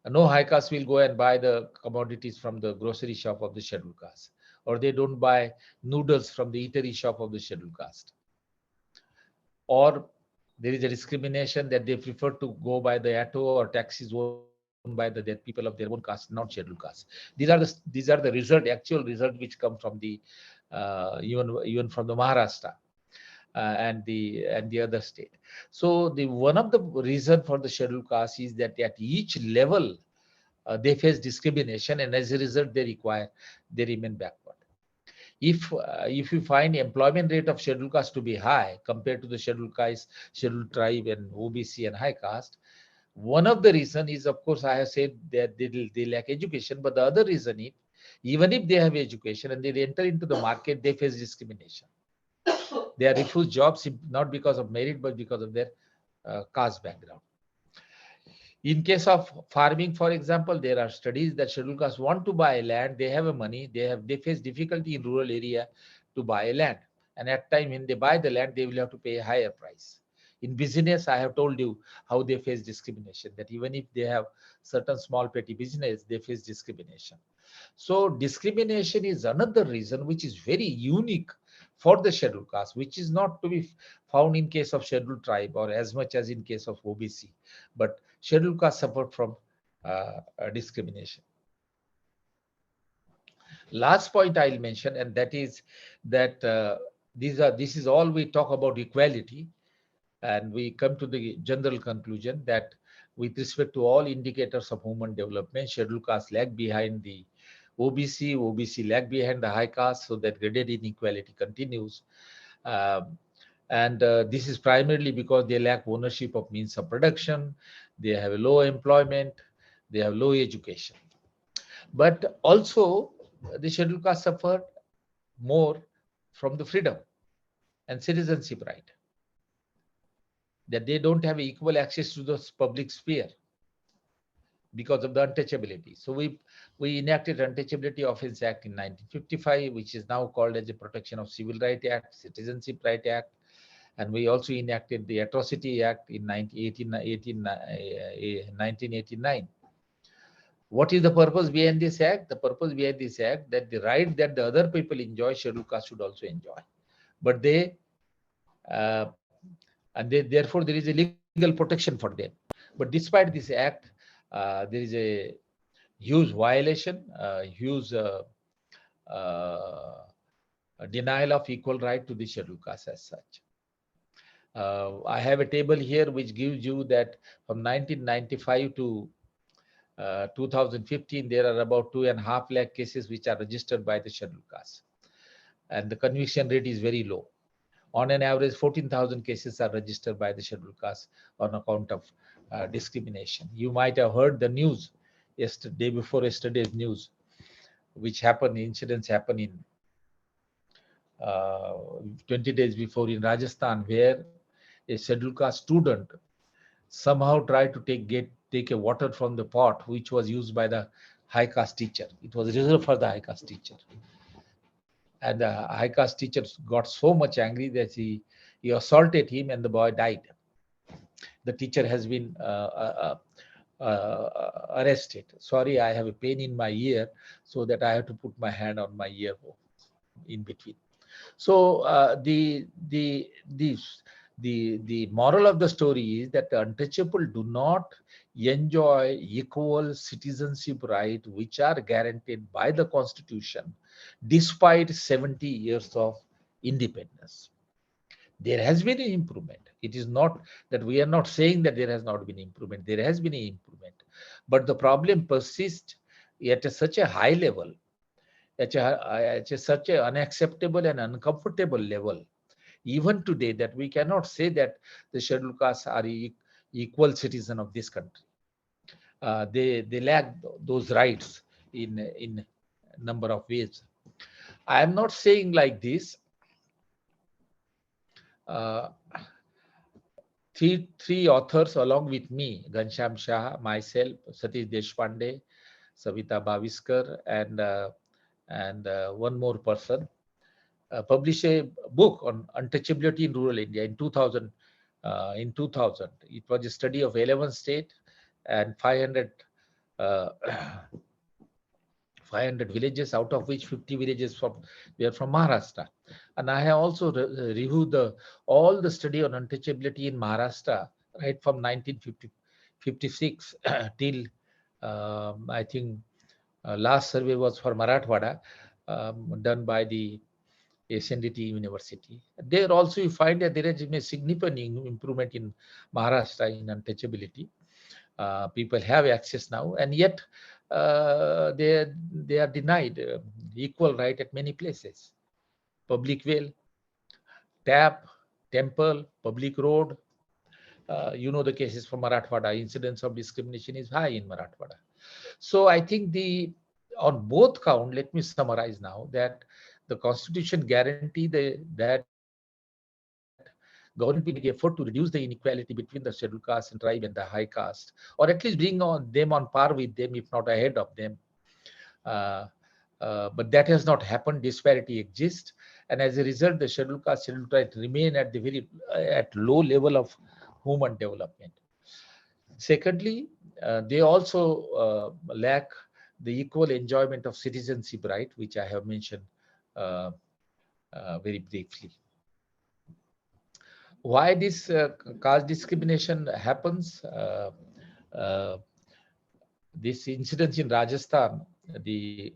Speaker 4: No high caste will go and buy the commodities from the grocery shop of the scheduled caste, or they don't buy noodles from the eatery shop of the scheduled caste. Or there is a discrimination that they prefer to go by the auto or taxis owned by the people of their own caste, not scheduled caste. These are the result, actual result, which come from the even from the Maharashtra and the other state. So the one of the reason for the scheduled caste is that at each level they face discrimination, and as a result they remain backward. If you find employment rate of scheduled caste to be high compared to the scheduled caste, scheduled tribe, and OBC and high caste, one of the reason is, of course, I have said that they lack education, but the other reason is, even if they have education and they enter into the market, they face discrimination. They are refused jobs not because of merit, but because of their caste background. In case of farming, for example, there are studies that scheduled castes want to buy land. They have a money. They face difficulty in rural area to buy land, and at time when they buy the land, they will have to pay a higher price. In business, I have told you how they face discrimination. That even if they have certain small petty business, they face discrimination. So discrimination is another reason which is very unique for the scheduled caste, which is not to be found in case of scheduled tribe or as much as in case of OBC. But scheduled caste suffered from discrimination. Last point I'll mention, and that is that this is all we talk about equality, and we come to the general conclusion that with respect to all indicators of human development, scheduled caste lag behind the OBC, OBC lag behind the high caste, so that graded inequality continues. And this is primarily because they lack ownership of means of production, they have a low employment, they have low education. But also, the scheduled caste suffered more from the freedom and citizenship right, that they don't have equal access to the public sphere because of the untouchability. So we enacted Untouchability Offence Act in 1955, which is now called as the Protection of Civil Right Act, Citizenship Right Act. And we also enacted the Atrocity Act in 1989. What is the purpose behind this act? The purpose behind this act that the right that the other people enjoy, scheduled caste should also enjoy. But therefore there is a legal protection for them. But despite this act, there is a huge violation, huge denial of equal right to the scheduled caste as such. I have a table here which gives you that from 1995 to 2015, there are about 2.5 lakh cases which are registered by the scheduled caste, and the conviction rate is very low. On an average, 14,000 cases are registered by the scheduled caste on account of discrimination. You might have heard the news yesterday, before yesterday's news, which happened, incidents happen in uh, 20 days before in Rajasthan, where a scheduled caste student somehow tried to take a water from the pot which was used by the high caste teacher. It was reserved for the high caste teacher, and the high caste teacher got so much angry that he assaulted him, and the boy died. The teacher has been arrested. Sorry, I have a pain in my ear, so that I have to put my hand on my ear in between. So the moral of the story is that the untouchable do not enjoy equal citizenship right, which are guaranteed by the Constitution, despite 70 years of independence. There has been an improvement. It is not that we are not saying that there has not been improvement. There has been an improvement, but the problem persists at such a high level, such an unacceptable and uncomfortable level, even today, that we cannot say that the scheduled castes are equal citizen of this country. They lack those rights in number of ways. I am not saying like this. Uh, three authors along with me, Ghanshyam Shah, myself, Satish Deshpande, Savita Bhaviskar, and one more person, published a book on untouchability in rural India in 2000. In 2000, it was a study of 11 states and 500 villages, out of which 50 villages were from Maharashtra. And I have also reviewed all the study on untouchability in Maharashtra, right from 1956 till I think last survey was for Marathwada, done by the SNDT University. There also you find that there has been a significant improvement in Maharashtra in untouchability. People have access now, and yet they are denied equal right at many places. Public well, tap, temple, public road. You know the cases from Marathwada. Incidence of discrimination is high in Marathwada. So I think on both count, let me summarize now that the Constitution guarantee that government will make effort to reduce the inequality between the scheduled caste and tribe and the high caste, or at least bring them on par with them, if not ahead of them. But that has not happened. Disparity exists, and as a result, the scheduled caste, scheduled tribe remain at the at low level of human development. Secondly, they also lack the equal enjoyment of citizenship right, which I have mentioned very briefly. Why this caste discrimination happens? This incident in Rajasthan, the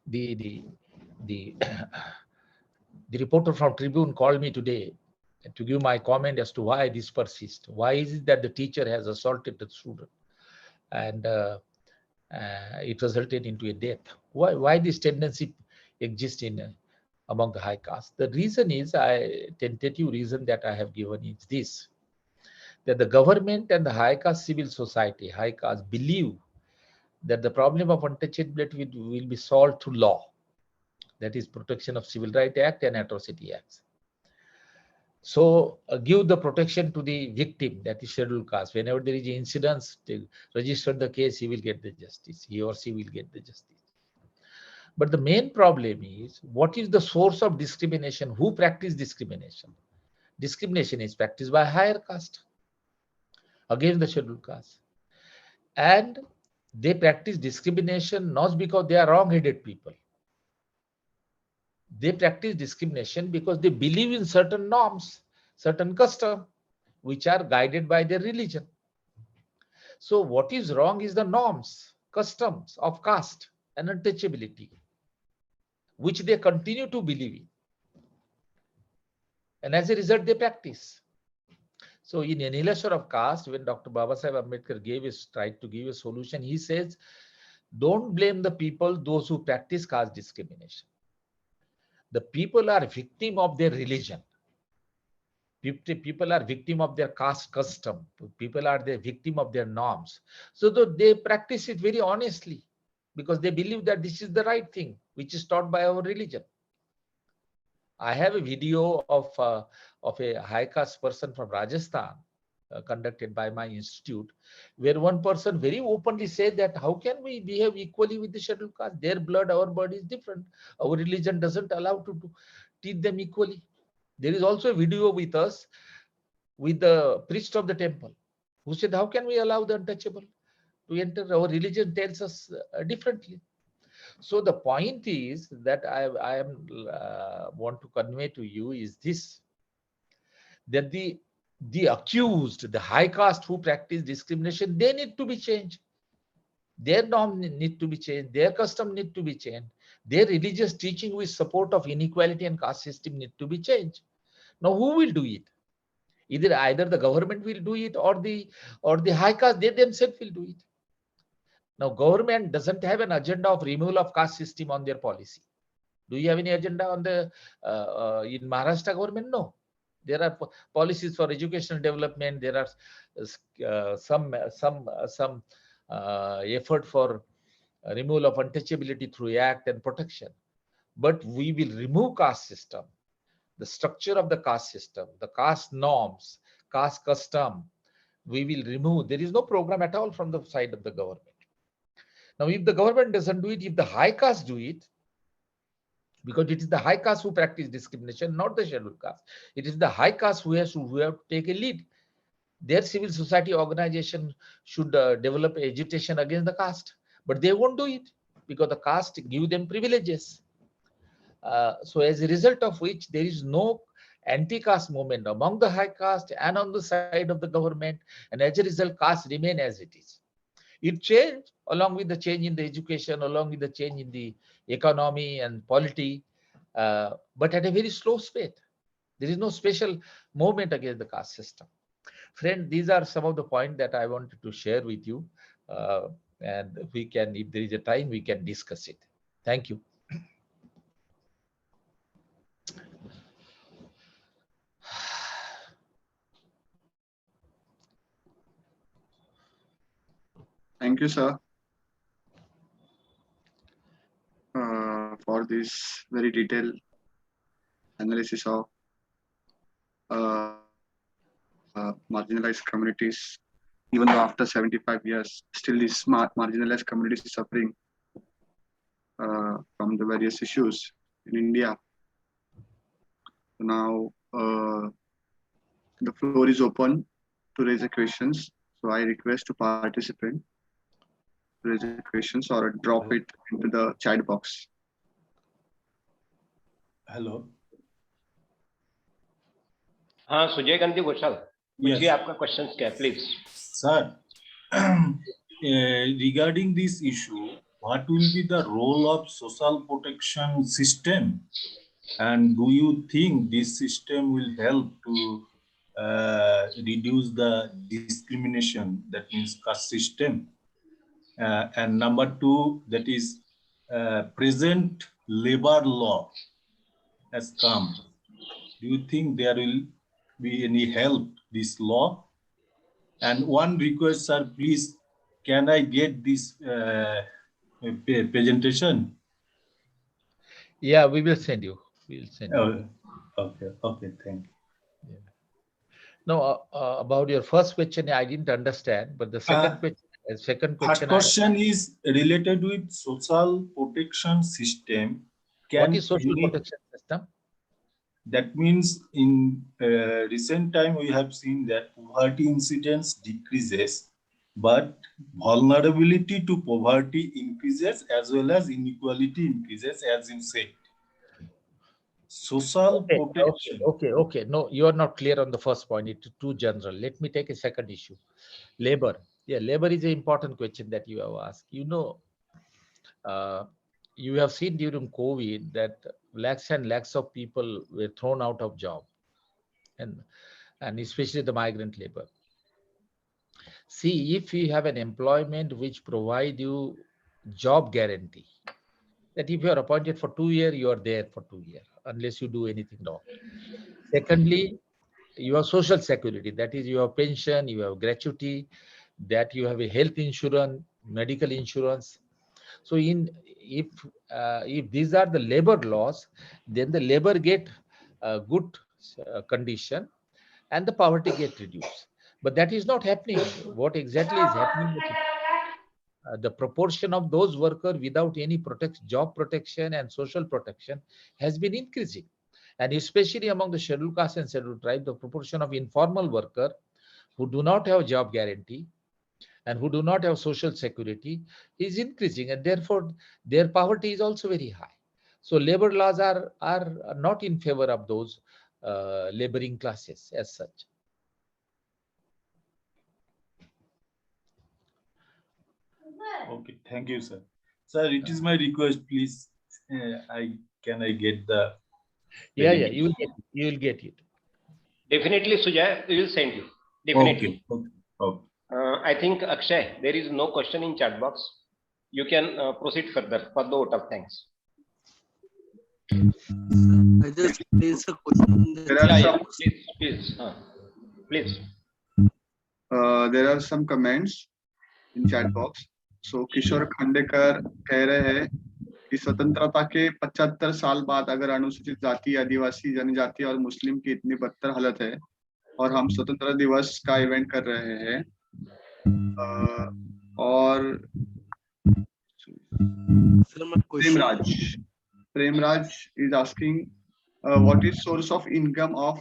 Speaker 4: the reporter from Tribune called me today to give my comment as to why this persists. Why is it that the teacher has assaulted the student and it resulted into a death? Why this tendency exists among the high caste? The reason is, tentative reason that I have given is this, that the government and the high caste civil society, high caste, believe that the problem of untouchability will be solved through law. That is Protection of Civil Rights Act and Atrocity Acts. So give the protection to the victim, that is scheduled caste. Whenever there is an incident, register the case, he will get the justice. He or she will get the justice. But the main problem is, what is the source of discrimination? Who practice discrimination? Discrimination is practiced by higher caste against the scheduled caste. And they practice discrimination not because they are wrong-headed people. They practice discrimination because they believe in certain norms, certain customs, which are guided by their religion. So what is wrong is the norms, customs of caste and untouchability, which they continue to believe in. And as a result, they practice. So in Annihilation of Caste, when Dr. Babasaheb Ambedkar tried to give a solution, he says, don't blame the people, those who practice caste discrimination. The people are victim of their religion. People are victim of their caste custom. People are the victim of their norms. So they practice it very honestly, because they believe that this is the right thing, which is taught by our religion. I have a video of a high caste person from Rajasthan, conducted by my institute, where one person very openly said that how can we behave equally with the scheduled caste? Their blood, our blood is different. Our religion doesn't allow to treat them equally. There is also a video with us with the priest of the temple who said, how can we allow the untouchable to enter? Our religion tells us differently. So the point is that I am want to convey to you is this, that the accused, the high caste who practice discrimination, they need to be changed. Their norm need to be changed. Their custom need to be changed. Their religious teaching with support of inequality and caste system need to be changed. Now, who will do it? Either the government will do it, or the high caste, they themselves will do it. Now, government doesn't have an agenda of removal of caste system on their policy. Do you have any agenda on the in Maharashtra government? No. There are policies for educational development. There are some effort for removal of untouchability through act and protection. But we will remove caste system, the structure of the caste system, the caste norms, caste custom. We will remove. There is no program at all from the side of the government. Now, if the government doesn't do it, if the high caste do it, because it is the high caste who practice discrimination, not the scheduled caste. It is the high caste who have to take a lead. Their civil society organization should develop agitation against the caste, but they won't do it because the caste give them privileges. So as a result of which, there is no anti-caste movement among the high caste and on the side of the government, and as a result, caste remain as it is. It changed along with the change in the education, along with the change in the economy and polity, but at a very slow speed. There is no special movement against the caste system. Friend, these are some of the points that I wanted to share with you. And we can, if there is a time, we can discuss it. Thank you.
Speaker 2: Thank you, sir, for this very detailed analysis of marginalized communities. Even though after 75 years, still these marginalized communities are suffering from the various issues in India. Now, the floor is open to raise questions. So I request to participant to raise questions or drop it into the chat box.
Speaker 10: Hello.
Speaker 7: हाँ सुजय गांधी घोषाल पूछिए आपका question क्या है please
Speaker 10: Sir, regarding this issue, what will be the role of social protection system? And do you think this system will help to reduce the discrimination, that means caste system? And number two, that is present labor law has come. Do you think there will be any help this law? And one request, sir, please, can I get this presentation?
Speaker 4: Yeah, we will send you. We'll send you.
Speaker 10: Okay, thank you.
Speaker 4: Yeah. No, about your first question, I didn't understand, but the second question,
Speaker 10: First question is related with social protection system.
Speaker 4: What is social protection system?
Speaker 10: That means in recent time, we have seen that poverty incidence decreases, but vulnerability to poverty increases as well as inequality increases, as you said. Social protection.
Speaker 4: Okay. No, you are not clear on the first point. It's too general. Let me take a second issue. Labor. Yeah, labor is an important question that you have asked. You know, you have seen during COVID that lakhs and lakhs of people were thrown out of job, and especially the migrant labor. See, if you have an employment which provide you job guarantee, that if you are appointed for 2 years, you are there for 2 years, unless you do anything wrong. Secondly, you have social security, that is you have pension, you have gratuity, that you have a health insurance, medical insurance. So if these are the labor laws, then the labor get a good condition and the poverty get reduced. But that is not happening. What exactly is happening? The proportion of those workers without any job protection and social protection has been increasing. And especially among the scheduled caste and scheduled tribe, the proportion of informal workers who do not have job guarantee and who do not have social security is increasing, and therefore their poverty is also very high. So labor laws are not in favor of those laboring classes as such.
Speaker 10: Okay, thank you, sir. Sir, it is my request, please. I get the
Speaker 4: Yeah, you will get it.
Speaker 7: Definitely, Sujay, we will send you. Definitely.
Speaker 10: Okay.
Speaker 7: I think Akshay, there is no question in chat box. You can proceed further for the vote of thanks.
Speaker 9: I just place a question.
Speaker 7: Please.
Speaker 2: There are some comments in chat box. So किशोर खांडेकर कह रहे हैं कि स्वतंत्रता के 75 साल बाद अगर अनुसूचित जाति, आदिवासी, जनजाति और मुस्लिम की इतनी बदतर हालत है और हम स्वतंत्रता दिवस का इवेंट कर रहे हैं, और Premraj is asking what is source of income of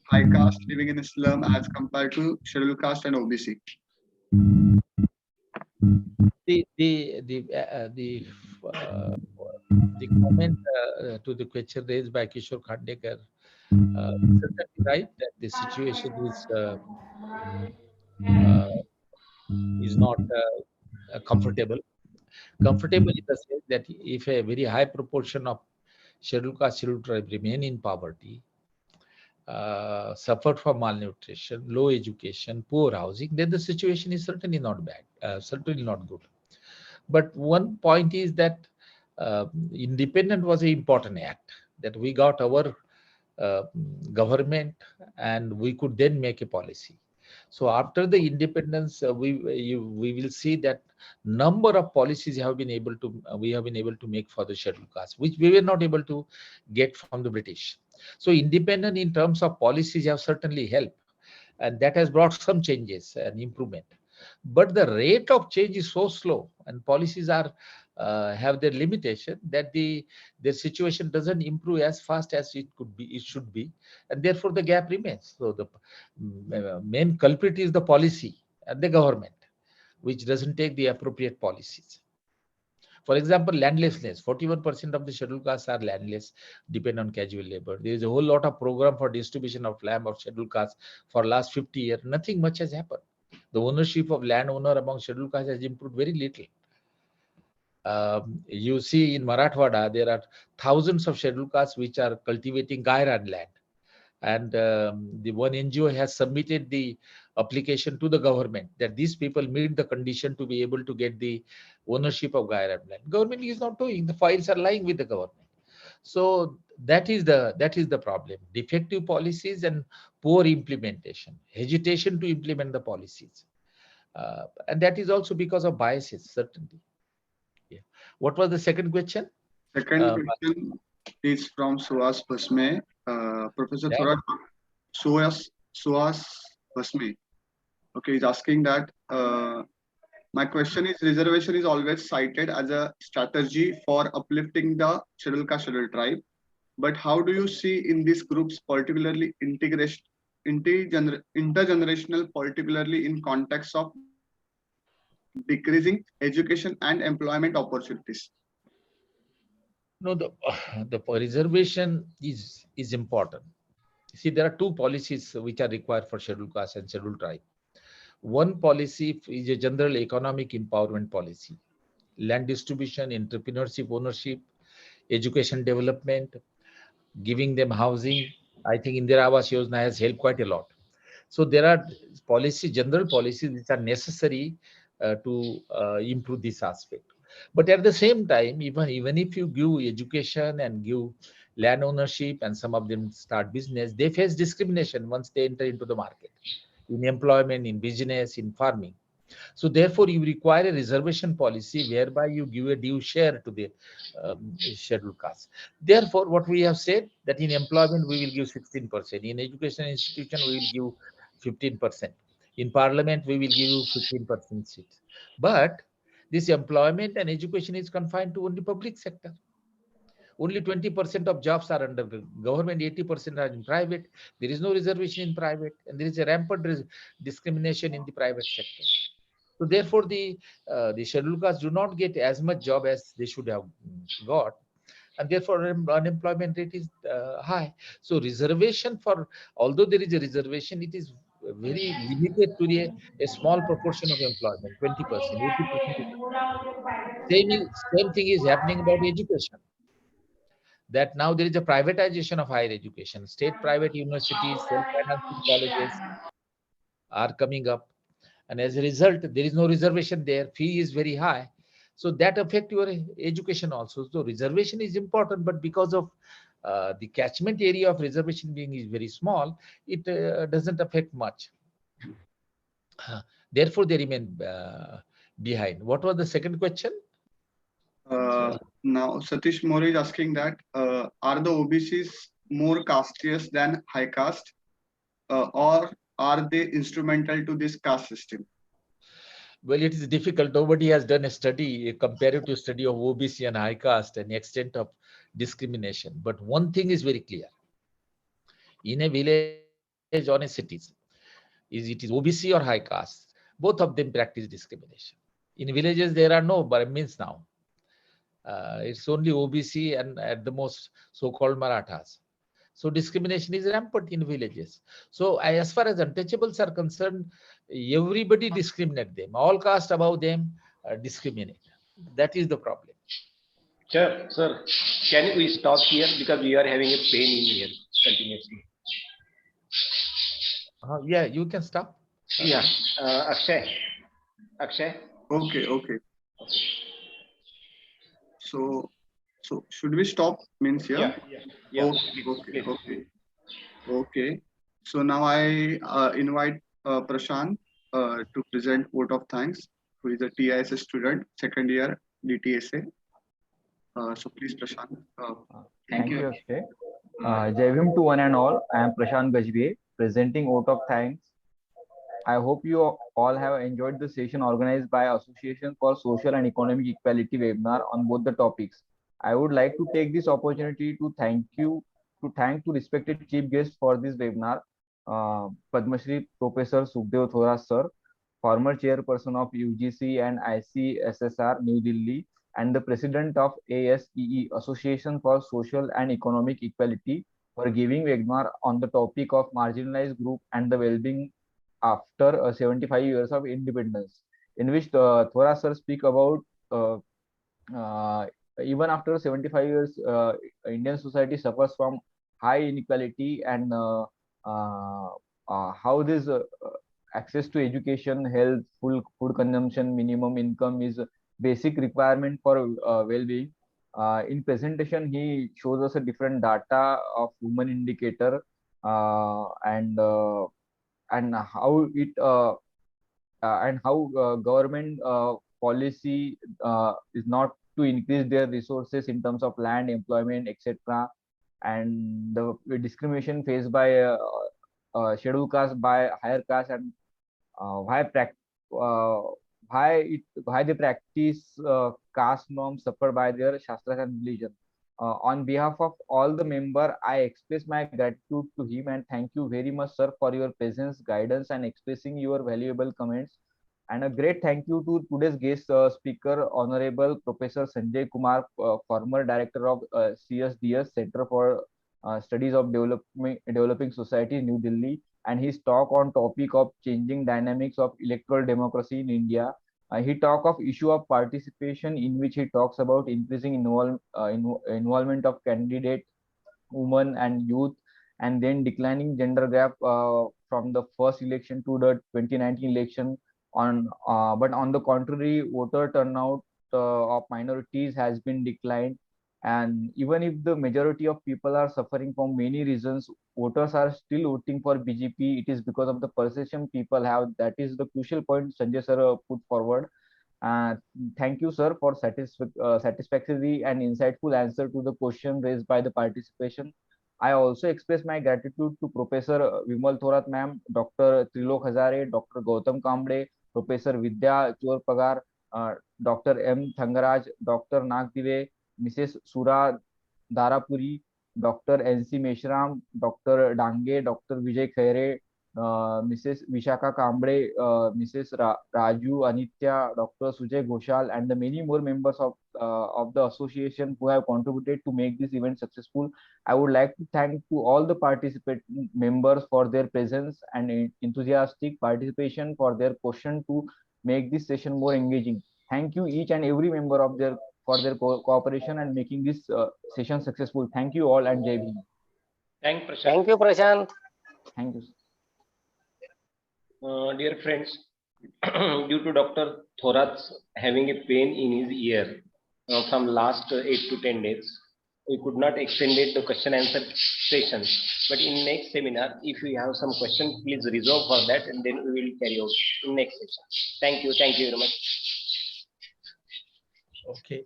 Speaker 2: high caste living in Islam as compared to scheduled caste and OBC?
Speaker 4: The comment to the question raised by Kishore Khandekar is certainly right that the situation is not comfortable. Comfortable in the sense that if a very high proportion of scheduled caste, scheduled tribe remain in poverty, suffer from malnutrition, low education, poor housing, then the situation is certainly not bad, certainly not good. But one point is that independent was an important act, that we got our government and we could then make a policy. So after the independence, we will see that number of policies we have been able to make for the scheduled caste, which we were not able to get from the British. So independent in terms of policies have certainly helped, and that has brought some changes and improvement. But the rate of change is so slow, and policies are have their limitation, that the situation doesn't improve as fast as it should be, and therefore the gap remains. So the main culprit is the policy and the government, which doesn't take the appropriate policies. For example, landlessness. 41% of the scheduled castes are landless, depend on casual labor. There is a whole lot of program for distribution of land of scheduled castes for last 50 years. Nothing much has happened. The ownership of landowner among scheduled castes has improved very little. You see in Marathwada, there are thousands of scheduled castes which are cultivating gairan land. And the one NGO has submitted the application to the government that these people meet the condition to be able to get the ownership of gairan land. Government is not doing. The files are lying with the government. So that is the problem. Defective policies and poor implementation, hesitation to implement the policies. And that is also because of biases, certainly. Yeah. What was the second question?
Speaker 2: Second question is from Suhas Bhasme. Professor Thorat, Suhas Bhasme. Okay, he's asking that my question is, reservation is always cited as a strategy for uplifting the scheduled caste, scheduled tribe. But how do you see in these groups, particularly intergenerational, particularly in context of decreasing education and employment opportunities?
Speaker 4: No, the reservation is important. See, there are two policies which are required for scheduled caste and scheduled tribe. One policy is a general economic empowerment policy, land distribution, entrepreneurship, ownership, education development, giving them housing. I think Indira Awas Yojana has helped quite a lot. So there are general policies which are necessary to improve this aspect. But at the same time, even if you give education and give land ownership and some of them start business, they face discrimination once they enter into the market, in employment, in business, in farming. So therefore, you require a reservation policy whereby you give a due share to the scheduled caste. Therefore, what we have said that in employment we will give 16%, in education institution we will give 15%, in parliament we will give you 15% seats. But this employment and education is confined to only public sector. Only 20% of jobs are under government, 80% are in private. There is no reservation in private, and there is a rampant discrimination in the private sector. So therefore, the scheduled castes do not get as much job as they should have got, and therefore unemployment rate is high. So reservation for, although there is a reservation, it is very limited to a small proportion of employment, 20%, 80% is same thing is happening about education. That now there is a privatization of higher education. State private universities, self-financing colleges are coming up. And as a result, there is no reservation there. Fee is very high. So that affect your education also. So reservation is important, but because of the catchment area of reservation being is very small, it doesn't affect much. Therefore, they remain behind. What was the second question?
Speaker 2: Now, Satish Mori is asking that are the OBCs more casteist than high caste, or are they instrumental to this caste system?
Speaker 4: Well, it is difficult. Nobody has done a study, a comparative study of OBC and high caste and the extent of discrimination. But one thing is very clear. In a village, on a cities, is it is OBC or high caste, both of them practice discrimination. In villages, there are no Brahmins now. It's only OBC and at the most so-called Marathas. So discrimination is rampant in villages. So as far as untouchables are concerned, everybody discriminate them. All caste above them discriminate. That is the problem.
Speaker 7: Sir, can we stop here because we are having a pain in here continuously?
Speaker 4: Yeah, you can stop.
Speaker 7: Yeah, Akshay.
Speaker 2: Okay. So should we stop? Means here.
Speaker 7: Yeah.
Speaker 2: Okay. So now I invite Prashant to present vote of thanks, who is a TISS student, second year DTSA. So please, Prashant.
Speaker 11: Thank you, Akshay. Jai Bhim to one and all. I am Prashant Gajbhe, presenting vote of thanks. I hope you all have enjoyed the session organized by Association for Social and Economic Equality webinar on both the topics. I would like to take this opportunity to thank respected chief guest for this webinar, Padamshree Professor Sukhadeo Thorat sir, former chairperson of UGC and ICSSR New Delhi, and the president of ASEE, Association for Social and Economic Equality, for giving webinar on the topic of marginalized group and the well-being after 75 years of independence, in which Thorat sir speak about even after 75 years, Indian society suffers from high inequality, and how this access to education, health, full food consumption, minimum income is a basic requirement for well-being. In presentation, he shows us a different data of women indicator and how it and how government policy is not to increase their resources in terms of land, employment, etc., and the discrimination faced by scheduled caste by higher caste, and why they practice caste norms suffered by their shastras and religion. On behalf of all the member, I express my gratitude to him and thank you very much, sir, for your presence, guidance, and expressing your valuable comments. And a great thank you to today's guest speaker, Honorable Professor Sanjay Kumar, former director of CSDS, Center for Studies of Developing Society, New Delhi, and his talk on topic of changing dynamics of electoral democracy in India. He talk of issue of participation, in which he talks about increasing involvement of candidate, women and youth, and then declining gender gap from the first election to the 2019 election. But on the contrary, voter turnout of minorities has been declined, And even if the majority of people are suffering from many reasons, voters are still voting for BJP. It is because of the perception people have. That is the crucial point Sanjay sir put forward. Thank you, sir, for satisfactory and insightful answer to the question raised by the participation. I also express my gratitude to Professor Vimal Thorat ma'am, Dr. Trilok Hajare, Dr. Gautam Kamble, Professor Vidya Chourpagar, Dr. M. Thangaraj, Dr. Nagdive, Mrs. Sura Darapuri, Dr. N.C. Meshram, Dr. Dange, Dr. Vijay Khaire, Mrs. Vishaka Kamble, Mrs. Raju Anitya, Dr. Sujay Ghoshal, and the many more members of the association who have contributed to make this event successful. I would like to thank to all the participant members for their presence and enthusiastic participation for their question to make this session more engaging. Thank you each and every member of their for their cooperation and making this session successful. Thank you all and Jai Bhim.
Speaker 7: Thank you, Prashant.
Speaker 11: Thank you.
Speaker 7: Dear friends, due to Dr. Thorat's having a pain in his ear from last 8 to 10 days, we could not extend the question answer session. But in next seminar, if you have some question, please reserve for that, and then we will carry out in next session. Thank you very much.
Speaker 4: Okay.